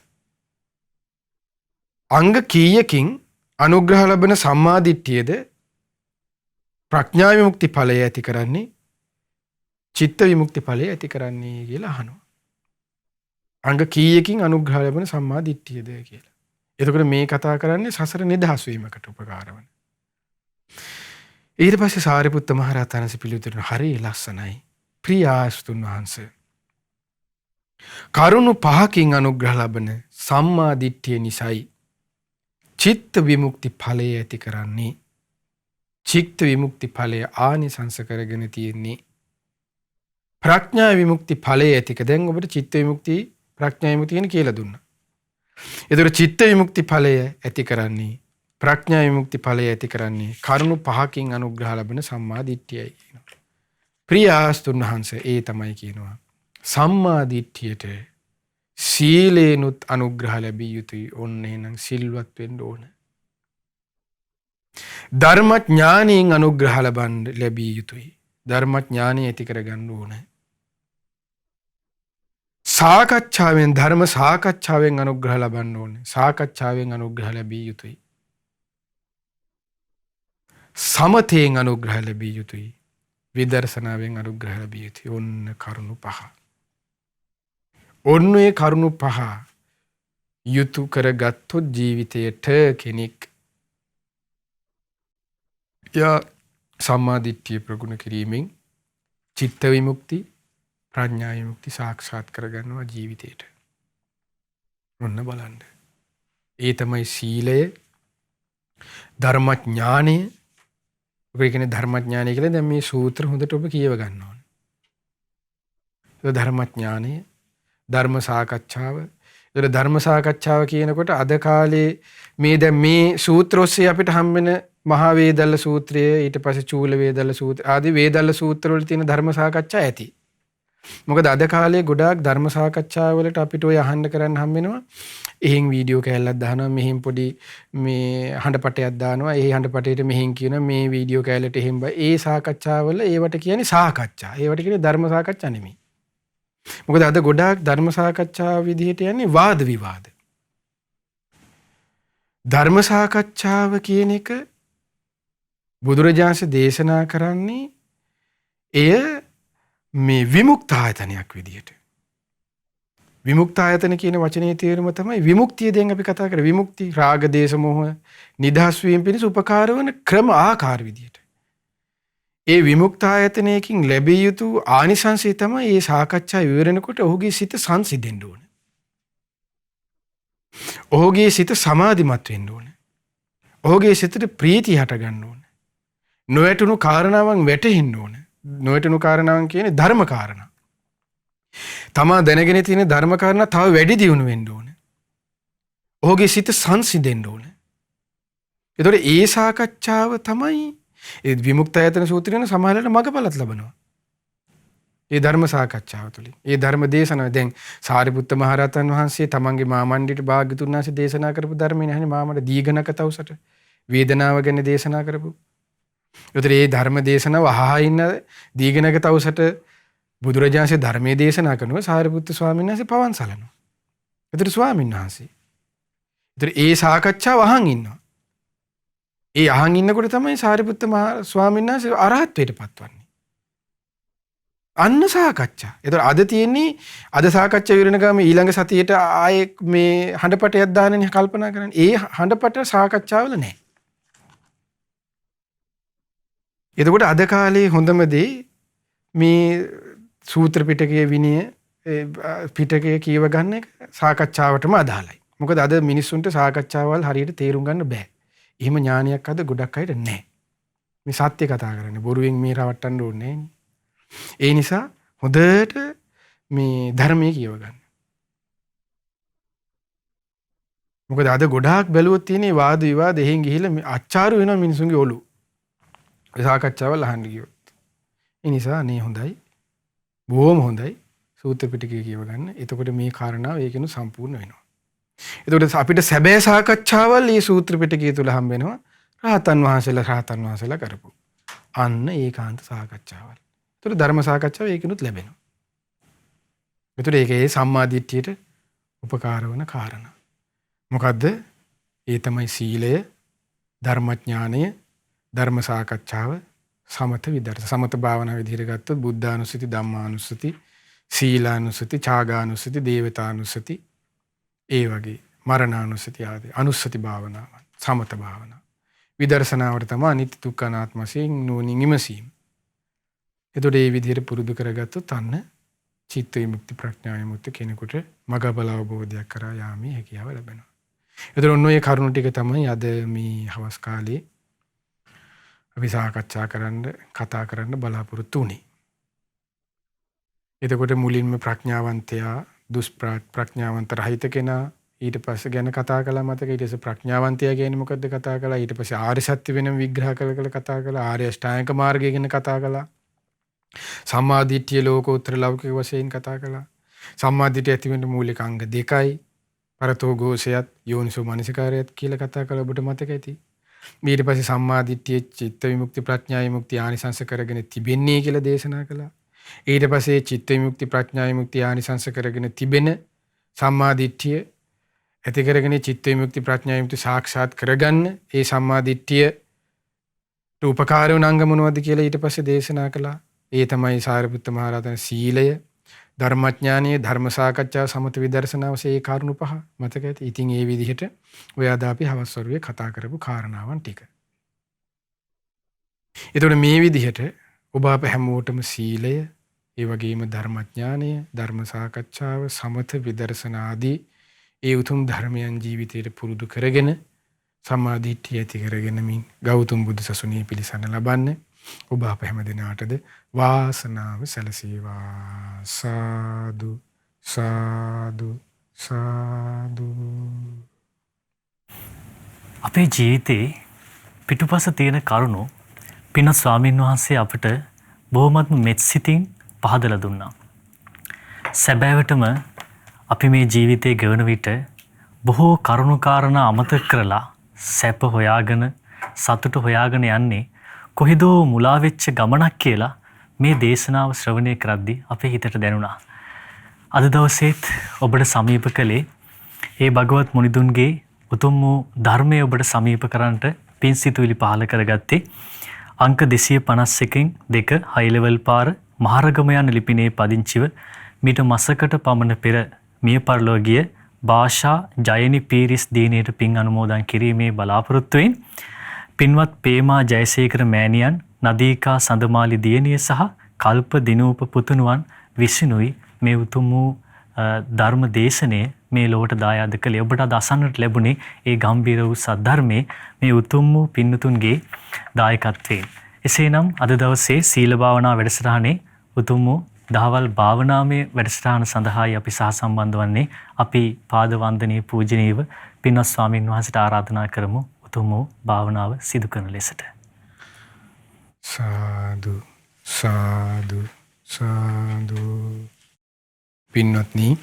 අංග කීයකින් අනුග්‍රහ ලබන සම්මා දිට්ඨියද ප්‍රඥා විමුක්ති ඵලය ඇති කරන්නේ චිත්ත විමුක්ති ඵලය ඇති කරන්නේ කියලා අහනවා. අංග කීයකින් අනුග්‍රහ ලැබෙන සම්මා දිට්ඨියද කියලා. එතකොට මේ කතා කරන්නේ සසර නිදහස් වීමකට උපකාර වන. ඊට පස්සේ සාරිපුත්ත මහ රහතන් වහන්සේ පිළිතුරු හරි ලස්සනයි. ප්‍රියාස්තුන් වහන්සේ. කරුණු පහකින් අනුග්‍රහ ලබන සම්මා දිට්ඨිය නිසයි චිත්ත විමුක්ති ඵලය ඇති කරන්නේ. චිත්ත විමුක්ති ඵලය ආනිසංස කරගෙන තියෙන්නේ. ප්‍රඥා විමුක්ති ඵලය ඇතික. දැන් ඔබට චිත්ත විමුක්ති ප්‍රඥා විමුක්ති කියන කියලා දුන්නා. ඒතර චිත්ත විමුක්ති ඵලය ඇති කරන්නේ ප්‍රඥා විමුක්ති ඵලය ඇති කරන්නේ කරුණු පහකින් අනුග්‍රහ ලැබෙන සම්මා දිට්ඨියයි කියනවා. ප්‍රියාස්තුන් වහන්සේ ඒ තමයි කියනවා. සම්මා දිට්ඨියට සීලේනුත් අනුග්‍රහ ලැබිය යුතුයි. ඔන්න එහෙනම් සිල්වත් වෙන්න ඕන. ධර්මඥානයෙන් අනුග්‍රහ ලැබිය යුතුයි. ධර්මඥානය ඇති කරගන්න ඕන. සාකච්ඡාවෙන් ධර්ම සාකච්ඡාවෙන් අනුග්‍රහ ලබන්න ඕනේ. සාකච්ඡාවෙන් අනුග්‍රහ ලැබිය යුතුයි. සමතයෙන් අනුග්‍රහ ලැබිය යුතුයි. විදර්ශනාවෙන් අනුග්‍රහ ලැබිය යුතුයි. ඔන්න කරුණු පහ. ඔන්න ඒ කරුණු පහ යුතු කරගත්තොත් ජීවිතයට කෙනෙක් සම්මා දිට්ඨිය ප්‍රගුණ කිරීමෙන් චිත්ත විමුක්ති ප්‍රඥා විමුක්ති සාක්ෂාත් කරගන්නවා ජීවිතේට. ඔන්න බලන්න. ඒ තමයි සීලය, ධර්මඥානය. ඔබ කියන්නේ ධර්මඥානය කියලා දැන් මේ සූත්‍ර හොඳට ඔබ කියව ගන්න ඕනේ. ඒ ධර්මඥානය, ධර්ම සාකච්ඡාව. ඒ ධර්ම සාකච්ඡාව කියනකොට අද කාලේ මේ දැන් මේ සූත්‍ර ඔස්සේ අපිට හම්බෙන මහා වේදල්ල සූත්‍රය, ඊට පස්සේ චූල වේදල්ල සූත්‍ර ආදී වේදල්ල සූත්‍ර වල තියෙන ධර්ම සාකච්ඡා ඇති. මොකද අද කාලේ ගොඩාක් ධර්ම සාකච්ඡා වලට අපිට ඔය අහන්න කරන්න හම්බ වෙනවා. එහෙන් වීඩියෝ කෑල්ලක් දානවා, මෙහෙන් පොඩි මේ හඬපටයක් දානවා, ඒ හඬපටේට මෙහෙන් කියනවා මේ වීඩියෝ කෑල්ලට එහෙන් බයි. ඒ සාකච්ඡා වල ඒවට කියන්නේ සාකච්ඡා. ඒවට කියන්නේ ධර්ම සාකච්ඡා නෙමෙයි. මොකද අද ගොඩාක් ධර්ම සාකච්ඡා විදිහට යන්නේ වාද විවාද. ධර්ම සාකච්ඡාව කියන එක බුදුරජාණන් දේශනා කරන්නේ එය මේ විමුක්තායතනයක් විදිහට. විමුක්තායතන කියන වචනේ තේරුම තමයි විමුක්තිය. දැන් අපි කතා කරේ විමුක්ති රාග දේශ මොහ නිදහස් වීම පිණිස උපකාර වන ක්‍රම ආකාර විදිහට. ඒ විමුක්තායතනයකින් ලැබිය යුතු ආනිසංසය තමයි මේ සාකච්ඡා විවරණකොට ඔහුගේ සිත සංසිඳෙන්න ඕන. ඔහුගේ සිත සමාධිමත් වෙන්න ඕන. ඔහුගේ සිතට ප්‍රීතිය හට ගන්න ඕන. නොවැටුණු කාරණාවන් වැටහෙන්න ඕන. නොවැටුණු කාරණාවන් කියන්නේ ධර්ම කාරණා. තමා දැනගෙන තියෙන ධර්ම කාරණා තව වැඩි දියුණු වෙන්න ඕන. ඔහුගේ සිත සංසිඳෙන්න ඕනේ. ඒතකොට ඒ සාකච්ඡාව තමයි ඒ විමුක්තායතන සූත්‍රයෙන් සමාහලට මගපලත් ලබනවා. ඒ ධර්ම සාකච්ඡාව තුළින්. ඒ ධර්ම දේශනාව දැන් සාරිපුත්ත මහරහතන් වහන්සේ තමන්ගේ මාමණ්ඩියට භාග්‍යතුන් වහන්සේ දේශනා කරපු ධර්මනේ නැහනේ මාමණ්ඩ දීඝනක තවුසට වේදනාව ගැන දේශනා කරපු. ඒතර ඒ ධර්ම දේශනාව අහහා ඉන්න දීඝනක තවුසට බුදුරජාණන්සේ ධර්මයේ දේශනා කරනවා සාරිපුත්ත ස්වාමීන් වහන්සේ පවන් සලනවා. ඒතර ස්වාමීන් වහන්සේ. ඒතර ඒ සාකච්ඡාව අහන් ඉන්නවා. ඒ අහන් ඉන්නකොට තමයි සාරිපුත්ත මහ ස්වාමීන් වහන්සේ අරහත්ත්වයට පත්වන්නේ. අන්න සාකච්ඡා. ඒතර අද තියෙන්නේ අද සාකච්ඡා විරණ ගාම ඊළඟ සතියේට ආයේ මේ හඬපටයක් දාන්නනේ කල්පනා කරන්නේ. ඒ හඬපට සාකච්ඡාවල නැහැ. එතකොට අද කාලේ හොඳම දේ මේ සූත්‍ර පිටකයේ විනය පිටකයේ කියව ගන්න එක සාකච්ඡාවටම අදාළයි. මොකද අද මිනිස්සුන්ට සාකච්ඡාවල් හරියට තේරුම් ගන්න බෑ. එහෙම ඥානයක් අද ගොඩක් අයට නැහැ. මේ සත්‍ය කතා කරන්නේ බොරුවෙන් මේ රවට්ටන්න ඕනේ නැහැ. ඒ නිසා හොඳට මේ ධර්මයේ කියව ගන්න. මොකද අද ගොඩාක් බැලුවොත් තියෙන වාද විවාද එහෙන් ගිහිල්ලා අච්චාරු වෙනවා මිනිසුන්ගේ ඔලු. ඒ සාකච්ඡාවල් අහන්න ගියොත්. ඒ නිසා නේ හොඳයි. බොහොම හොඳයි සූත්‍ර පිටකය කියව ගන්න. එතකොට මේ කාරණාව ඒකිනු සම්පූර්ණ වෙනවා. එතකොට අපිට සැබෑ සාකච්ඡාවල් මේ සූත්‍ර පිටකය තුල හම්බ වෙනවා. රහතන් වහන්සේලා කරපු. අන්න ඒකාන්ත සාකච්ඡාවල්. එතකොට ධර්ම සාකච්ඡාව ඒකිනුත් ලැබෙනවා. එතකොට ඒකේ සම්මාදිට්ඨියට උපකාර වන කාරණා. මොකද්ද? ඒ තමයි සීලය, ධර්මඥානය, ධර්ම සාකච්ඡාව, සමත විදර්ශන. සමත භාවනා විදිහට ගත්තොත් බුද්ධානුස්සති, ධම්මානුස්සති, සීලානුස්සති, ඡාගානුස්සති, දේවතානුස්සති, ඒ වගේ මරණානුස්සති ආදී අනුස්සති භාවනාවන්, සමත භාවනා. විදර්ශනාවට තමයි අනිත්‍ය දුක්ඛ අනාත්ම වශයෙන් නුවණින් විමසීම. එතකොට මේ විදිහට පුරුදු කරගත්තොත් අන්න චිත්ත විමුක්ති ප්‍රඥා විමුක්ති කෙනෙකුට මගබල අවබෝධයක් කරා යාමේ හැකියාව ලැබෙනවා. එතකොට ඔන්න ඔය කරුණු ටික තමයි අද මේ හවස් කාලේ අපි සාකච්ඡා කතා කරන්න බලාපොරොත්තු වුණේ. එතකොට මුලින්ම ප්‍රඥාවන්තයා ප්‍රඥාවන්ත රහිත කෙනා ඊට පස්සේ ගැන කතා කළා මතක. ඊට පස්සේ ප්‍රඥාවන්තයා කියන්නේ මොකද්ද කතා කළා. ඊට පස්සේ ආර්ය සත්‍ය වෙනම විග්‍රහ කළ කතා කළා. ආර්ය අෂ්ටාංගික මාර්ගය ගැන කතා කළා. සම්මා දිට්ඨිය ලෝකෝත්තර ලෞකික වශයෙන් කතා කළා. සම්මා දිට්ඨිය ඇති වෙන්න මූලික අංග දෙකයි. පරතෝ ഘോഷයත් යෝනිසෝ මනසිකාරයත් කියලා කතා කළා. ඔබට මතක ඇති. ඊට පස්සේ සම්මා දිට්ඨිය චිත්ත විමුක්ති ප්‍රඥා විමුක්ති ආනිසංස කරගෙන තිබෙන්නේ කියලා දේශනා කළා. ඊට පස්සේ චිත්ත විමුක්ති ප්‍රඥා විමුක්ති ආනිසංස කරගෙන තිබෙන සම්මා දිට්ඨිය ඇති කරගෙන චිත්ත විමුක්ති ප්‍රඥා විමුක්ති සාක්ෂාත් කරගන්න ඒ සම්මා දිට්ඨියට උපකාර වන අංග මොනවද කියලා ඊට පස්සේ දේශනා කළා. ඒ තමයි සාරිපුත්ත මහ රහතන් සීලය, ධර්මඥානීය, ධර්ම සාකච්ඡා, සමත විදර්ශනාව ඒ කාරණු පහ මතක ඇති. ඉතින් ඒ විදිහට ඔය අද අපි හවස් වරුවේ කතා කරපු කාරණාවන් ටික. එතකොට මේ විදිහට ඔබ අප හැමෝටම සීලය, ඒ වගේම ධර්මඥානය, ධර්ම සාකච්ඡාව, සමත විදර්ශනා ආදී ඒ උතුම් ධර්මයන් ජීවිතයට පුරුදු කරගෙන සම්මාදිට්ඨිය ඇති කරගෙන මින් ගෞතම බුදු සසුනේ පිළිසරණ ලබන්න ඔබ අප හැම දිනාටද වාසනාව සැලසේවා. සාදු සාදු සාදු. අපේ ජීවිතේ පිටුපස තියෙන කරුණු පින ස්වාමීන් වහන්සේ අපට බොහොමත්ම මෙත් සිතින් පහදලා දුන්නා. සැබෑවටම අපි මේ ජීවිතේ ගෙවන විට බොහෝ කරුණු කාරණා අමතක කරලා සැප හොයාගෙන සතුට හොයාගෙන යන්නේ කොහෙදෝ මුලා වෙච්ච ගමනක් කියලා මේ දේශනාව ශ්‍රවණය කරද්දී අපේ හිතට දැනුණා. අද දවසේත් ඔබට සමීප කළේ ඒ භගවත් මුනිදුන්ගේ උතුම් වූ ධර්මය ඔබට සමීප කරන්නට පින් සිතුවිලි පහල කරගත්තේ අංක 251න් 2 හයි ලෙවල් පාර මහරගම යන ලිපිනේ පදිංචිව මීට මාසකට පමණ පෙර මිය පරලොව ගිය භාෂා ජයනි පීරිස් දීනේට පින් අනුමෝදන් කිරීමේ බලාපොරොත්තුවෙන් පින්වත් පේමා ජයසේකර මෑණියන්, නදීකා සඳමාලි දියණිය සහ කල්ප දිනූප පුතුණුවන් විසිනුයි මේ උතුම් වූ ධර්ම දේශනය මේ ලොවට දායාද කළේ. ඔබට අද අසන්නට ලැබුණේ ඒ ගම්බීර වූ සද්ධර්මයේ මේ උතුම් වූ පින්තුන්ගේ දායකත්වයෙන්. එසේනම් අද දවසේ සීල භාවනා වැඩසටහනේ උතුම් වූ දහවල් භාවනාමය වැඩසටහන සඳහායි අපි සහ සම්බන්ධ වන්නේ. අපි පාද වන්දනීය පූජනීයව පින්වත් ස්වාමීන් වහන්සේට ආරාධනා කරමු උතුම් වූ භාවනාව සිදු කරන ලෙසට. සාදු සාදු සාදු. පින්වත්නි,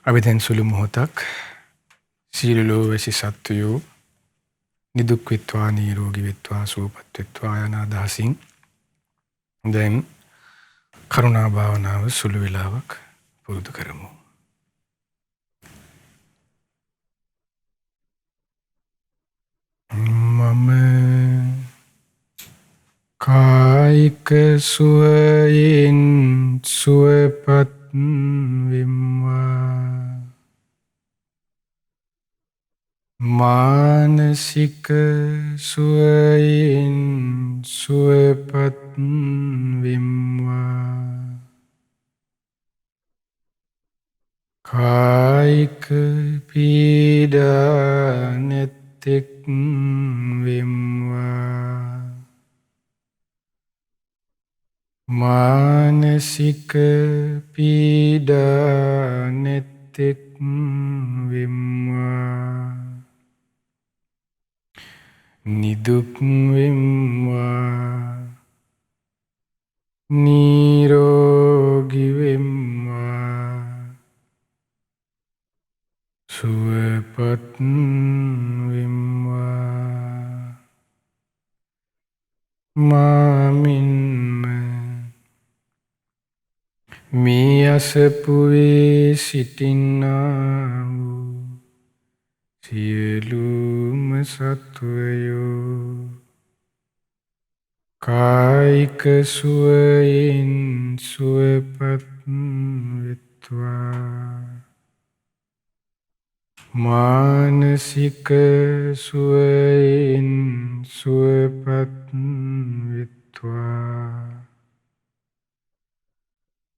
අපි දැන් සුළු මොහොතක් සියලු ලෝවැසි සත්වයෝ නිදුක් වෙත්වා, නිරෝගී වෙත්වා, සුවපත් වෙත්වා යන අදහසින් දැන් කරුණා භාවනාව සුළු වේලාවක් පුරුදු කරමු. මම කායික සුවයෙන් සුවපත් වෙම්වා. මානසික සුවයෙන් සුවපත් වෙම්වා. කායික පීඩා නැතෙක් වෙම්වා. මානසික පීඩා නැතෙක් වෙම්වා. නිදුක් වෙම්වා. නිරෝගී වෙම්වා. සුවපත් වෙම්වා. මාමින්ම මේ අසපුවේ සිටින්නා වූ සියලුම සත්වයෝ කායික සුවයෙන් සුවපත් වෙත්වා. මානසික සුවයෙන් සුවපත් වෙත්වා.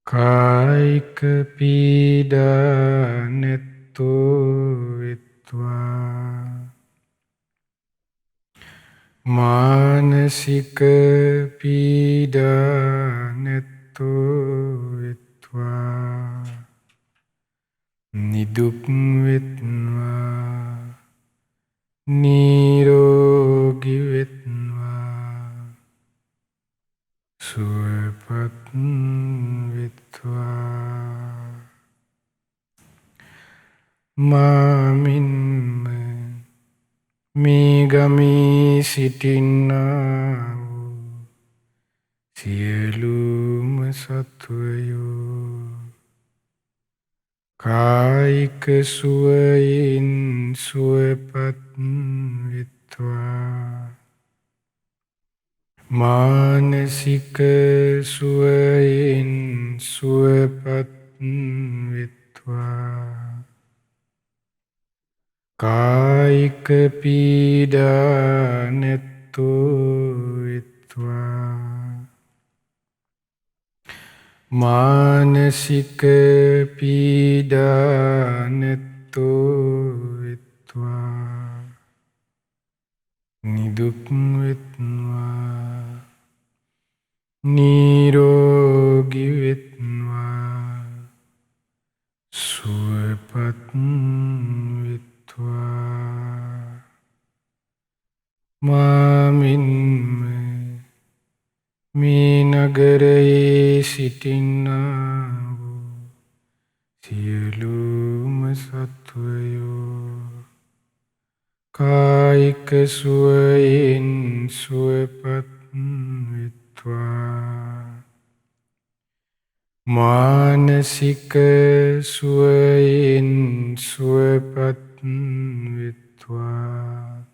කායික පීඩා නැත්තෝ වෙත්වා. මානසික පීඩා නැත්තෝ වෙත්වා. නිදුක් වෙත්වා. නිරෝගී වෙත්වා. සුවපත් වෙත්වා. මාමින්ම මේ ගමේ සිටින්නා වූ සියලුම සත්වයෝ කායික සුවයෙන් සුවපත් වෙත්වා. මානසික සුවයෙන් සුවපත් වෙත්වා. කායික පීඩා නැත්තෝ වෙත්වා. මානසික පීඩා නැත්තෝ වෙත්වා. නිදුක් වෙත්වා. නිරෝගී වෙත්වා. සුවපත් වෙත්වා. මාමින්ම මේ නගරයේ සිටින්නා වූ සියලුම සත්වයෝ කායික සුවයෙන් සුවපත් වෙත්වා. මානසික සුවයෙන් සුවපත් වෙත්වා.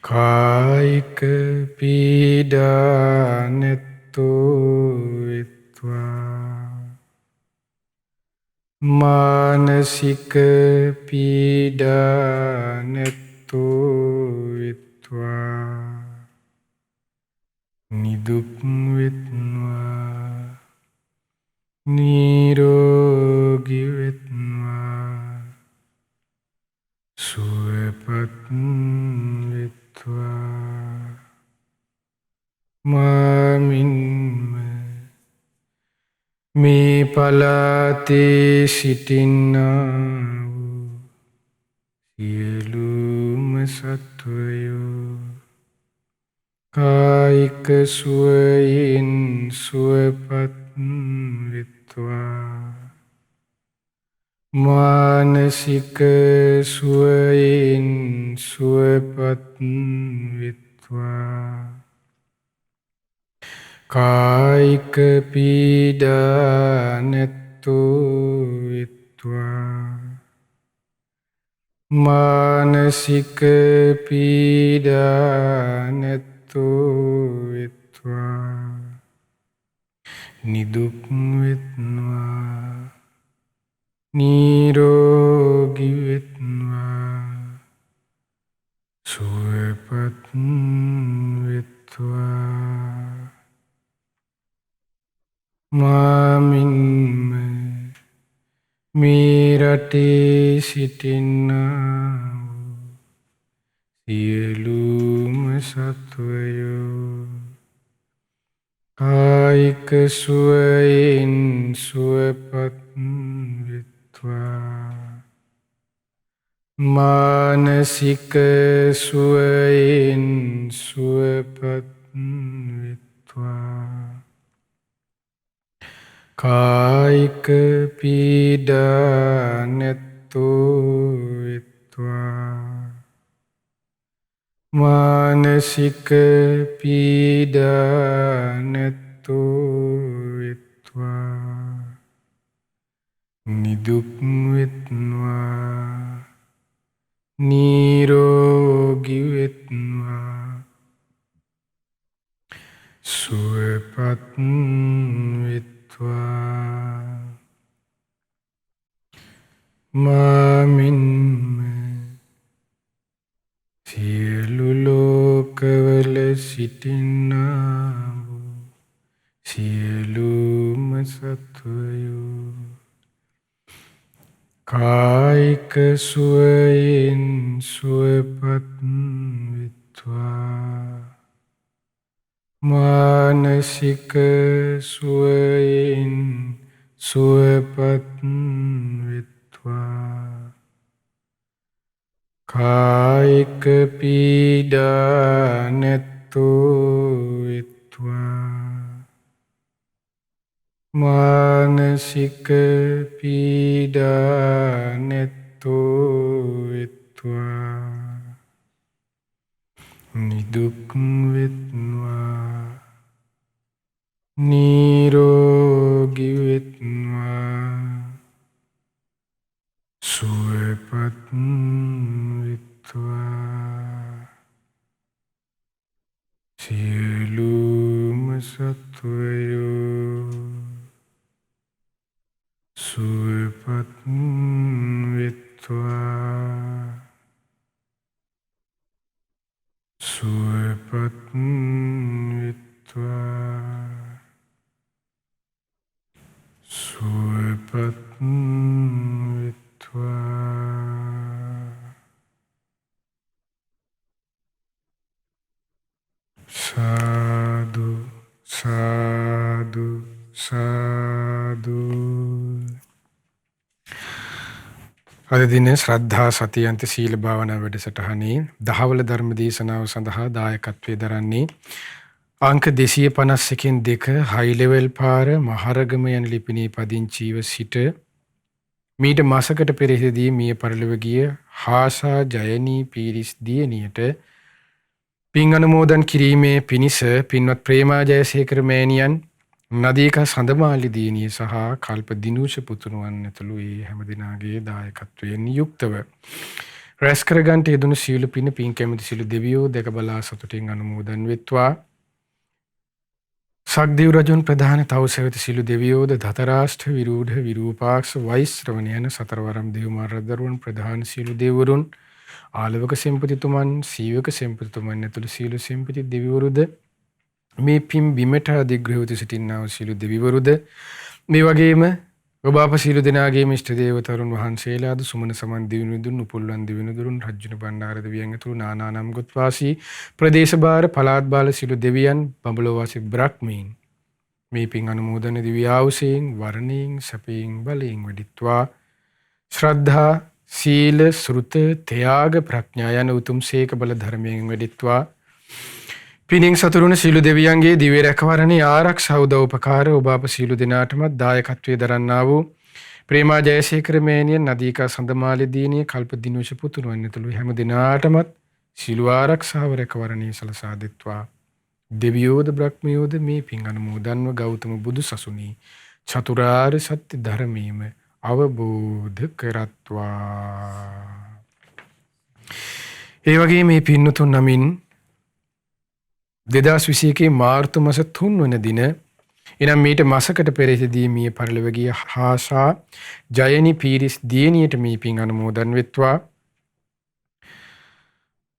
කායික පීඩා නැත්තෝ වෙත්වා. මානසික පීඩා නැත්තෝ වෙත්වා. නිදුක් වෙත්වා. නිරෝගී වෙත්වා. සුවපත් වෙත්වා. මාමින්ම මේ පළාතේ සිටින්නා වූ සියලුම සත්වයෝ කායික සුවයෙන් සුවපත් වෙත්වා මානසික සුවයෙන් සුවපත් වෙත්වා කායික පීඩා නැත්තෝ වෙත්වා මානසික පීඩා නැත්තෝ වෙත්වා නිදුක් වෙත්වා නිරෝගී වෙත්වා සුවපත් වෙත්වා මාමින්ම මේ රටේ සිටින්නා වූ සියලුම සත්වයෝ කායික සුවයෙන් සුවපත් වෙත්වා මානසික සුවයෙන් සුවපත් වෙත්වා කායික පීඩා නැත්තෝ වෙත්වා මානසික පීඩා නැත්තෝ වෙත්වා නිදුක් වෙත්වා නිරෝගී වෙත්වා සුවපත් වෙත්වා මාමින්ම සියලු ලෝකවල සිටින්නා වූ සියලුම සත්වයෝ කායික සුවයෙන් සුවපත් වෙත්වා මානසික සුවයෙන් සුවපත් වෙත්වා කායික පීඩා නැත්තෝ වෙත්වා මානසික පීඩා නැත්තෝ වෙත්වා නිදුක් වෙත්වා නිරෝගී වෙත්වා සුවපත් වෙත්වා සියලුම සත්වයෝ සුවපත් වෙත්වා සුවපත් වෙත්වා සුවපත් වෙත්වා සාදු සාදු සාදු අද දින ශ්‍රද්ධා සතියන්ත සීල භාවනා වැඩසටහනේ දහවල ධර්ම දේශනාව සඳහා දායකත්වයේ දරන්නේ අංක 251 2 හයි ලෙවල් පාර මහරගම යන ලිපිනේ පදිංචිව සිට මීට මාසකට පෙරදී මිය පරලොව ගිය හාසා ජයනී පීරිස් දියණියට පින් අනුමෝදන් කිරීමේ පිණිස පින්වත් ප්‍රේමා ජයසේකර මෑණියන් නදීකා සඳමාලි දියණිය සහ කල්ප දිනූෂ පුතුණුවන් ඇතුළු ඒ හැම දිනාගේ දායකත්වයෙන් යුක්තව රැස් කරගන්ට යෙදුණු සීල පින පින් කැමති සීල දෙවියෝ දැක බලා සතුටින් අනුමෝදන් වෙත්වා. සක්දිව් රජුන් ප්‍රධාන තවුසෙවති සීල දෙවියෝද ධතරාෂ්ඨ විරූඪ විරූපාක්ෂ වෛශ්‍රවණ යන සතරවරම් දේව මාරදරුවන් ප්‍රධාන සීල දෙවිවරුන් ආලවක සෙන්පතිතුමන් සීවක සෙන්පතිතුමන් ඇතුළු සීල සෙන්පති දෙවිවරුද මේ පින් බිමට අධිග්‍රහවති සිටින්නා වූ සීල දෙවිවරුද මේ වගේම ඔබ අප සීල දෙනාගේම ඉෂ්ට දේවතරුන් වහන්සේලාද සුමන සමන් දිවිනුදුන් උපුල්වන් දිවිනුදුන් රජුන බණ්ඩාර දෙවියන් ඇතුළු නානා නම් ගොත් වාසී ප්‍රදේශ බාර පළාත් බාල සීල දෙවියන් බඹලෝ වාසී බ්‍රහ්මීන් මේ පින් අනුමෝදන දිව්‍ය ආයුෂයෙන් වර්ණයෙන් සැපයෙන් බලයෙන් වැඩිත්වා ශ්‍රද්ධා සීල සෘත ත්‍යාග ප්‍රඥා යන උතුම් සීක බල ධර්මයෙන් වැඩිත්වා පිණින් සතුරුණ සීලු දෙවියන්ගේ දිව්‍ය රැකවරණේ ආරක්ෂා උදව් උපකාර ඔබ අප සීලු දෙනාටමත් දායකත්වයේ දරන්නා වූ ප්‍රේමා ජයසේකර මෑණියන් නදීකා සඳමාලි දීනිය කල්ප දිනුෂ පුතුණුවන් ඇතුළු හැම දිනාටමත් සීලු ආරක්ෂාව රැකවරණේ සලසා දෙත්වා දෙවියෝද බ්‍රහ්මයෝද මේ පින් අනුමෝදන්ව ගෞතම බුදු සසුනේ චතුරාර්ය සත්‍ය ධර්මයේම අවබෝධ කරත්වා. ඒ වගේ මේ පින්නතුන් නමින් 2021 මාර්තු මාස 3 වන දින එනම් මීට මාසකට පෙරදී මිය පරලොව ගිය හාසා ජයනි පීරිස් දියණියට මේ පින් අනුමෝදන් වෙත්වා.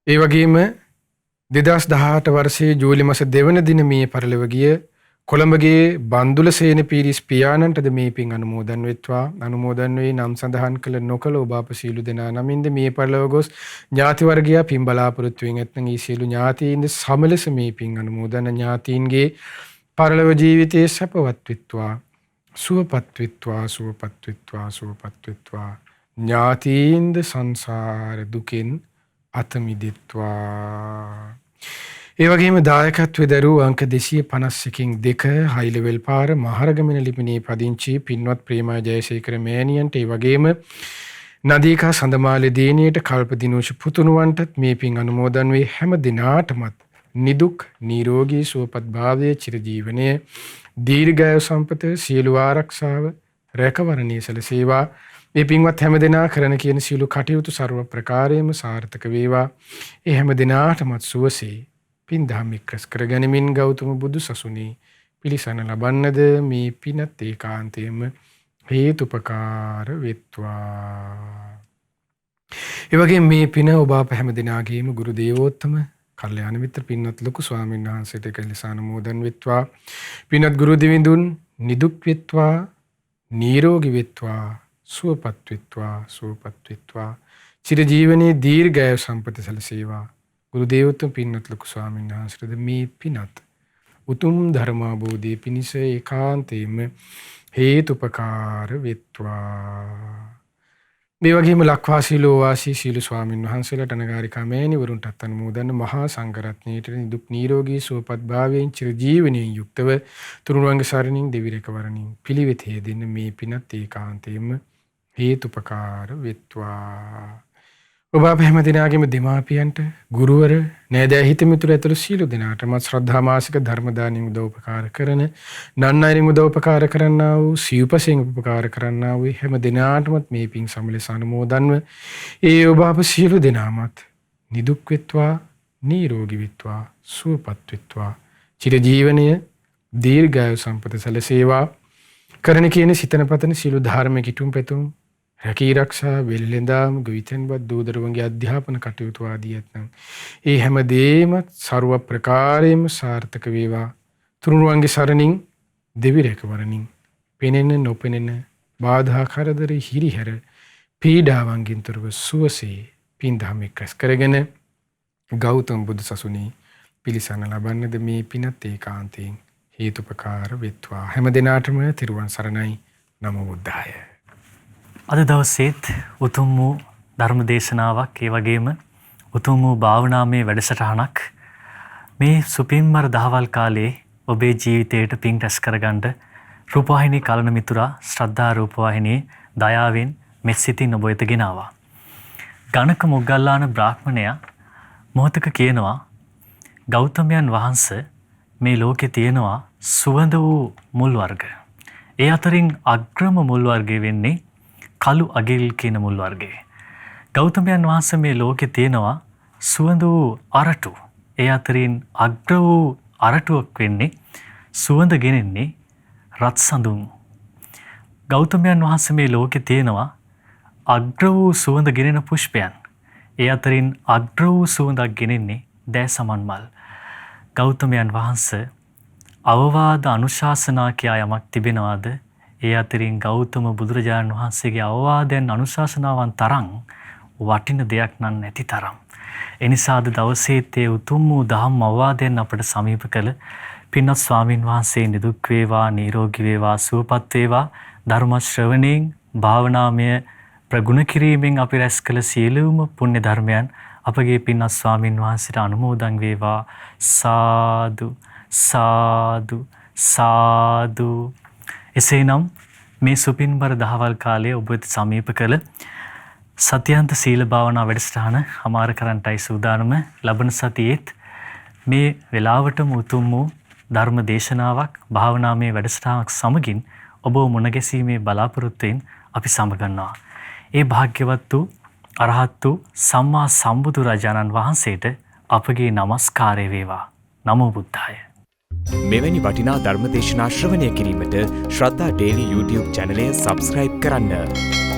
ඒ වගේම 2018 වර්ෂයේ ජූලි මාස 2 වන දින මිය පරලොව ගිය කොළඹගේ බන්දුලසේන පීරිස් පියාණන්ටද මේ පින් අනුමෝදන් වෙත්වා. අනුමෝදන් වේ නම් සඳහන් කළ නොකළ ඔබ අප සීලු දෙනා නමින්ද මේ පරලොව ගොස් ඥාති වර්ගයා පින් බලාපොරොත්තු වෙන් ඇතනම් ඊ සීලු ඥාතීන්ද සමලස මේ පින් අනුමෝදන ඥාතීන්ගේ පරලොව ජීවිතයේ සැපවත් වෙත්වා සුවපත් වෙත්වා සුවපත් වෙත්වා සුවපත් වෙත්වා ඥාතීන්ද සංසාර දුකෙන් අත මිදෙත්වා. ඒ වගේම දායකත්වයේ දරූ අංක 251කින් 2 හයි ලෙවල් පාර මහරගමන ලිපිනේ පදිංචි පින්වත් ප්‍රේමා ජයසේකර මෑණියන්ට ඒ වගේම නදීකා සඳමාලි දීනියට කල්ප දිනුෂ පුතුණුවන්ටත් මේ පින් අනුමෝදන් වේ. හැම දිනාටමත් නිදුක් නිරෝගී සුවපත් භාවයේ චිරජීවනයේ දීර්ඝායු සම්පත සියලු ආරක්ෂාව රැකවරණයේ සැලසේවා. මේ පින්වත් හැම දෙනා කරන කියන සියලු කටයුතු ਸਰව ප්‍රකාරයෙන්ම සාර්ථක වේවා. ඒ හැම දිනාටමත් සුවසේ පින් දහම් එක්රැස් කරගනිමින් ගෞතම බුදු සසුනේ පිළිසන ලබන්නද මේ පිනත් ඒකාන්තයෙන්ම හේතුපකාර වෙත්වා. ඒ වගේම මේ පින ඔබ අප හැම දිනාගේම ගුරු දේවෝත්තම කල්යාණ මිත්‍ර පින්වත් ලොකු ස්වාමීන් වහන්සේට කෙලෙස අනුමෝදන් වෙත්වා. පින්වත් ගුරු දෙවිඳුන් නිදුක් වෙත්වා නිරෝගී වෙත්වා සුවපත් වෙත්වා සුවපත් වෙත්වා චිරජීවනයේ දීර්ඝායු සම්පත සැලසේවා. ගුරු දේවෝත්තම පින්වත් ලොකු ස්වාමීන් වහන්සේට මේ පිනත් උතුම් ධර්මාභෝධයේ පිණිස ඒකාන්තයෙන්ම හේතුපකාර වෙත්වා. මේ වගේම ලක්වාසී ලෝවාසී සීල ස්වාමීන් වහන්සේලාට අනගාരികා මෑණිවරුන්ටත් අනුමෝදන් මහා සංඝරත්නයට නිදුක් නිරෝගී සුවපත් භාවයෙන් චිරජීවනයෙන් යුක්තව තුනුරුවන්ගේ සරණින් දෙවි රැකවරණින් පිළිවෙත හේදෙන්න මේ පිනත් ඒකාන්තයෙන්ම හේතුපකාර වෙත්වා. ඔබ අප හැම දිනාගේම දෙමාපියන්ට ගුරුවර නෑදෑ හිත මිතුරු ඇතුළු සියලු දෙනාටමත් ශ්‍රද්ධා මාසික ධර්ම දානින් උදව් උපකාර කරන නන් අයරින් උදව් උපකාර කරන්නා වූ සිව්පසෙන් උපකාර කරන්නා වූ හැම දිනාටමත් මේ පින් සමලස අනුමෝදන්ව ඒ ඔබ අප සියලු දෙනාමත් නිදුක් වෙත්වා නිරෝගී වෙත්වා සුවපත් වෙත්වා චිරජීවනය දීර්ඝායු සම්පත සැලසේවා. කරන කියන සිතන පතන සියලු ධර්ම කිතුම් පෙතුම් රැකී ආරක්ෂා වෙල්ලෙන්දාම ගවිතෙන්වත් දූදරුවන්ගේ අධ්‍යාපන කටයුතු ආදී ඇතනම් ඒ හැමදේම ਸਰව ප්‍රකාරයෙන්ම සාර්ථක වේවා. තුනුරුවන්ගේ සරණින් දෙවි රැකවරණින් පෙනෙන නොපෙනෙන බාධා කරදර හිරිහැර පීඩාවන්ගෙන් තොරව සුවසේ පින් දහම් එක්රැස් කරගෙන ගෞතම බුදු සසුනේ පිළිසන ලබන්නද මේ පිනත් ඒකාන්තයෙන් හේතුපකාර වෙත්වා. හැම දිනාටම තිරුවන් සරණයි. නමෝ බුද්ධාය. අද දවසේත් උතුම් වූ ධර්ම දේශනාවක් ඒ වගේම උතුම් වූ භාවනාමය වැඩසටහනක් මේ සුපින්මර දහවල් කාලේ ඔබේ ජීවිතයට පින් රැස් කරගන්න රූපවාහිනී කලන මිතුරා ශ්‍රද්ධා රූපවාහිනියේ දයාවෙන් මෙසිතින් ඔබ වෙත ගෙනාවා. ගණක මොග්ගල්ලාන බ්‍රාහ්මණයා මොහොතක කියනවා ගෞතමයන් වහන්සේ මේ ලෝකේ තියෙනවා සුවඳ වූ මුල් වර්ග. ඒ අතරින් අග්‍රම මුල් වර්ගය වෙන්නේ කළු අගිල් කියන මුල් වර්ගය. ගෞතමයන් වහන්සේ මේ ලෝකේ තියෙනවා සුවඳ වූ අරටු. ඒ අතරින් අග්‍ර වූ අරටුවක් වෙන්නේ සුවඳ ගෙනෙන්නේ රත් සඳුන්. ගෞතමයන් වහන්සේ මේ ලෝකේ තියෙනවා අග්‍ර වූ සුවඳ ගෙනෙන පුෂ්පයන්. ඒ අතරින් අග්‍ර වූ සුවඳක් ගෙනෙන්නේ දෑ සමන් මල්. ගෞතමයන් වහන්සේ අවවාද අනුශාසනා කියා යමක් තිබෙනවාද? ඒ අතරින් ගෞතම බුදුරජාණන් වහන්සේගේ අවවාදයන් අනුශාසනාවන් තරම් වටින දෙයක් නම් නැති තරම්. එනිසාද දවසේත් ඒ උතුම් වූ දහම් අවවාදයන් අපට සමීප කළ පින්වත් ස්වාමින් වහන්සේ නිදුක් වේවා නිරෝගී වේවා සුවපත් වේවා ධර්ම ශ්‍රවණයෙන් භාවනාමය ප්‍රගුණ කිරීමෙන් අපි රැස් කළ සියලුම පුණ්‍ය ධර්මයන් අපගේ පින්වත් ස්වාමින් වහන්සේට අනුමෝදන් වේවා. සාදු සාදු සාදු. එසේනම් මේ සුපින්බර දහවල් කාලයේ ඔබ වෙත සමීප කළ සත්‍යන්ත සීල භාවනා වැඩසටහන හමාර කරන්නටයි සූදානම. ලබන සතියේත් මේ වෙලාවටම උතුම් වූ ධර්ම දේශනාවක් භාවනාමය වැඩසටහනක් සමගින් ඔබ මුණ ගැසීමේ බලාපොරොත්තුවෙන් අපි සමගන්නවා. ඒ භාග්‍යවත් වූ අරහත් වූ සම්මා සම්බුදු රජාණන් වහන්සේට අපගේ নমස්කාරය වේවා. නමෝ බුද්ධාය. මෙවැනි වටිනා ධර්ම දේශනා ශ්‍රවණය කිරීමට ශ්‍රද්ධා ඩේලි YouTube චැනලය සබ්ස්ක්‍රයිබ් කරන්න.